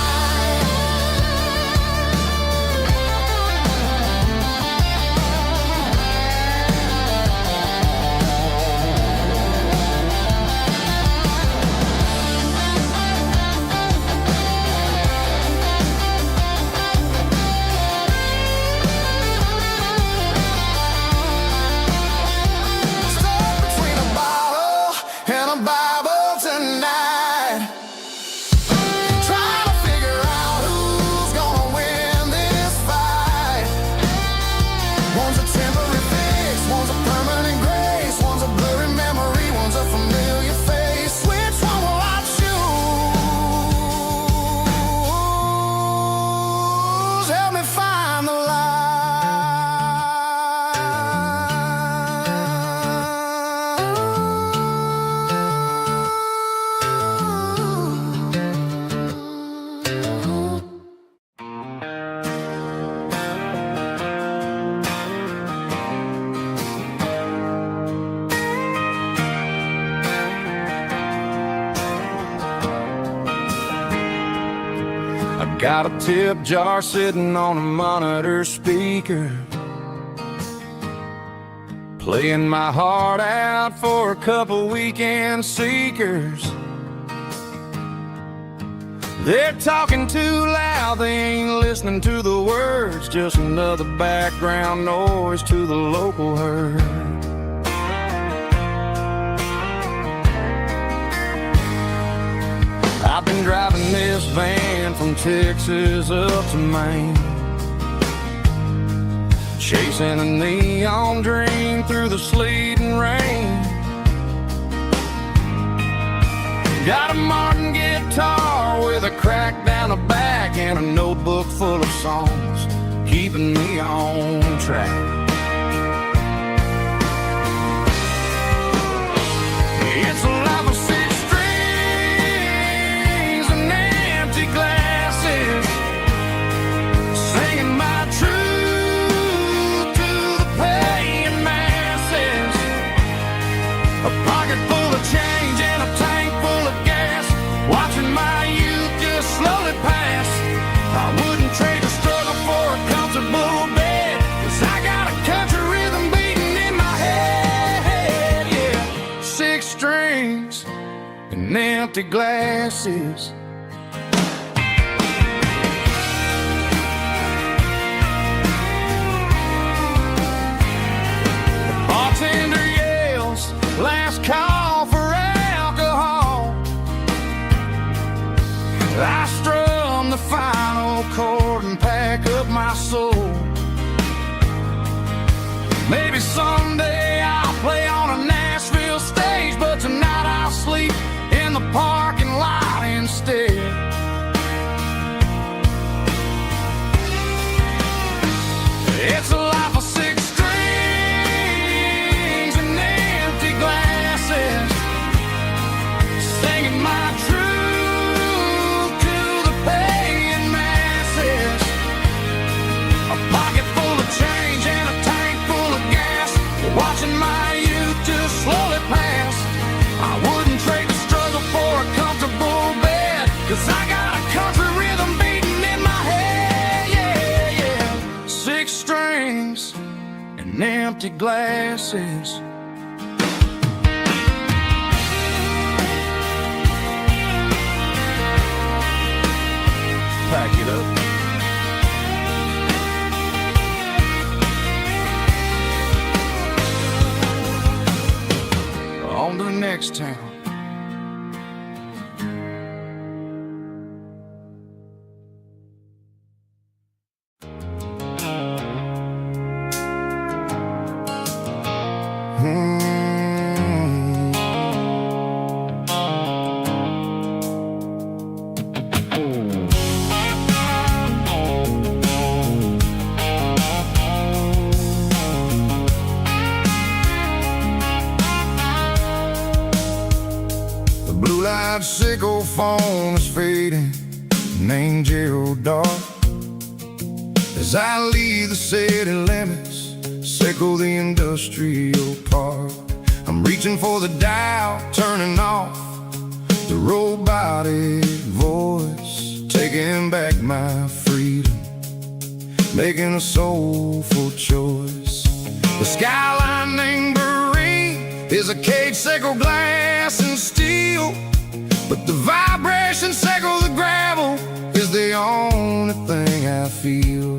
Stuck between a bottle and a Bible tonight, trying to figure out who's gonna win this fight. One's a temporary fix, one's a permanent grace, one's a blurry memory, one's a familiar face. Which one will I choose? Help me find the I got a tip jar sitting on a monitor speaker, playing my heart out for a couple weekend seekers. They're talking too loud, they ain't listening to the words, just another background noise to the local herd. I've been driving this van from Texas up to Maine, chasing a neon dream through the sleet and rain. Got a Martin guitar with a crack down the back and a notebook full of songs, keeping me on track. It's a life of six strings and empty glasses, singing my truth to the paying masses. A pocket full of change and a tank full of gas, watching my youth just slowly pass. empty glasses. The bartender yells, last call for alcohol. I strum the final chord and pack up my soul. Maybe someday I'll play on a Nashville stage, but tonight I'll sleep in the parking lot instead. It's a life of 6 strings and empty glasses, singing my truth to the paying masses. A pocket full of change and a tank full of gas, watching my youth just slowly pass. I wouldn't trade the struggle for a comfortable bed, 'cause I got a country rhythm beating in my head, yeah, yeah. 6 strings and empty glasses. Pack it up. On to the next town. Sickle phone is fading, named Gerald dark. As I leave the city limits, sickle the industrial park. I'm reaching for the dial, turning off the robotic voice, taking back my freedom, making a soulful choice. The skyline named Marine is a cage, sickle glass and steel, but the vibration sickle the gravel is the only thing I feel.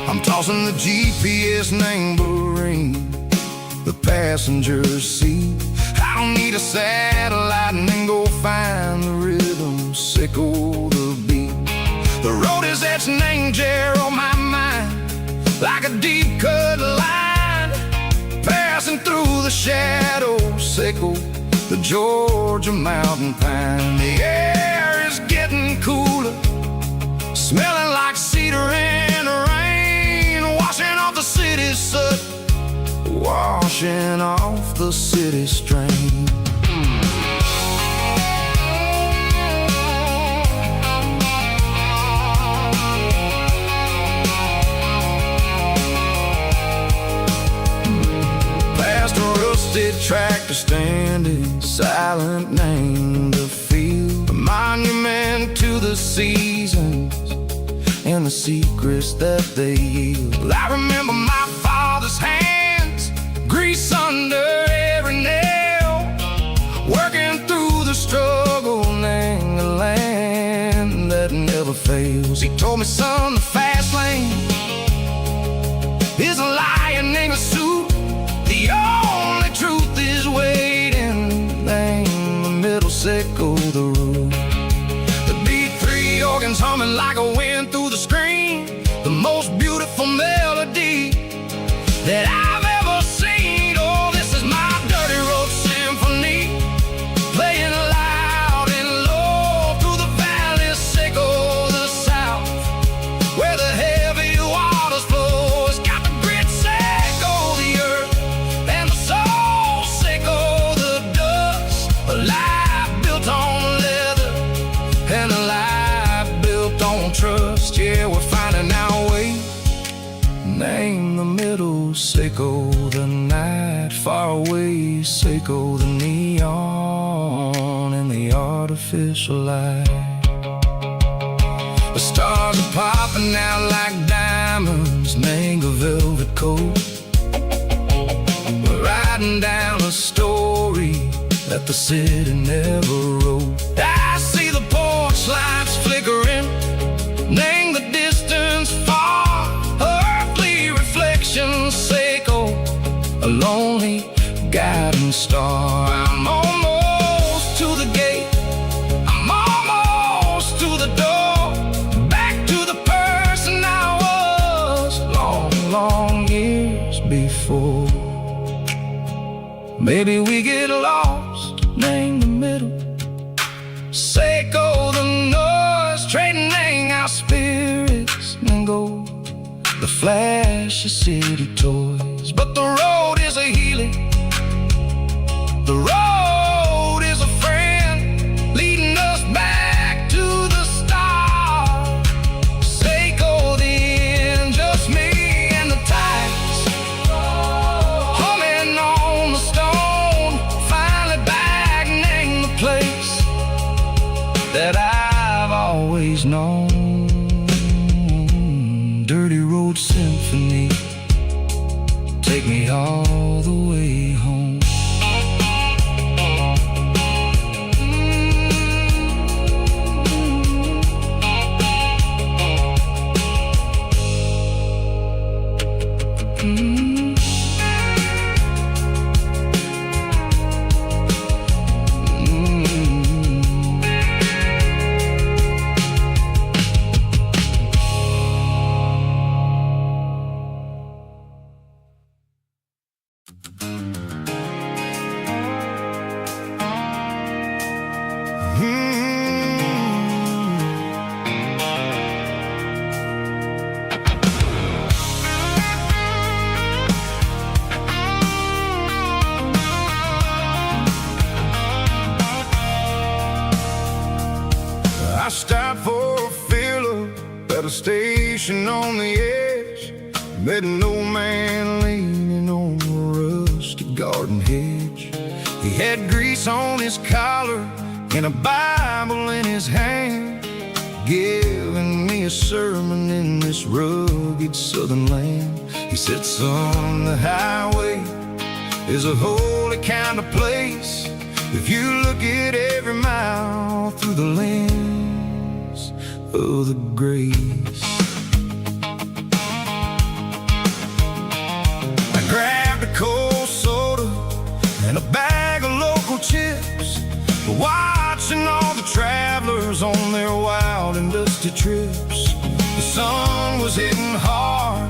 I'm tossing the GPS named Marine, the passenger seat. I don't need a satellite and then go find the rhythm, sickle the beat. The road is etched named Jer on my mind, like a deep cut line, passing through the shadows, sickle the Georgia mountain pine. The air is getting cooler, smelling like cedar in the rain, washing off the city's soot, washing off the city strain. Past a rusted tractor standing silent, named the field, a monument to the seasons and the secrets that they yield. I remember my father's hands, grease under every nail, working through the struggle, named the land that never fails. He told me, son, the fast lane is a lion in a suit, the only truth is waiting, name the middle, sickle the root. The beat 3 organs humming like a wind through the screen, the most beautiful melody that I've ever seen. Oh, this is my dirty road symphony, playing loud and low through the valleys, sickle the south, where the heavy waters flow. It's got the grit, sickle the earth, and the soul, sickle the dust. A life built on leather and a life built on trust. Yeah, we're finding our way, name the middle, sickle the night, far away, sickle the neon and the artificial light. The stars are popping out like diamonds, mango velvet coat. We're riding down a story that the city never wrote. I see the porch lights flickering, name the distance far, earthly reflections echo, a lonely guiding star. I'm almost to the gate, I'm almost to the door, back to the person I was long, long years before. Maybe we get lost, name the middle, Seiko the noise, trading our spirits and go the flash of city toys. But the road is a healing, the road is a friend, leading us back to the start. Seiko the end, just me and the tides, humming on the stone. Finally back, name the place that I've always known. Dirty Road Symphony, take me all the way home. I stopped for a fill-up at a station on the edge. Met an old man leaning on a rusty garden hedge. He had grease on his collar and a Bible in his hand, giving me a sermon in this rugged southern land. He said, son, the highway is a holy kind of place if you look at every mile through the lens of the grace. I grabbed a cold soda and a bag of local chips, watching all the travelers on their wild and dusty trips. The sun was hitting hard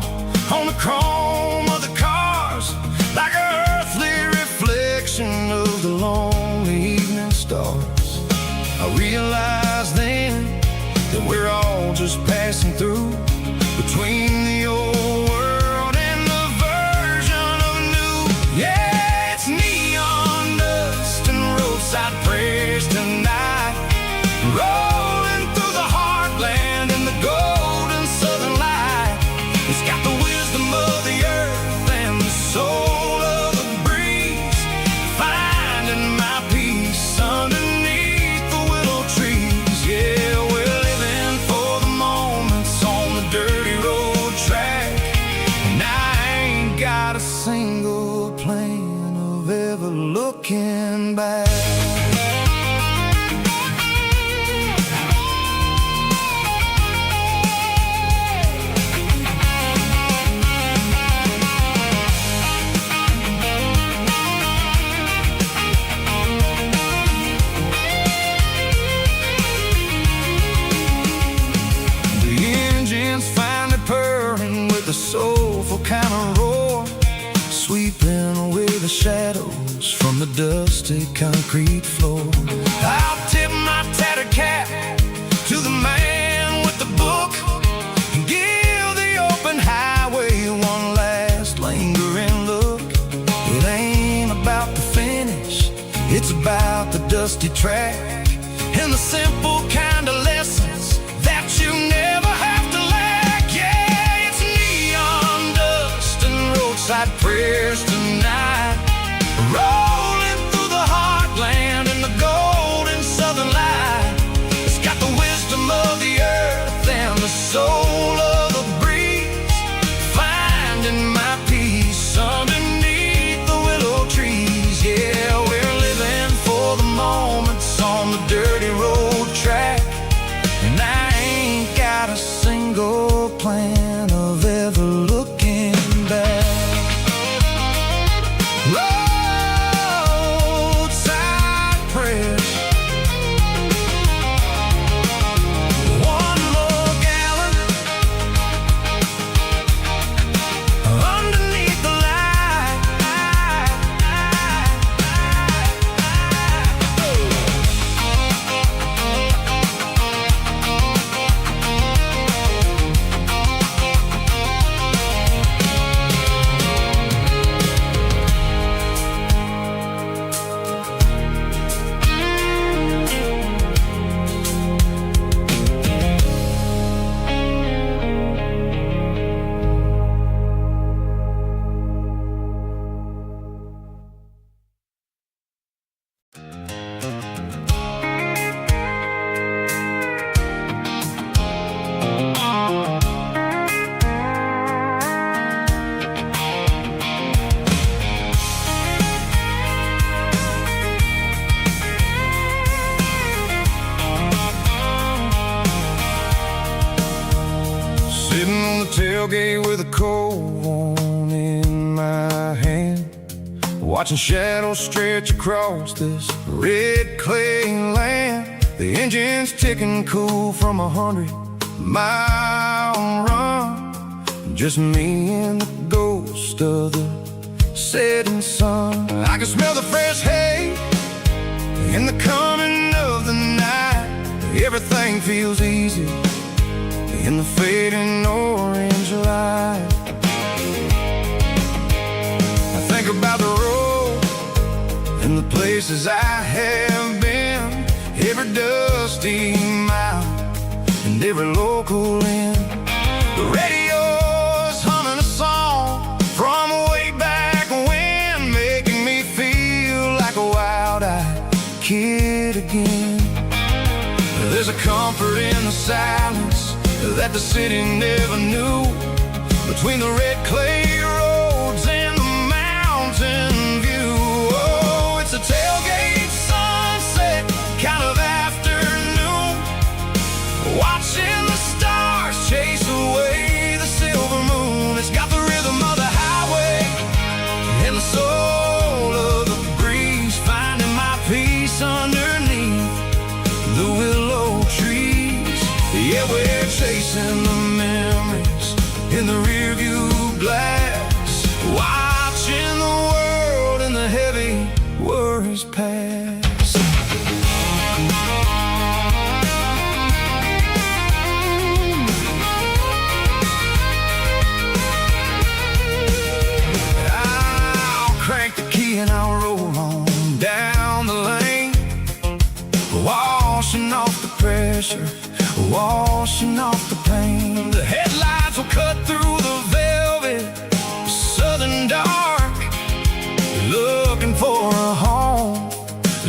on the chrome of the cars, like an earthly reflection of the lonely evening stars. I realized then that we're all just passing through, between the old world and the version of new. Yeah, it's neon dust and roadside prayers tonight, rolling through the heartland in the golden southern light. It's got the wisdom of the earth and the soul of the breeze, finding my peace underneath the willow trees. Yeah, we're living for the moments on the dirty road track, and I ain't got a single plan of ever looking back. Finally purring with a soulful kind of roar, sweeping away the shadows from the dusty concrete floor. I'll tip my tattered cap to the man with the book and give the open highway one last lingering look. It ain't about the finish, it's about the dusty track and the simple kind of lessons that you never have to lack. Yeah, it's neon dust and roadside prayers tonight, rolling through the heartland in the golden southern light. It's got the wisdom of the earth and the soul of the breeze, finding my peace underneath the willow trees. Yeah, we're living for cold one in my hand, watching shadows stretch across this red clay land. The engine's ticking cool from 100-mile run. Just me and the ghost of the setting sun. I can smell the fresh hay in the coming of the night. Everything feels easy in the fading orange light. I think about the road and the places I have been, every dusty mile and every local inn. The radio's humming a song from way back when, making me feel like a wild-eyed kid again. There's a comfort in the silence that the city never knew, between the red clay roads and the mountain view. Oh, it's a tailgate sunset kind of afternoon, watching the stars chase away the silver moon. It's got the rhythm of the highway and the soul of the breeze, finding my peace underneath the willow trees. Yeah, we're chasing the memories in the rearview glass, watching the world and the heavy worries pass. I'll crank the key and I'll roll on down the lane, washing off the pressure, washing off the pain. The headlights will cut through the velvet southern dark, looking for a home,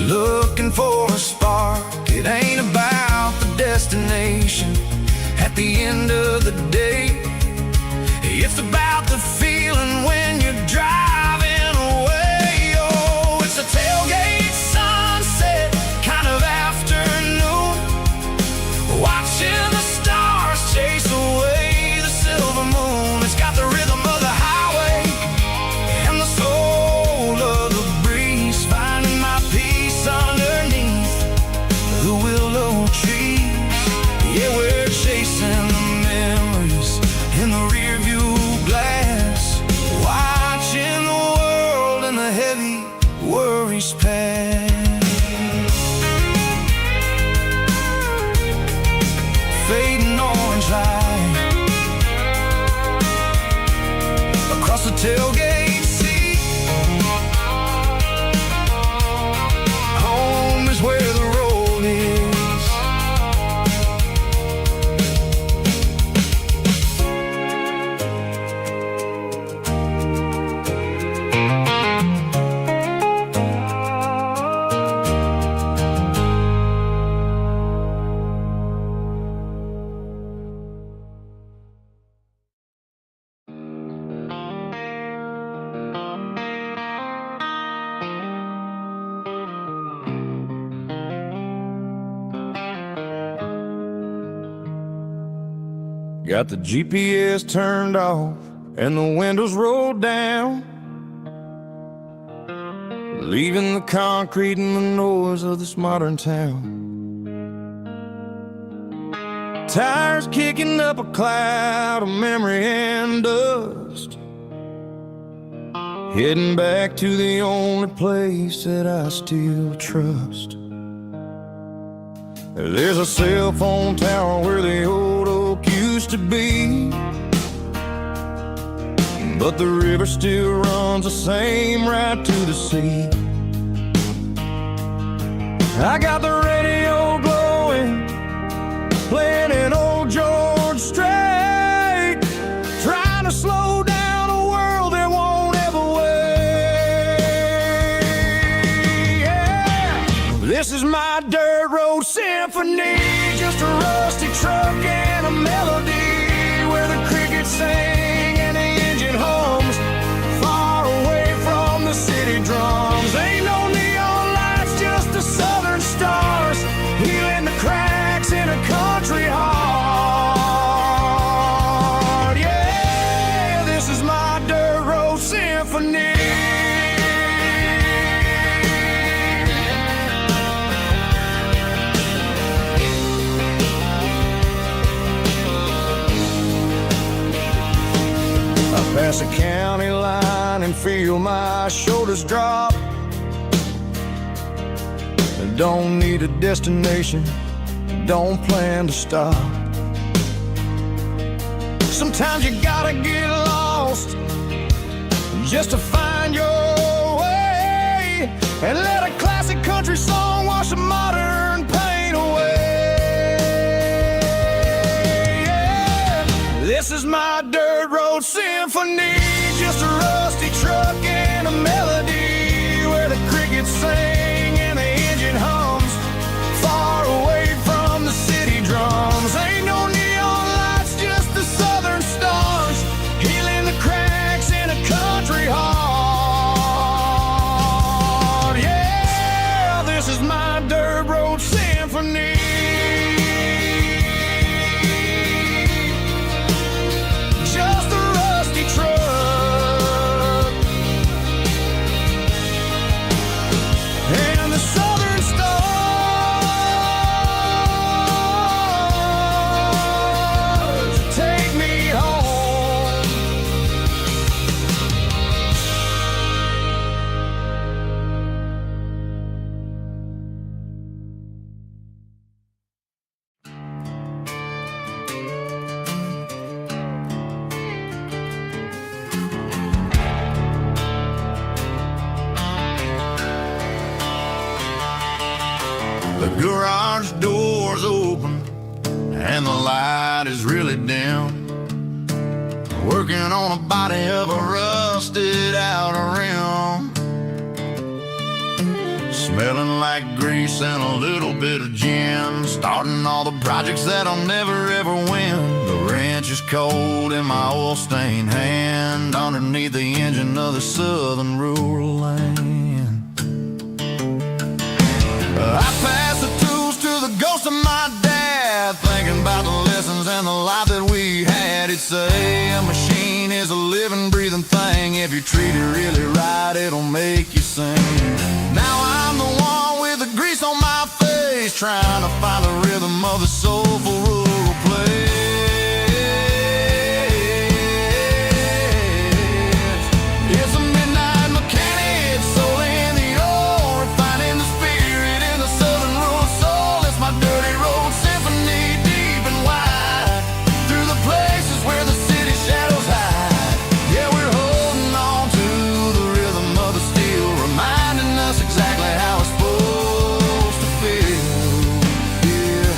looking for a spark. It ain't about the destination at the end of the day, it's about the feeling when you're driving away. Oh, it's a tailgate sunset kind of afternoon, watching the stars chase away the silver moon. It's got the rhythm of the highway and the soul of the breeze, finding my peace underneath the willow trees. Yeah, we're chasing the memories in the rearview glass, watching the world and the heavy worries pass. Fading orange light across the tailgate seat. Home is where the road is. Got the GPS turned off and the windows rolled down, leaving the concrete and the noise of this modern town. Tires kicking up a cloud of memory and dust, heading back to the only place that I still trust. There's a cell phone tower where the old oak used to be, but the river still runs the same right to the sea. I got the radio glowing, playing an old George Strait, trying to slow down a world that won't ever wait. Yeah. This is my dirt road symphony, just a rusty truck and a melody, where the crickets sing and the engine hums, far away from the city drums. Ain't no neon lights, just the southern stars, healing the cracks in a country heart. Yeah, symphony. I pass the county line and feel my shoulders drop. I don't need a destination, don't plan to stop. Sometimes you gotta get lost just to find your way, and let a classic country song wash the modern pain away. Yeah. This is my dirt road symphony, just a rusty truck and a melody where the crickets sing and the engine hums, far away from the city drums. Ain't no neon lights, just the southern stars, healing the cracks in a country heart. Yeah, this is my dirt road symphony. Just a rusty truck and the southern stars take me home. The garage door's open and the light is really dim. Working on a body of a rusted out rim, smelling like grease and a little bit of gin. Starting all the projects that I'll never ever win. The wrench is cold in my oil-stained hand, underneath the engine of the southern rural land. I pass the tools to the ghost of my dad, thinking about the lessons and the life that we had. He'd say a machine is a living, breathing thing. If you treat it really right, it'll make you sing. Now I'm the one with the grease on my face, trying to find the rhythm of the soulful rural place. It's a midnight mechanic, soul in the ore, refining the spirit in the southern rural soul. It's my dirty road symphony, deep and wide, through the places where the city shadows hide. Yeah, we're holding on to the rhythm of the steel, reminding us exactly how it's supposed to feel. Yeah.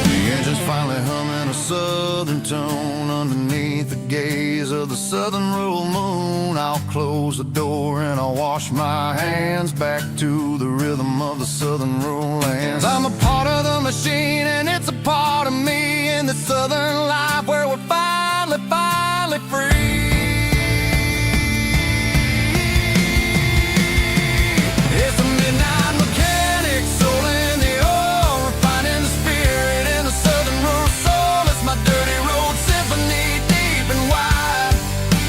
The engine's finally humming a southern tone underneath the gaze of the southern rural moon. I'll close the door and I'll wash my hands back to the rhythm of the southern rural lands. I'm a part of the machine and it's a part of me in the southern life where we're finally free. It's a midnight mechanic, soul in the ore, refining the spirit in the southern rural soul. It's my dirty road symphony, deep and wide,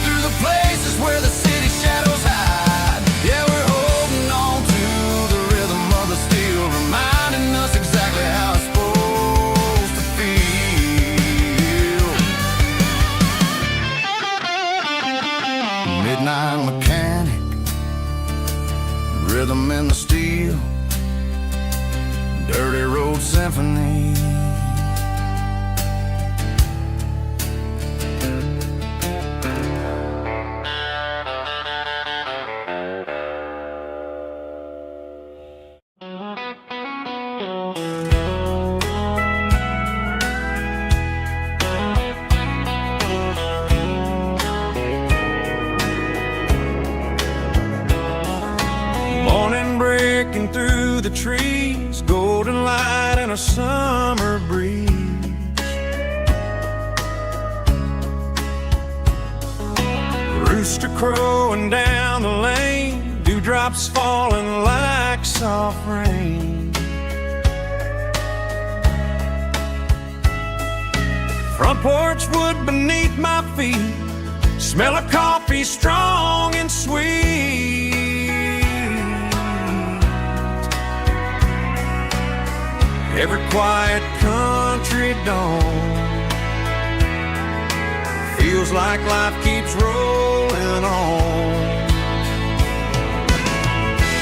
through the places where the city shadows hide. Yeah, we're holding on to the rhythm of the steel, reminding us exactly how it's supposed to feel. Midnight mechanic, rhythm in the steel, dirty road symphony. Morning breaking through the trees, golden light and a summer breeze. rooster crowing down the lane, dewdrops falling like soft rain. Front porch wood beneath my feet, smell of coffee strong and sweet. Every quiet country dawn feels like life keeps rolling on.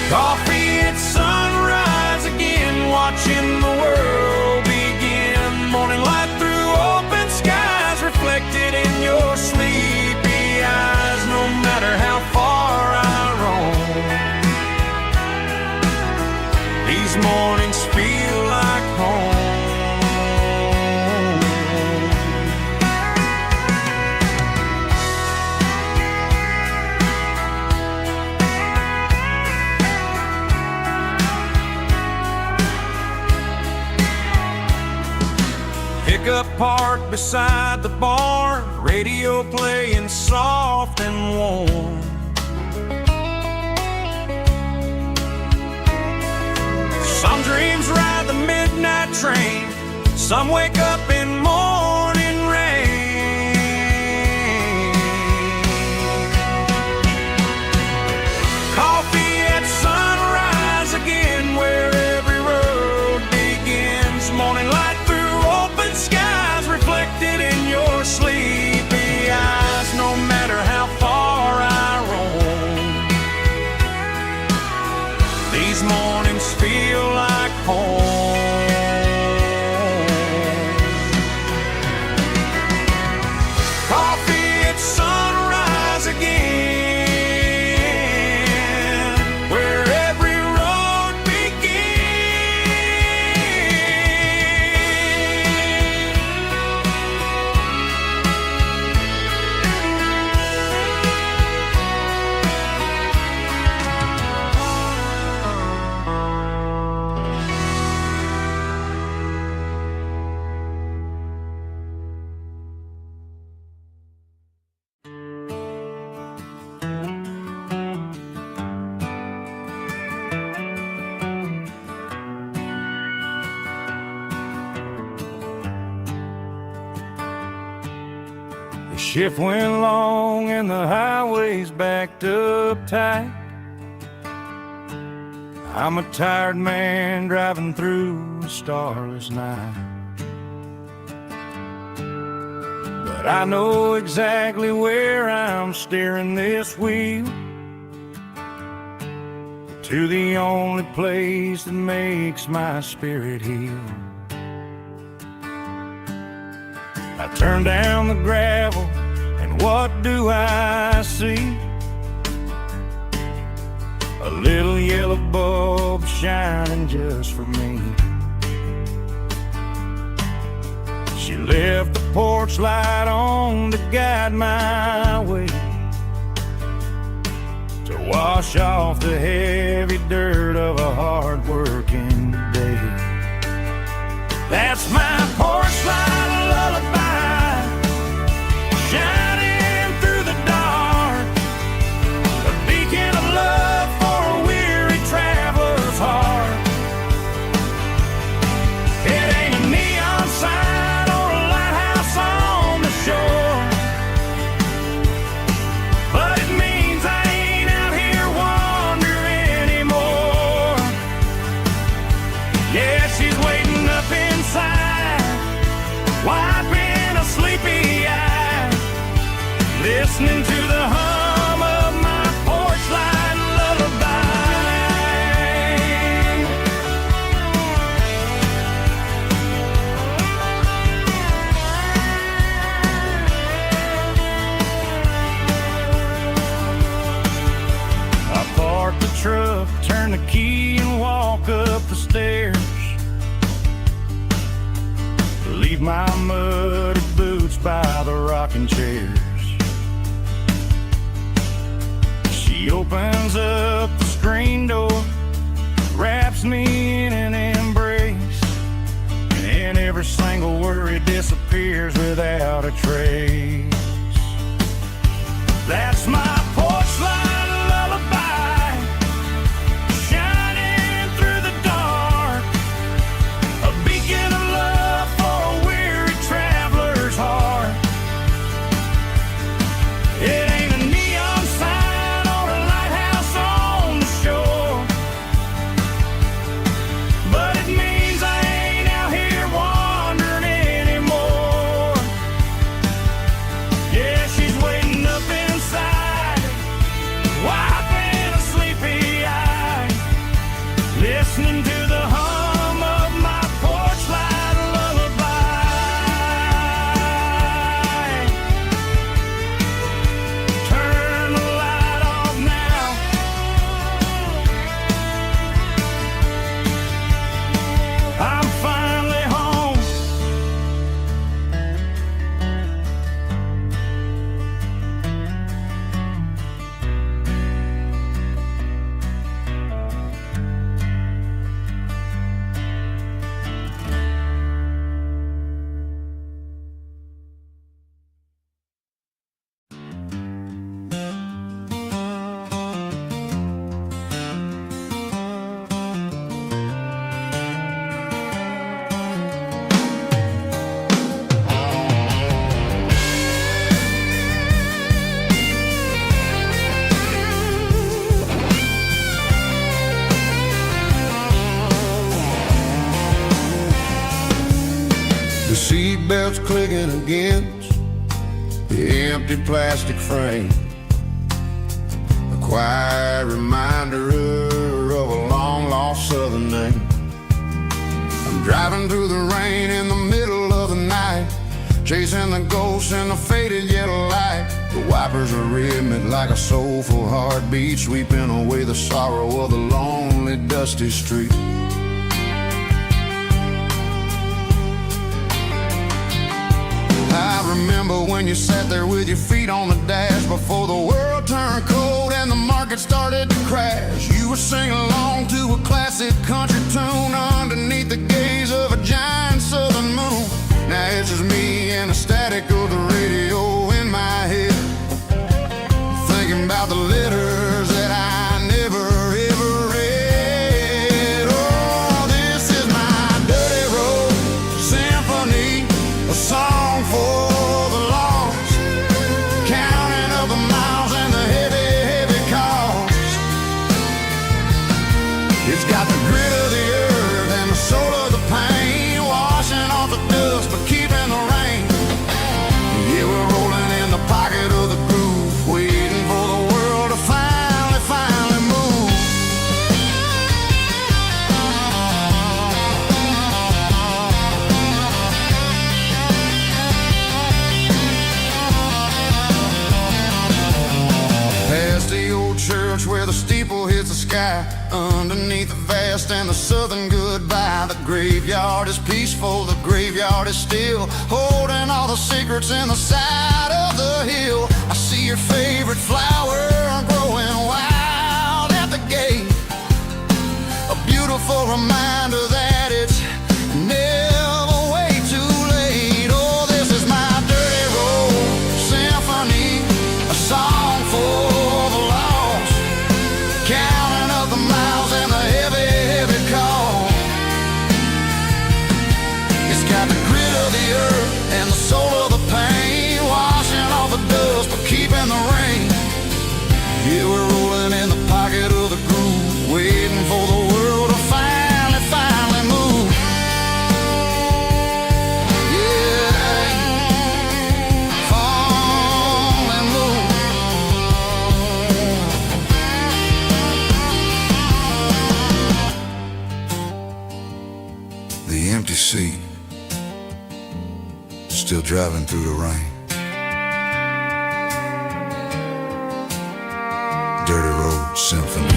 Coffee at sunrise again, watching the world begin. Morning light through open skies, reflected in your sleepy eyes. No matter how far I roam, these mornings feel like home. Pickup parked beside the barn, radio playing soft and warm. Some dreams ride the midnight train, some wake up in morning rain. Coffee at sunrise again, where every road begins. Morning light through open skies, reflected in your sleepy eyes. No matter how far I roam, these mornings feel like home. Coffee at sunrise again, where every road shift went long and the highway's backed up tight. I'm a tired man driving through a starless night, but I know exactly where I'm steering this wheel, to the only place that makes my spirit heal. I turn down the gravel, and what do I see? A little yellow bulb shining just for me. She left the porch light on to guide my way, to wash off the heavy dirt of a hard-working day. That's my porch light lullaby, shining through the dark, a beacon of love for a weary traveler's heart. It ain't a neon sign or a lighthouse on the shore, but it means I ain't out here wandering anymore. Yeah, she's waiting up inside, wiping a sleepy eye, listening to the hum of my porch light lullaby. I park the truck, turn the key and walk up the stairs, leave my muddy boots by the rocking chairs. She opens up the screen door, wraps me in an embrace, and every single worry disappears without a trace. That's my against the empty plastic frame. A quiet reminder of a long-lost southern name. I'm driving through the rain in the middle of the night, chasing the ghosts in the faded yellow light. The wipers are rhythmic like a soulful heartbeat, sweeping away the sorrow of the lonely, dusty street. I remember when you sat there with your feet on the dash, before the world turned cold and the market started to crash. You were singing along to a classic country tune underneath the gaze of a giant southern moon. Now it's just me and the static of the radio in my head, thinking about the letters that I never ever read. Oh, this is my dirty road symphony, a song for the lost, counting up the miles and the heavy, heavy cost. It's got the grit of the earth and the soul of the pain, washing off the dust but keeping the rain. Yeah, we're rolling in the pocket of the groove, waiting for the world to finally move. Past the old church where the steeple hits the sky, underneath the vast and the southern goodbye. The graveyard is peaceful, the graveyard is still, holding all the secrets in the side of the hill. I see your favorite flower growing wild at the gate, a beautiful reminder that it's never way too late. Oh, this is my dirty road symphony, a song for the lost, counting up the miles and the heavy, heavy call. It's got the grit of the earth and the soul of the pain, washing off the dust but keeping the rain. Yeah, we're rolling in the pocket of the groove, waiting for the world to finally move. Yeah, finally move. The empty seat, still driving through the rain. Dirty road symphony.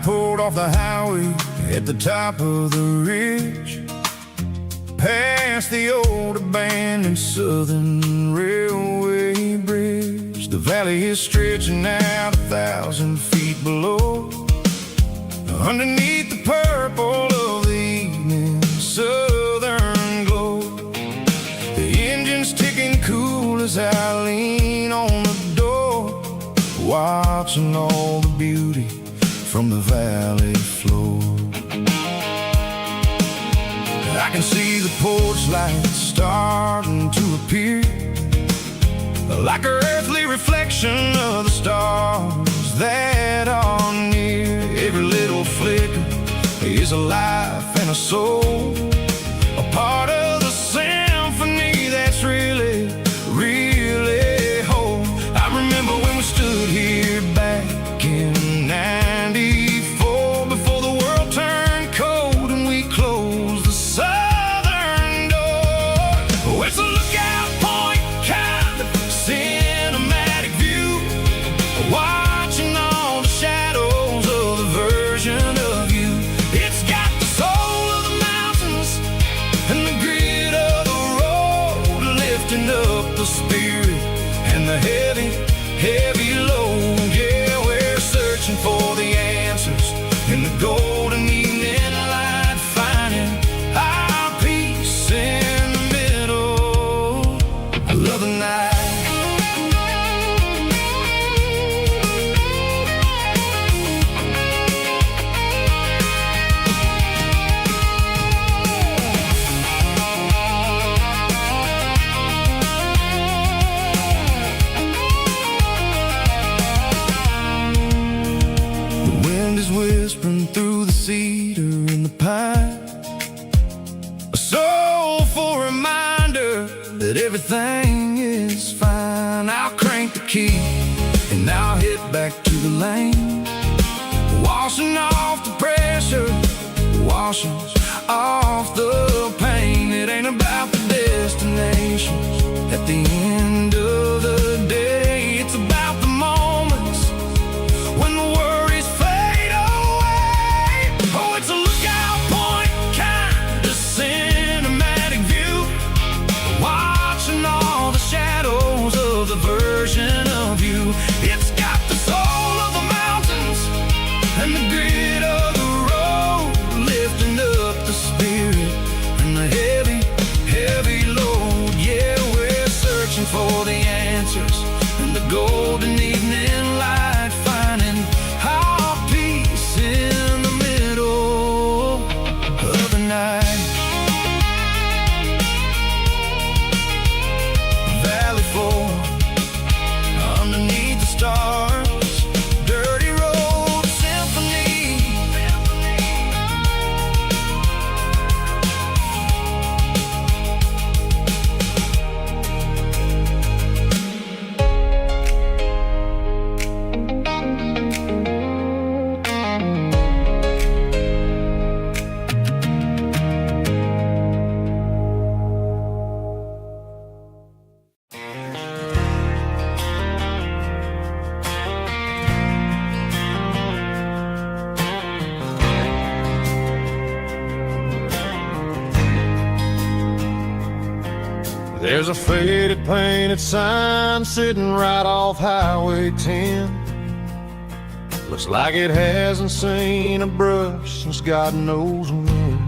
Pulled off the highway at the top of the ridge, past the old abandoned southern railway bridge. The valley is stretching out 1,000 feet below, underneath the purple of the evening southern glow. The engine's ticking cool as I lean on the door, watching all the beauty from the valley floor. I can see the porch lights starting to appear, like an earthly reflection of the stars that are near. Every little flicker is a life and a soul, a part of the symphony the spirit and the heavy, heavy load. Yeah, we're searching for the answers in the golden evening light, finding our peace in the middle of the night. Whispering through the cedar and the pine, a soulful reminder that everything is fine. I'll crank the key and I'll hit back to the lane, washing off the pressure, washing off the pain. It ain't about the destinations at the end of the day. It's about the moments when the worries fade away. Oh, it's a lookout point, kind of cinematic view, watching all the shadows of the version of you. It's got the soul of the mountains and the grit of the road, lifting up the spirit and the heavy, heavy load. Yeah, we're searching for the answers in the golden evening light, finding our peace in the middle of the night. Valley floor, underneath the stars, dirty road symphony. There's a faded painted sign sitting right off Highway 10. Looks like it hasn't seen a brush since God knows when.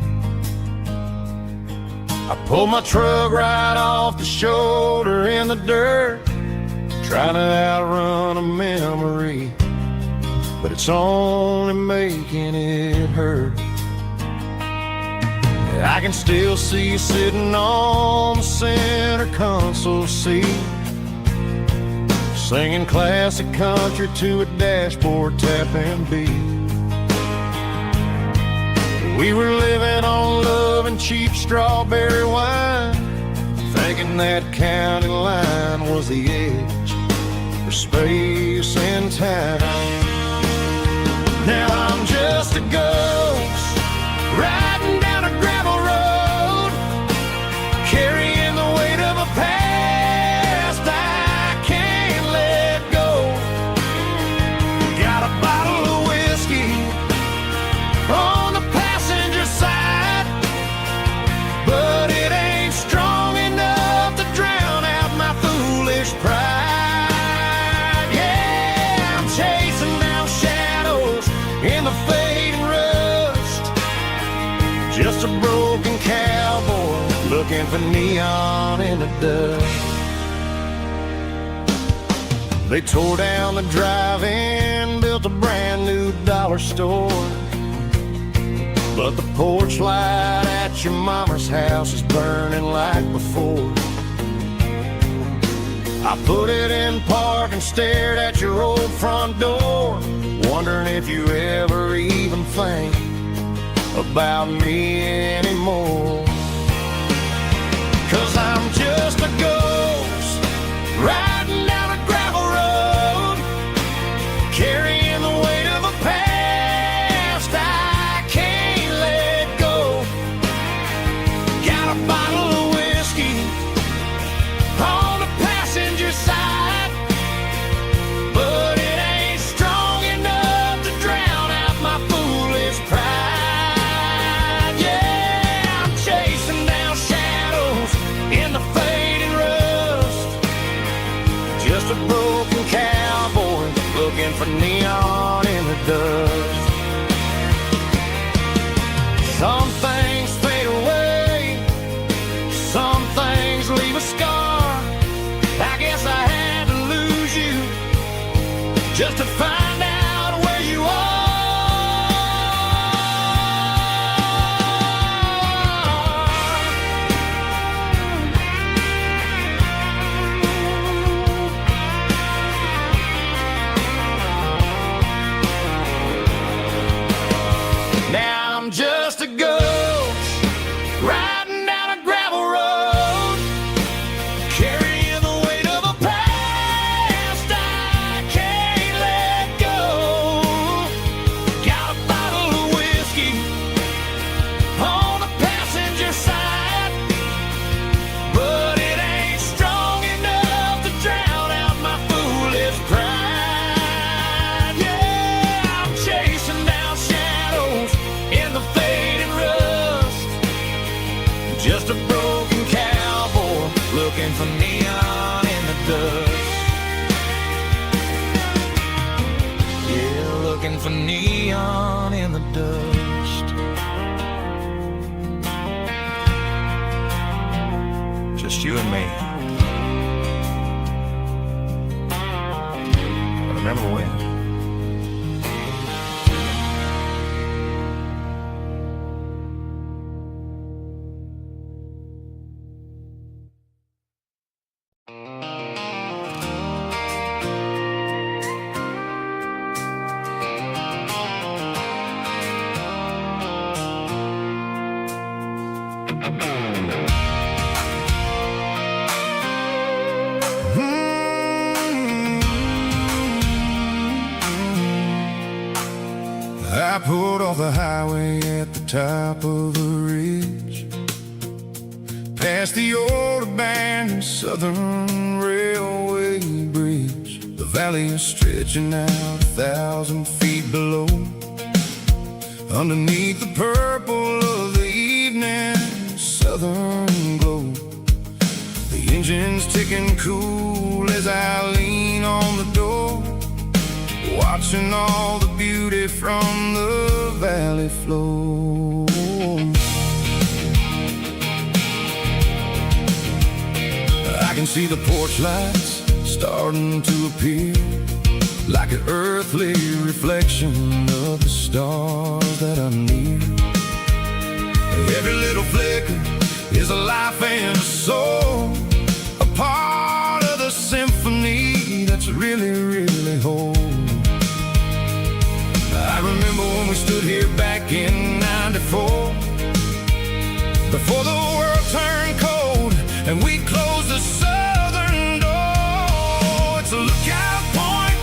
I pulled my truck right off the shoulder in the dirt, trying to outrun a memory, but it's only making it hurt. I can still see you sitting on the center console seat, singing classic country to a dashboard tapping beat. We were living on love and cheap strawberry wine, thinking that county line was the edge for space and time. Now I'm just a ghost riding down a gravel road, carrying the weight of a past I can't let go. Got a bottle of whiskey on the passenger side, but it ain't strong enough to drown out my foolish pride. Yeah, I'm chasing down shadows in the fading rust, just a broken cowboy looking for neon in the dust. They tore down the drive-in, built a brand new dollar store, but the porch light at your mama's house is burning like before. I put it in park and stared at your old front door, wondering if you ever even think about me anymore. 'Cause I'm just a ghost riding down a gravel road, carrying the weight of a past I can't let go. Got a bottle of whiskey on the passenger side, but it ain't strong enough to drown out my foolish pride. Yeah, I'm chasing down shadows in the just a broken cowboy looking for neon in the dust. Some things fade away, some things leave a scar. I guess I had to lose you just to find out where you are. Now I'm just a ghost riding down a gravel road, carrying the weight of a past I can't let go. Got a bottle of whiskey on the passenger side, but it ain't strong enough to drown out my foolish pride. Yeah, I'm chasing down shadows in the fading rust, just a broken cowboy looking for neon in the dust. Yeah, looking for neon in the dust. Just you and me. I remember when. I pulled off the highway at the top of a ridge, past the old abandoned Southern Railway bridge. The valley is stretching out 1,000 feet below, underneath the purple of the evening southern glow. The engine's ticking cool as I lean on the door, watching all the beauty from the valley flow. I can see the porch lights starting to appear, like an earthly reflection of the stars that are near. Every little flicker is a life and a soul, a part of the symphony that's really, really whole. I remember when we stood here back in '94, before the world turned cold and we closed the southern door. It's a lookout point,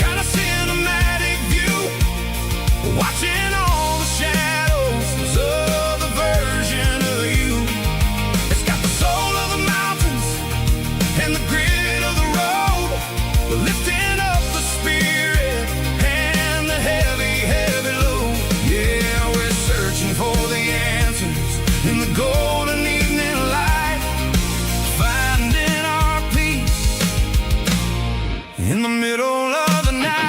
kind of cinematic view, watching all the shadows of the version of you. It's got the soul of the mountains and the grit of the road, lifting up the spirit and the heavy, heavy load. Yeah, we're searching for the answers in the golden evening light, finding our peace in the middle of the night.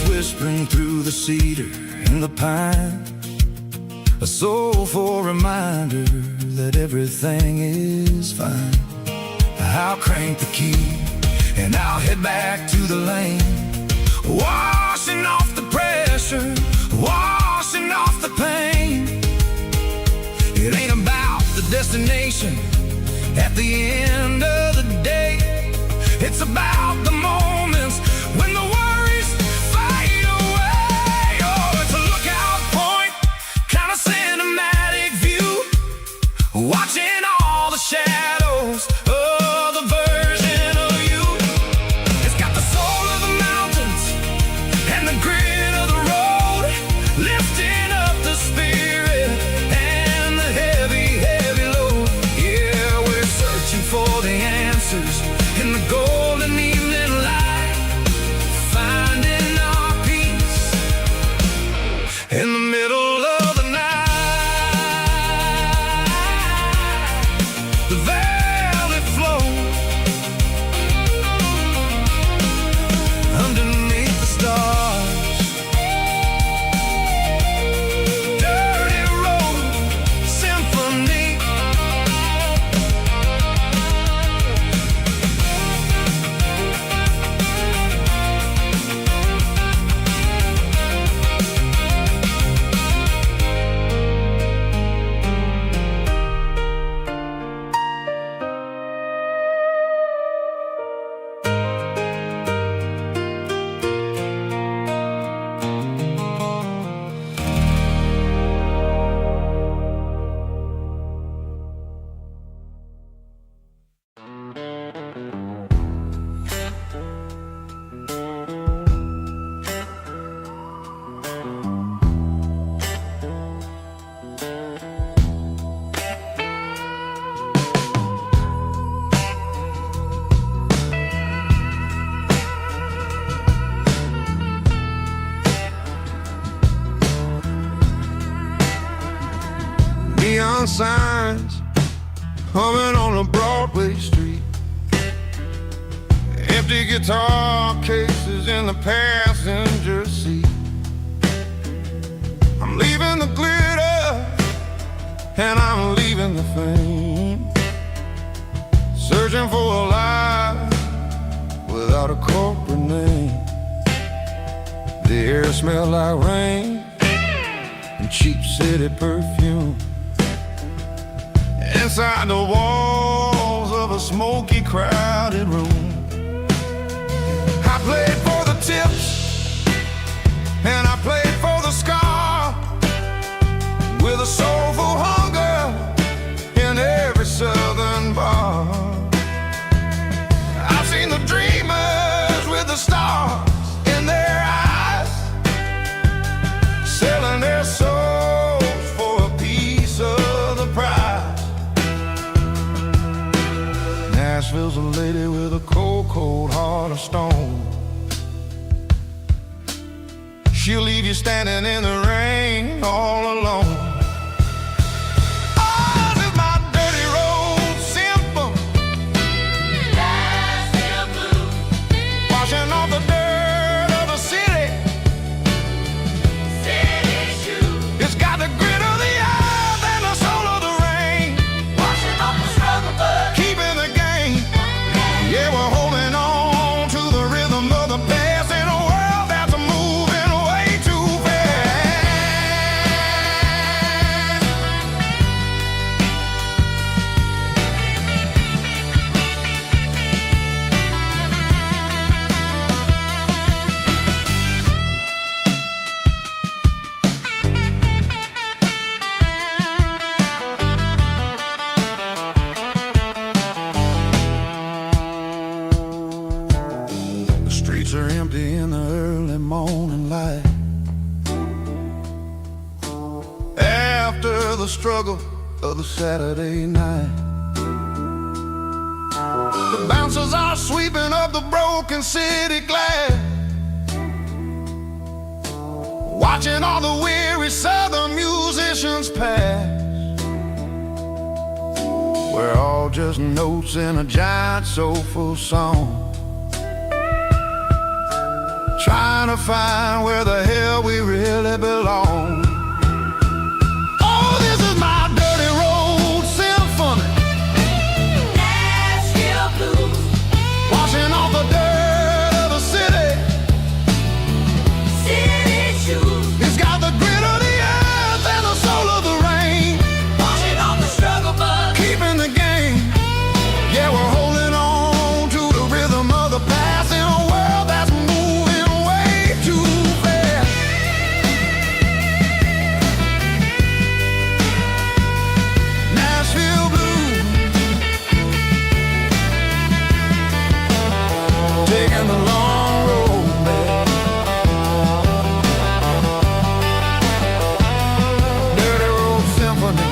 Whispering through the cedar and the pine, a soulful reminder that everything is fine. I'll crank the key and I'll head back to the lane, washing off the pressure, washing off the pain. It ain't about the destination at the end of the day, it's about the moments when the worries fade away. Oh, it's a lookout point, kind of cinematic view, watching all the shadows of the version of you. It's got the soul of the mountains and the grit of the road, lifting up the spirit and the heavy, heavy signs humming on a Broadway street. Empty guitar cases in the passenger seat. I'm leaving the glitter and I'm leaving the fame, searching for a life without a corporate name. The air smelled like rain and cheap city perfume. Inside the walls of a smoky, crowded room, I played for the tips and I played for the scar, with a soulful hunger in every southern bar. I've seen the dreamers with the stars in their eyes, selling their souls for a piece of the prize. Nashville's a lady with a cold, cold heart of stone. She'll leave you standing in the rain all alone. Oh, this is my dirty road symphony. Nashville blues, washing off the dirt of the city. City shoes. It's got the grit of the earth and the soul of the rain, washing off the struggle, but keeping the game. Yeah, we're holding on to the rhythm of the past in a world that's moving way too The streets are empty in the early morning light, after the struggle of the Saturday night. The bouncers are sweeping up the broken city glass, watching all the weary southern musicians pass. We're all just notes in a giant soulful song, trying to find where the hell we really belong. Oh, this is my dirty road symphony. Nashville blues, washing off the dirt of the city. City shoes. It's got the grit of the earth and the soul of the rain, washing off the struggle, but keeping the game. Yeah, we're holding on to the rhythm of the past in a world that's moving way too fast. Nashville blues, taking the long road back. Dirty road symphony.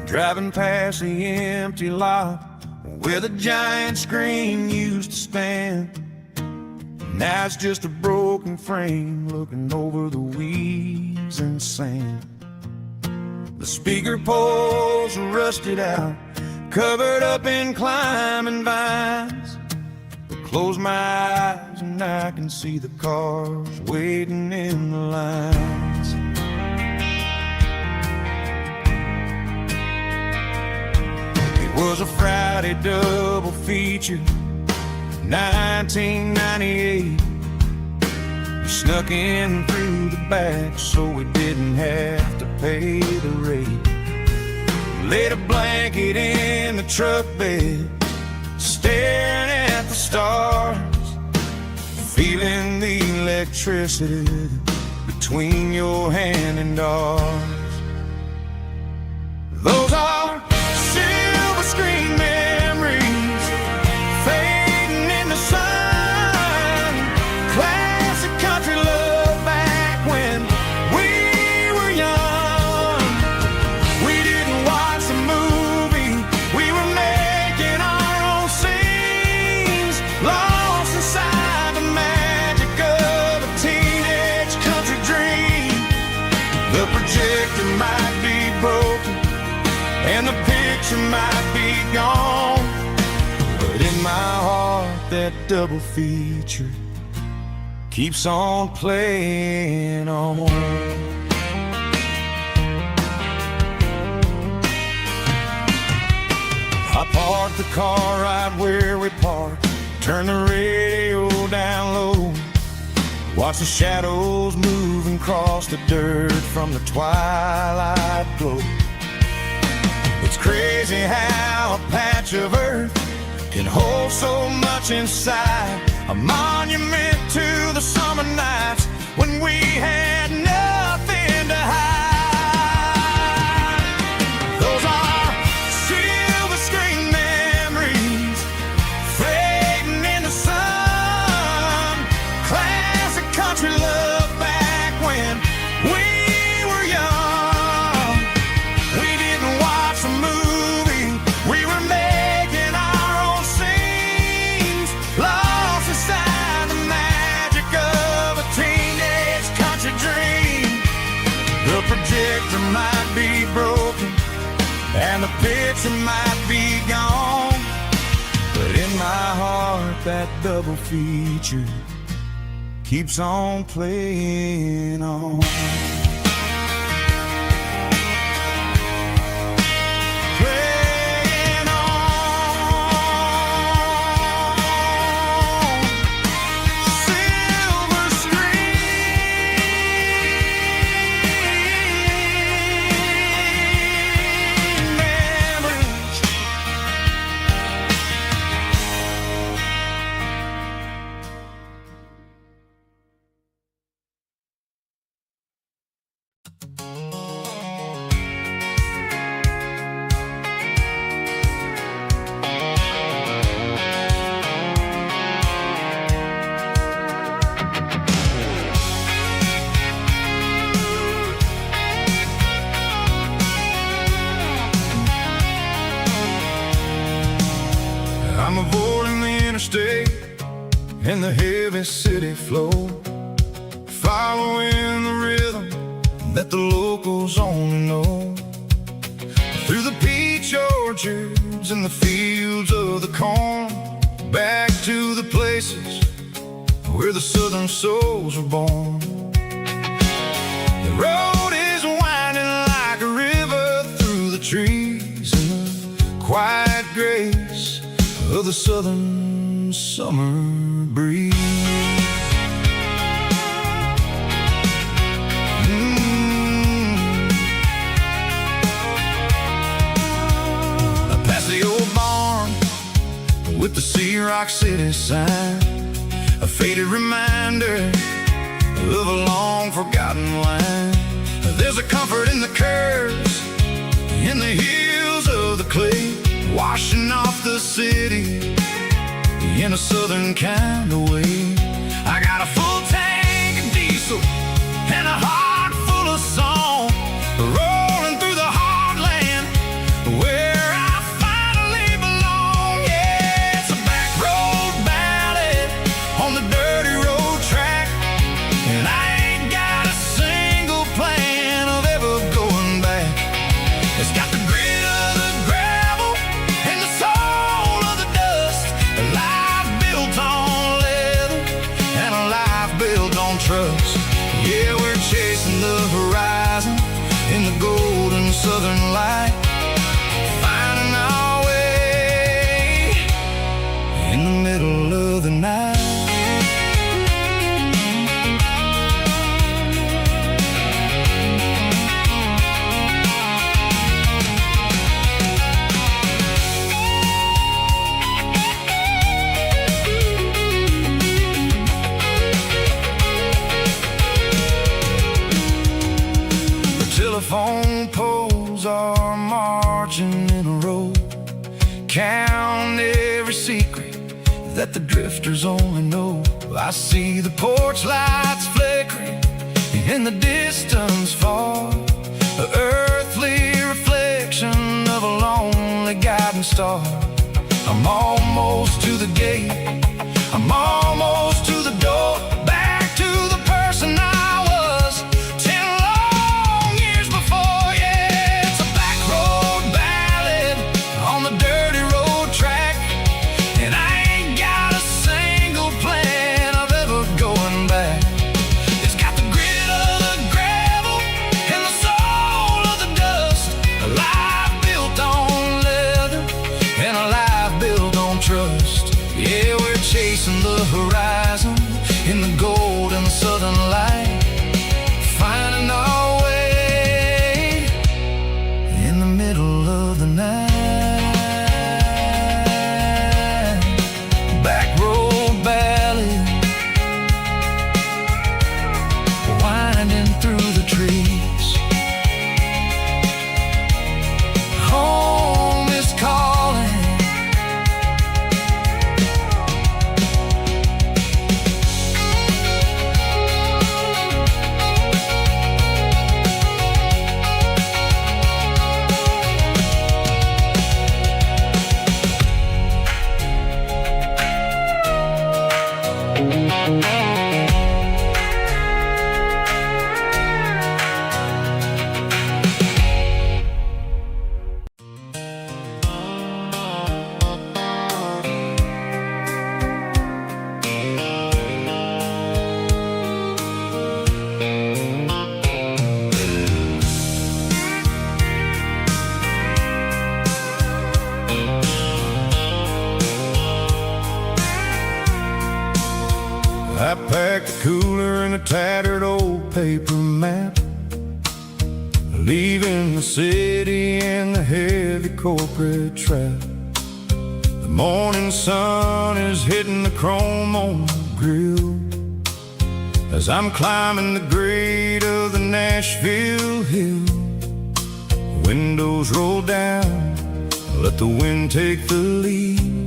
Driving past the empty lot where the giant screen used to stand. Now it's just a broken frame looking over the weeds and sand. The speaker poles are rusted out, covered up in climbing vines. I close my eyes and I can see the cars waiting in the lines. It was a Friday double feature, 1998. We snuck in through the back so we didn't have to pay the rate. Laid a blanket in the truck bed, staring at the stars, feeling the electricity between your hand and ours. Those are silver screen memories fading in the sun. Classic country love back when we were young. We didn't watch a movie, we were making our own scenes, lost inside the magic of a teenage country dream. The projector might be broken and the picture might be gone, but in my heart that double feature keeps on playing on. I parked the car right where we parked, turn the radio down low, watch the shadows moving across the dirt from the twilight glow. It's crazy how a patch of earth can hold so much inside, a monument to the summer nights when we had nothing to hide. Those are silver screen memories fading in the sun. Classic country love back when we were young. We didn't watch a movie, we were making our own scenes, lost inside the magic of a teenage country dream. The projector might be broken and the picture might be gone, but in my heart that double feature keeps on playing on. Playing on. Silver screen memories. I'm avoiding the interstate and the heavy city flow, following the rhythm that the locals only know. Through the peach orchards and the fields of the corn, back to the places where the southern souls were born. The road is winding like a river through the trees in the quiet grace of the southern summer breeze. Past the old barn with the Sea Rock City sign, a faded reminder of a long forgotten line. There's a comfort in the curves, in the hills of the clay, washing off the city in a southern kind of way. I got a full tank of diesel and a heart full of song, rolling through the heartland where I finally belong. Yeah, it's a back road ballad on the dirty road track, and I ain't got a single plan of ever going back. It's got the grit of the gravel and the soul of the dust, a life built on leather and a life built on trust. Yeah, we're chasing the horizon in the golden southern light, finding our way in the middle of the night. drifters only know. I see the porch lights flickering in the distance far, the earthly reflection of a lonely guiding star. I'm almost to the gate, I'm almost to the door, back to the person I was 10 long years before. Yeah, it's a back road ballad on the dirty road track, and I ain't got a single plan of ever going back. It's got the grit of the gravel and the soul of the dust, a life built on leather and a life built on trust. Yeah, we're chasing the horizon in the golden southern light, finding our way in the middle of the night. Back road ballad, winding through the trees. Home is calling. I packed a cooler and a tattered old paper map, leaving the city and the heavy corporate trap. The morning sun is hitting the chrome on the grill as I'm climbing the grade of the Nashville hill. Windows roll down, let the wind take the lead,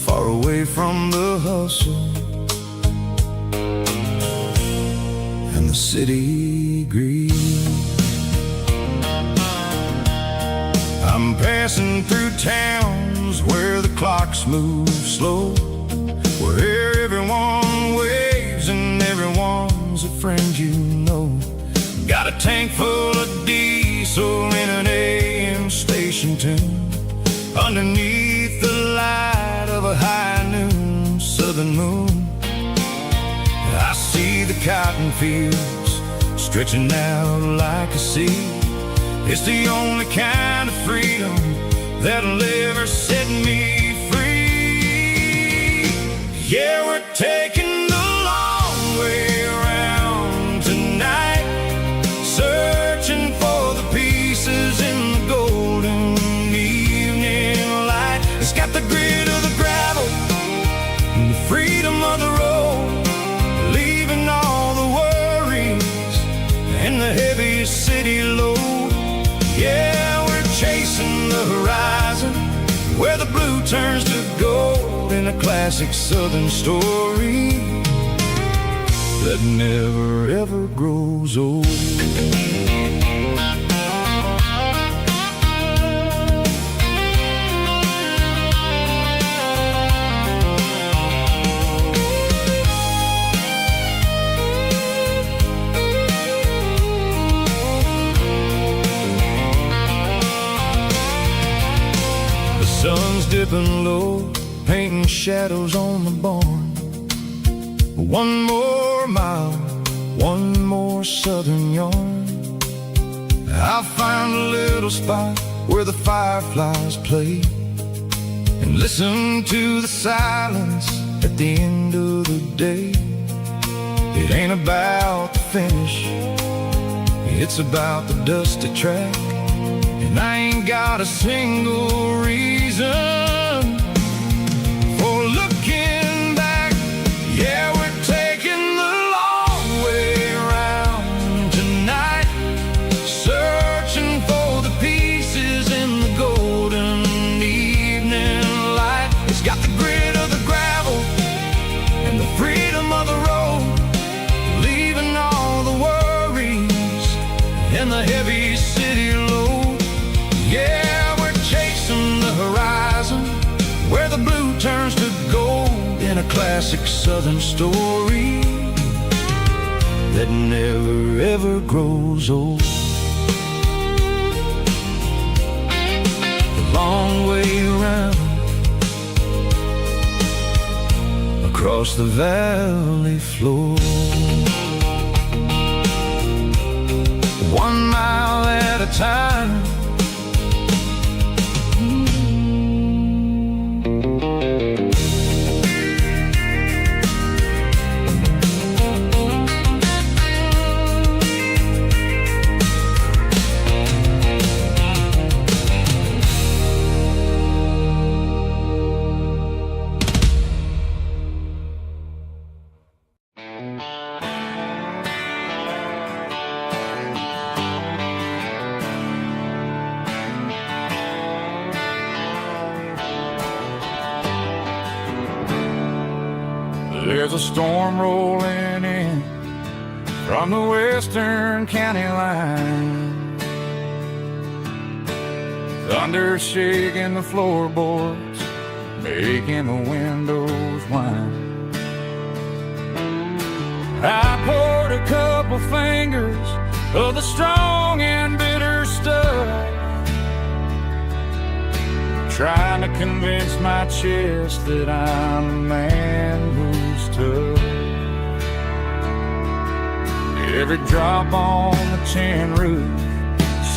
far away from the hustle and the city greed. I'm passing through towns where the clocks move slow, where everyone waves and everyone's a friend you know. Got a tank full of diesel in an AM station tune, underneath the light of a high noon southern moon. I see the cotton fields stretching out like a sea. It's the only kind of freedom that'll ever set me free. Yeah, we're taking the long way around tonight, searching for the pieces in the golden evening light. It's got the grit of the gravel and the freedom of the road, leaving all the worries and the heavy city load. Yeah, we're chasing the horizon where the blue turns to gold in a classic southern story that never ever grows old. Sun's dipping low, painting shadows on the barn. One more mile, one more southern yarn. I'll find a little spot where the fireflies play and listen to the silence at the end of the day. It ain't about the finish, it's about the dusty track. And I ain't got a single reason for looking back. Yeah, we're taking the long way around tonight, searching for the pieces in the golden evening light. It's got the grit of the gravel classic southern story that never ever grows old. The long way around across the valley floor, 1 mile at a time. There's a storm rolling in from the western county line, thunder shaking the floorboards, making the windows whine. I poured a couple fingers of the strong and bitter stuff, trying to convince my chest that I'm a man who's tough. Every drop on the tin roof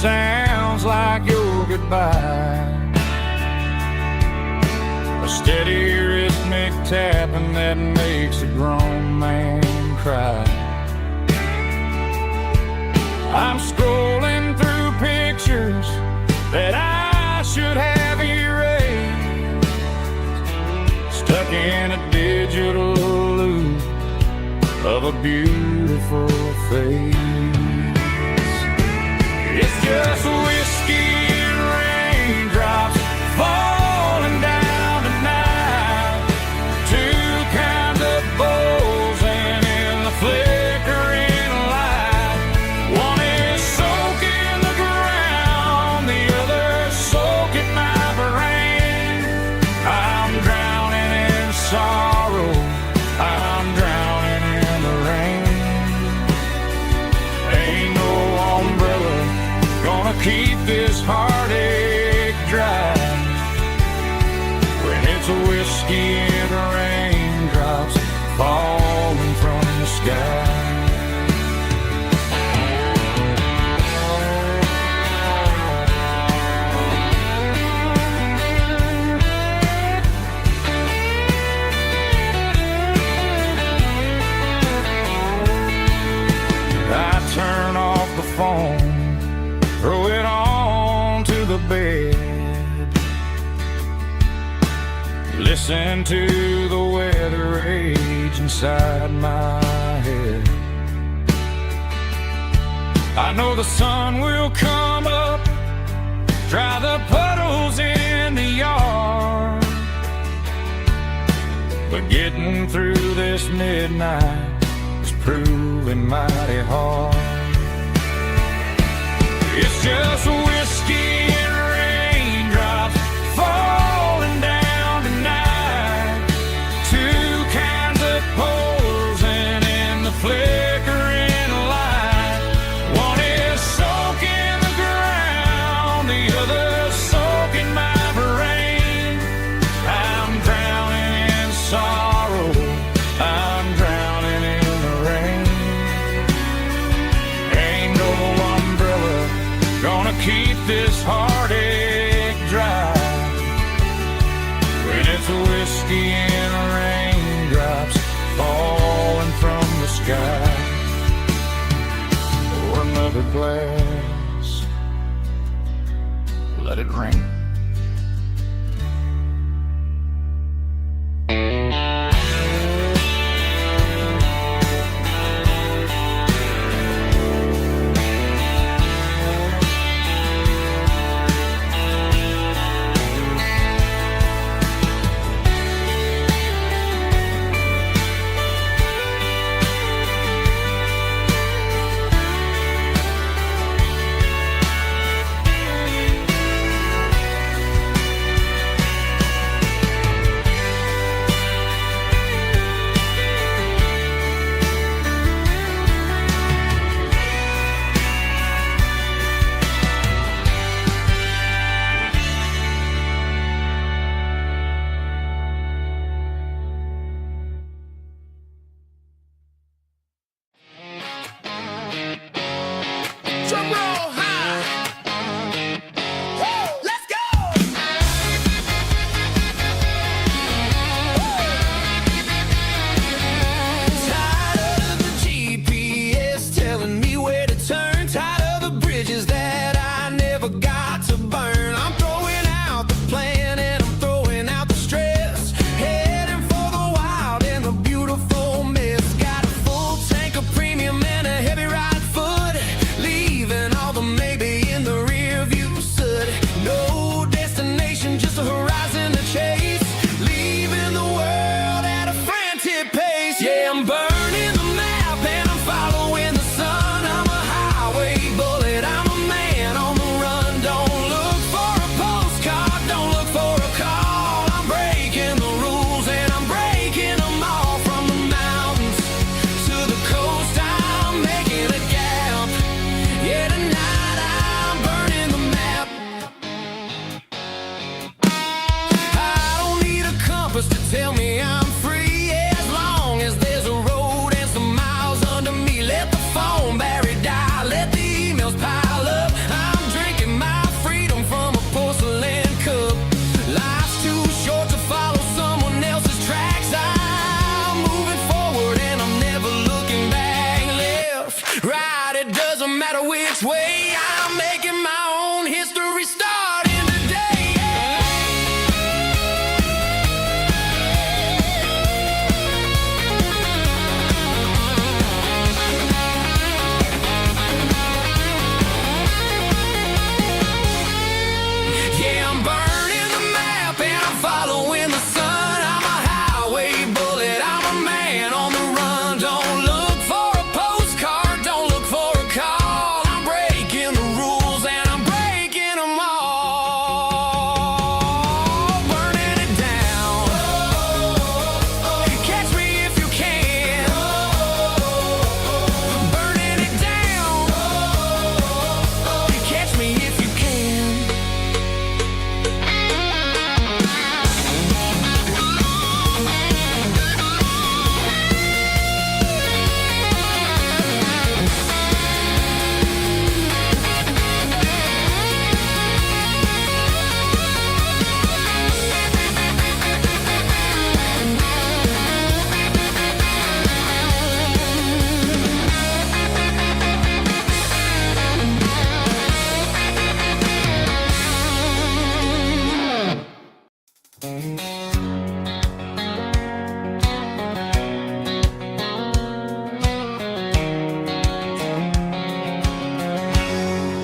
sounds like your goodbye, a steady rhythmic tapping that makes a grown man cry. I'm scrolling through pictures that I should have erased, stuck in a digital loop of a beautiful face. It's just whiskey and raindrops falling down tonight, two kinds of bowls and in the flickering light. One is soaking the ground, the other soaking my brain. I'm drowning in sorrow, I'm drowning in the rain. Ain't no umbrella gonna keep this heartache dry when it's a whiskey and raindrops falling from the sky. I turn off the phone, throw it on to the bed, listen to the weather rage inside my head. I know the sun will come up, dry the puddles in the yard, but getting through this midnight is proving mighty hard. It's just whiskey and raindrops falling down tonight, two kinds of poles and in the flickering light. One is soaking the ground, the other soaking my brain. I'm drowning in sorrow, I'm drowning in the rain. Ain't no umbrella gonna keep this heartache dry when it's a whiskey and raindrops falling from the sky. Pour another glass, let it rain. Drum roll high. Woo, let's go. Tired of the GPS telling me where to turn. Tired of the bridges that I never got to burn. I'm throwing out the plan and I'm throwing out the stress. Heading for the wild and the beautiful mist. Got a full tank of premium and a heavy right foot. Leaving all the maybe in the rear view soot. No destination, just a horizon to chase. Leaving the world at a frantic pace. Yeah, I'm burning the map and I'm following the sun. I'm a highway bullet, I'm a man on the run. Don't look for a postcard, don't look for a call. I'm breaking the rules and I'm breaking them all. From the mountains to the coast, I'm making a gap. Yeah, tonight I'm burning the map. I don't need a compass to tell me I'm free. As long as there's a road and some miles under me. Let the phone battery die, let the emails pile up. I'm drinking my freedom from a porcelain cup. Life's too short to follow someone else's tracks. I'm moving forward and I'm never looking back. Left, right, it doesn't matter which way. I'm making my own history starting today. Yeah, I'm burning the map and I'm following the sun. I'm a highway bullet, I'm a man on the run. Don't look for a postcard, don't look for a call. I'm breaking the rules and I'm breaking them all. Burning it down. Catch me if you can. Burning it down. Catch me if you can.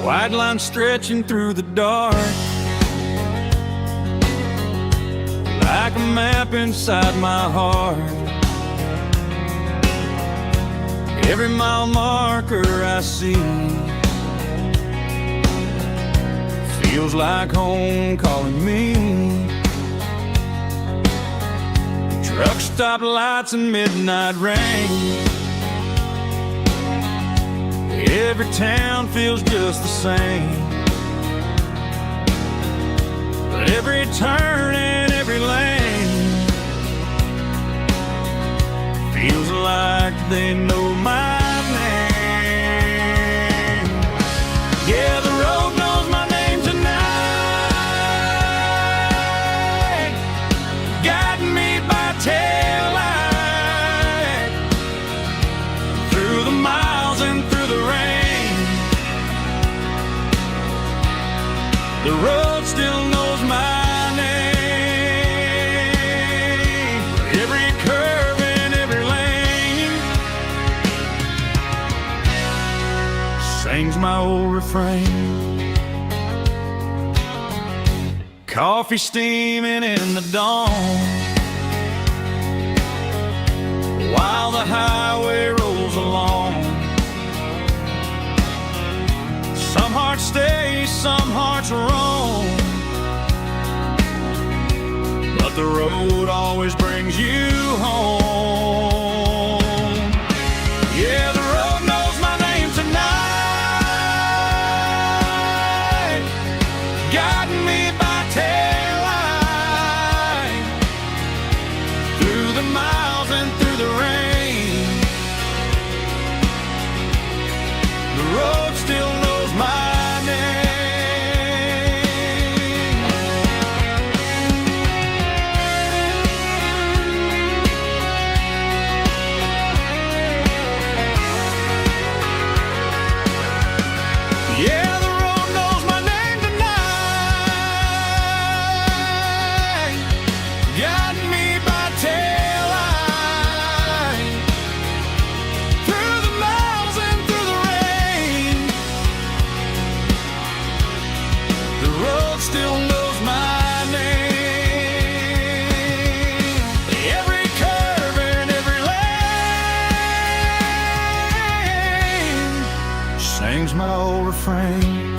White line stretching through the dark, like a map inside my heart. Every mile marker I see feels like home calling me. Truck stop lights and midnight rain. Every town feels just the same, but every turn and every lane feels like they know my name. Yeah, the road knows my name tonight, guiding me by taillight through the miles and through the rain. The road still knows my name. Every curve and every lane sings my old refrain. Coffee steaming in the dawn, while the highway rolls along. Some hearts stay, some hearts roam, but the road always brings you home. Yeah, the road knows my name tonight, guiding me by taillight through the miles and through the rain. The road still knows hangs my old refrain.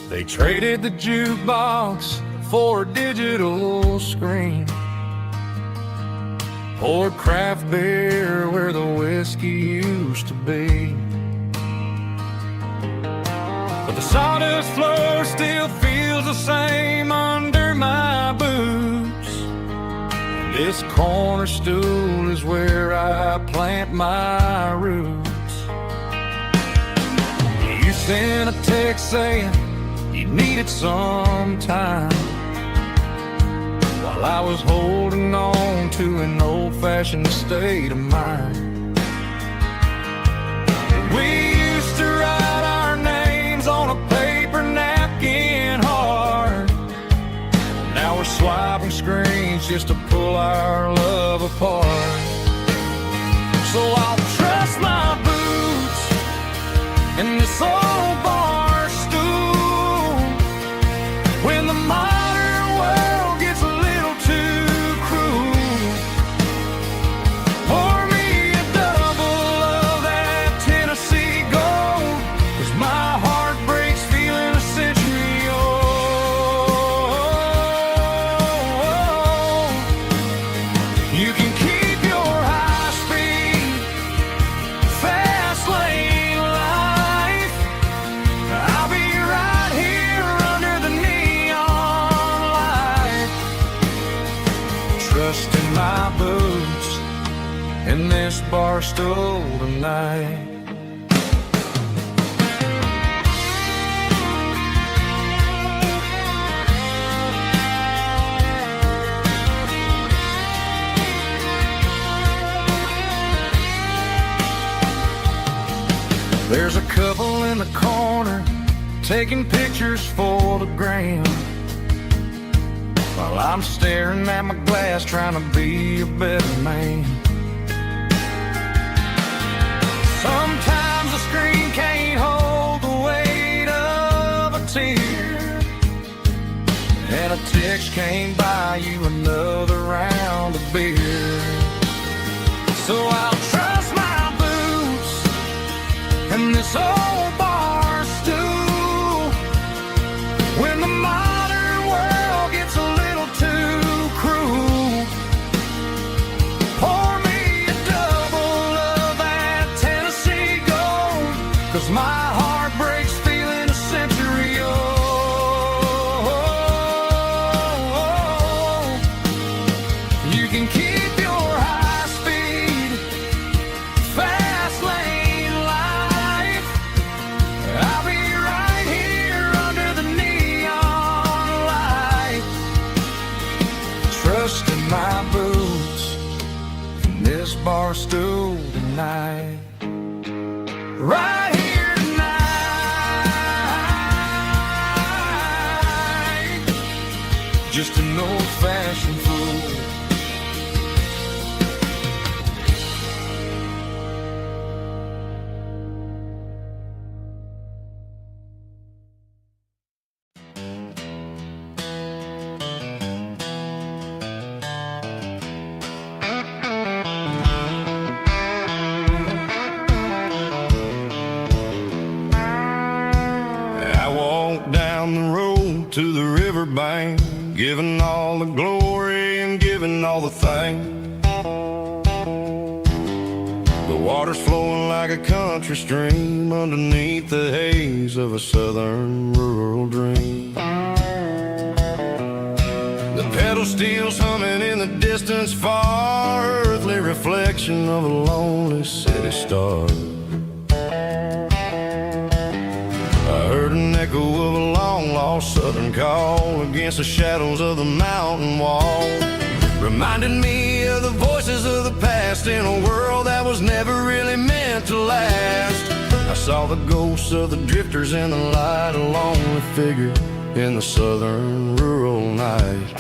They traded the jukebox for a digital screen, poured craft beer where the whiskey used to be. But the sawdust floor still feels the same under my boots. This corner stool is where I plant my roots. You sent a text saying you needed some time, while I was holding on to an old-fashioned state of mind. We used to write our names on a paper napkin hard. Now we're swiping screens just to pull our love apart. So I'll trust my boots in this old bar stool when the modern world gets a little too cruel. Pour me a double of that Tennessee Gold, 'cause my heart breaks feeling a century old. You can keep your high-speed, fast lane life. I'll be right here under the neon light, trusting my boots in this bar stool tonight. There's a couple in the corner taking pictures for the gram, while I'm staring at my glass trying to be a better man. Sometimes the screen can't hold the weight of a tear, and a text can't buy you another round of beer. So I'll trust my boots in this old bar stool when the modern world gets a little too cruel. Pour me a double of that Tennessee Gold, 'cause my heart breaks feeling a century old. You can keep your high-speed, fast lane life. I'll be right here under the neon light, trusting my boots in this bar stool tonight. Right here tonight, just an old-fashioned fool. I walked down the road to the riverbank, giving all the glory and giving all the thanks. The water's flowing like a country stream underneath the haze of a southern rural dream. pedal steel's humming in the distance far, earthly reflection of a lonely city star. I heard an echo of a long-lost southern call against the shadows of the mountain wall. Reminded me of the voices of the past in a world that was never really meant to last. I saw the ghosts of the drifters in the light, a lonely figure in the southern rural night.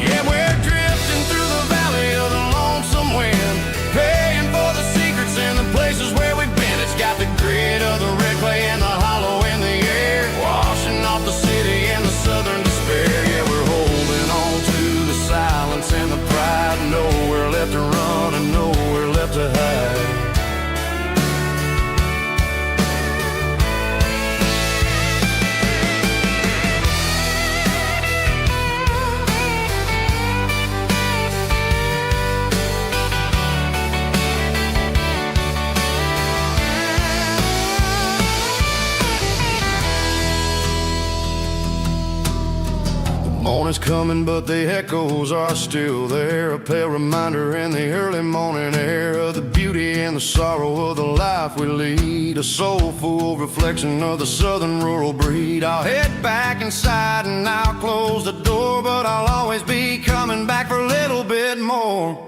Yeah, we're drifting through the valley of the lonesome wind, paying for the secrets and the places where we've been. It's got the grit of the red clay and the hollow in the air, washing off the city and the southern despair. Yeah, we're holding on to the silence and the pride, nowhere left to run and nowhere left to hide. Morning's coming, but the echoes are still there, a pale reminder in the early morning air of the beauty and the sorrow of the life we lead, a soulful reflection of the southern rural breed. I'll head back inside and I'll close the door, but I'll always be coming back for a little bit more.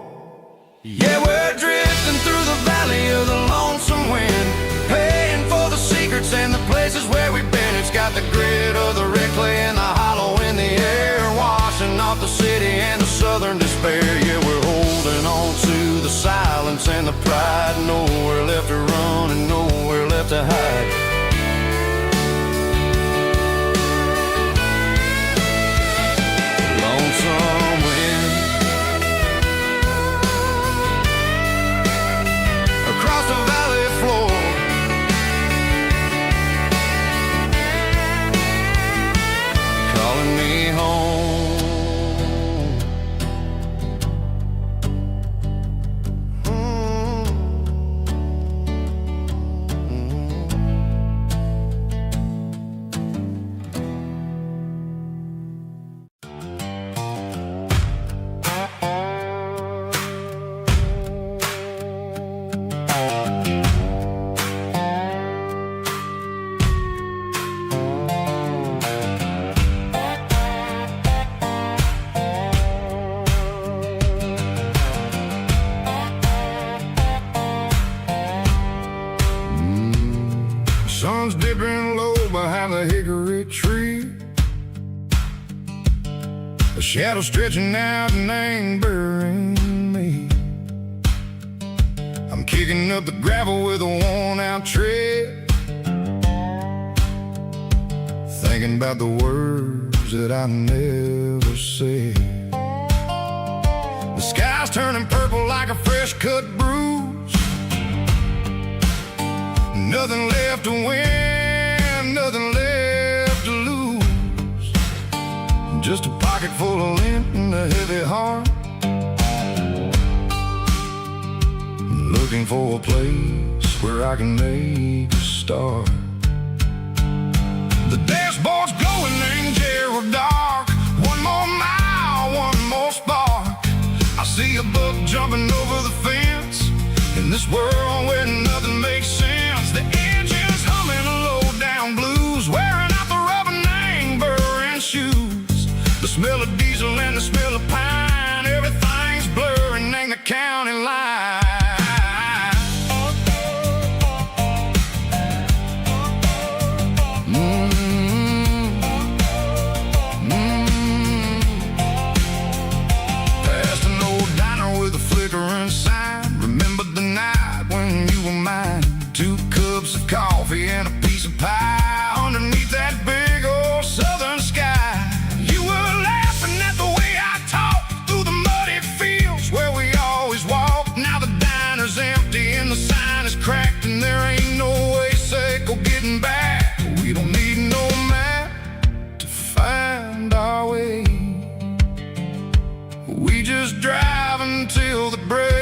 Yeah, we're drifting through the valley of the lonesome wind, paying for the secrets and the places where we've been. It's got the grit of the red clay and the hollow in the air, washing off the city and the southern despair. Yeah, we're holding on to the silence and the pride, nowhere left to run and nowhere left to hide. Lonesome wind across the valley floor, calling me home. Sun's dipping low behind the hickory tree, a shadow stretching out and angering me. I'm kicking up the gravel with a worn-out tread, thinking about the words that I never said. The sky's turning purple like a fresh-cut bruise, nothing left to win, nothing left to lose, just a pocket full of lint and a heavy heart, looking for a place where I can make a start. The dashboard's glowing in Gerald dark, one more mile, one more spark. I see a buck jumping over the fence, in this world where nothing makes sense. The engine's humming a low-down blues, wearing out the rubber name burring shoes. The smell of diesel and the smell of pine, everything's blurring in the county line. Past an old diner with a flickering sign, remember the night when you were mine. 2 cups of coffee and a piece of pie underneath that big old southern sky. You were laughing at the way I talked through the muddy fields where we always walked. Now the diner's empty and the sign is cracked, and there ain't no way safe or getting back. We don't need no map to find our way, we just drive until the break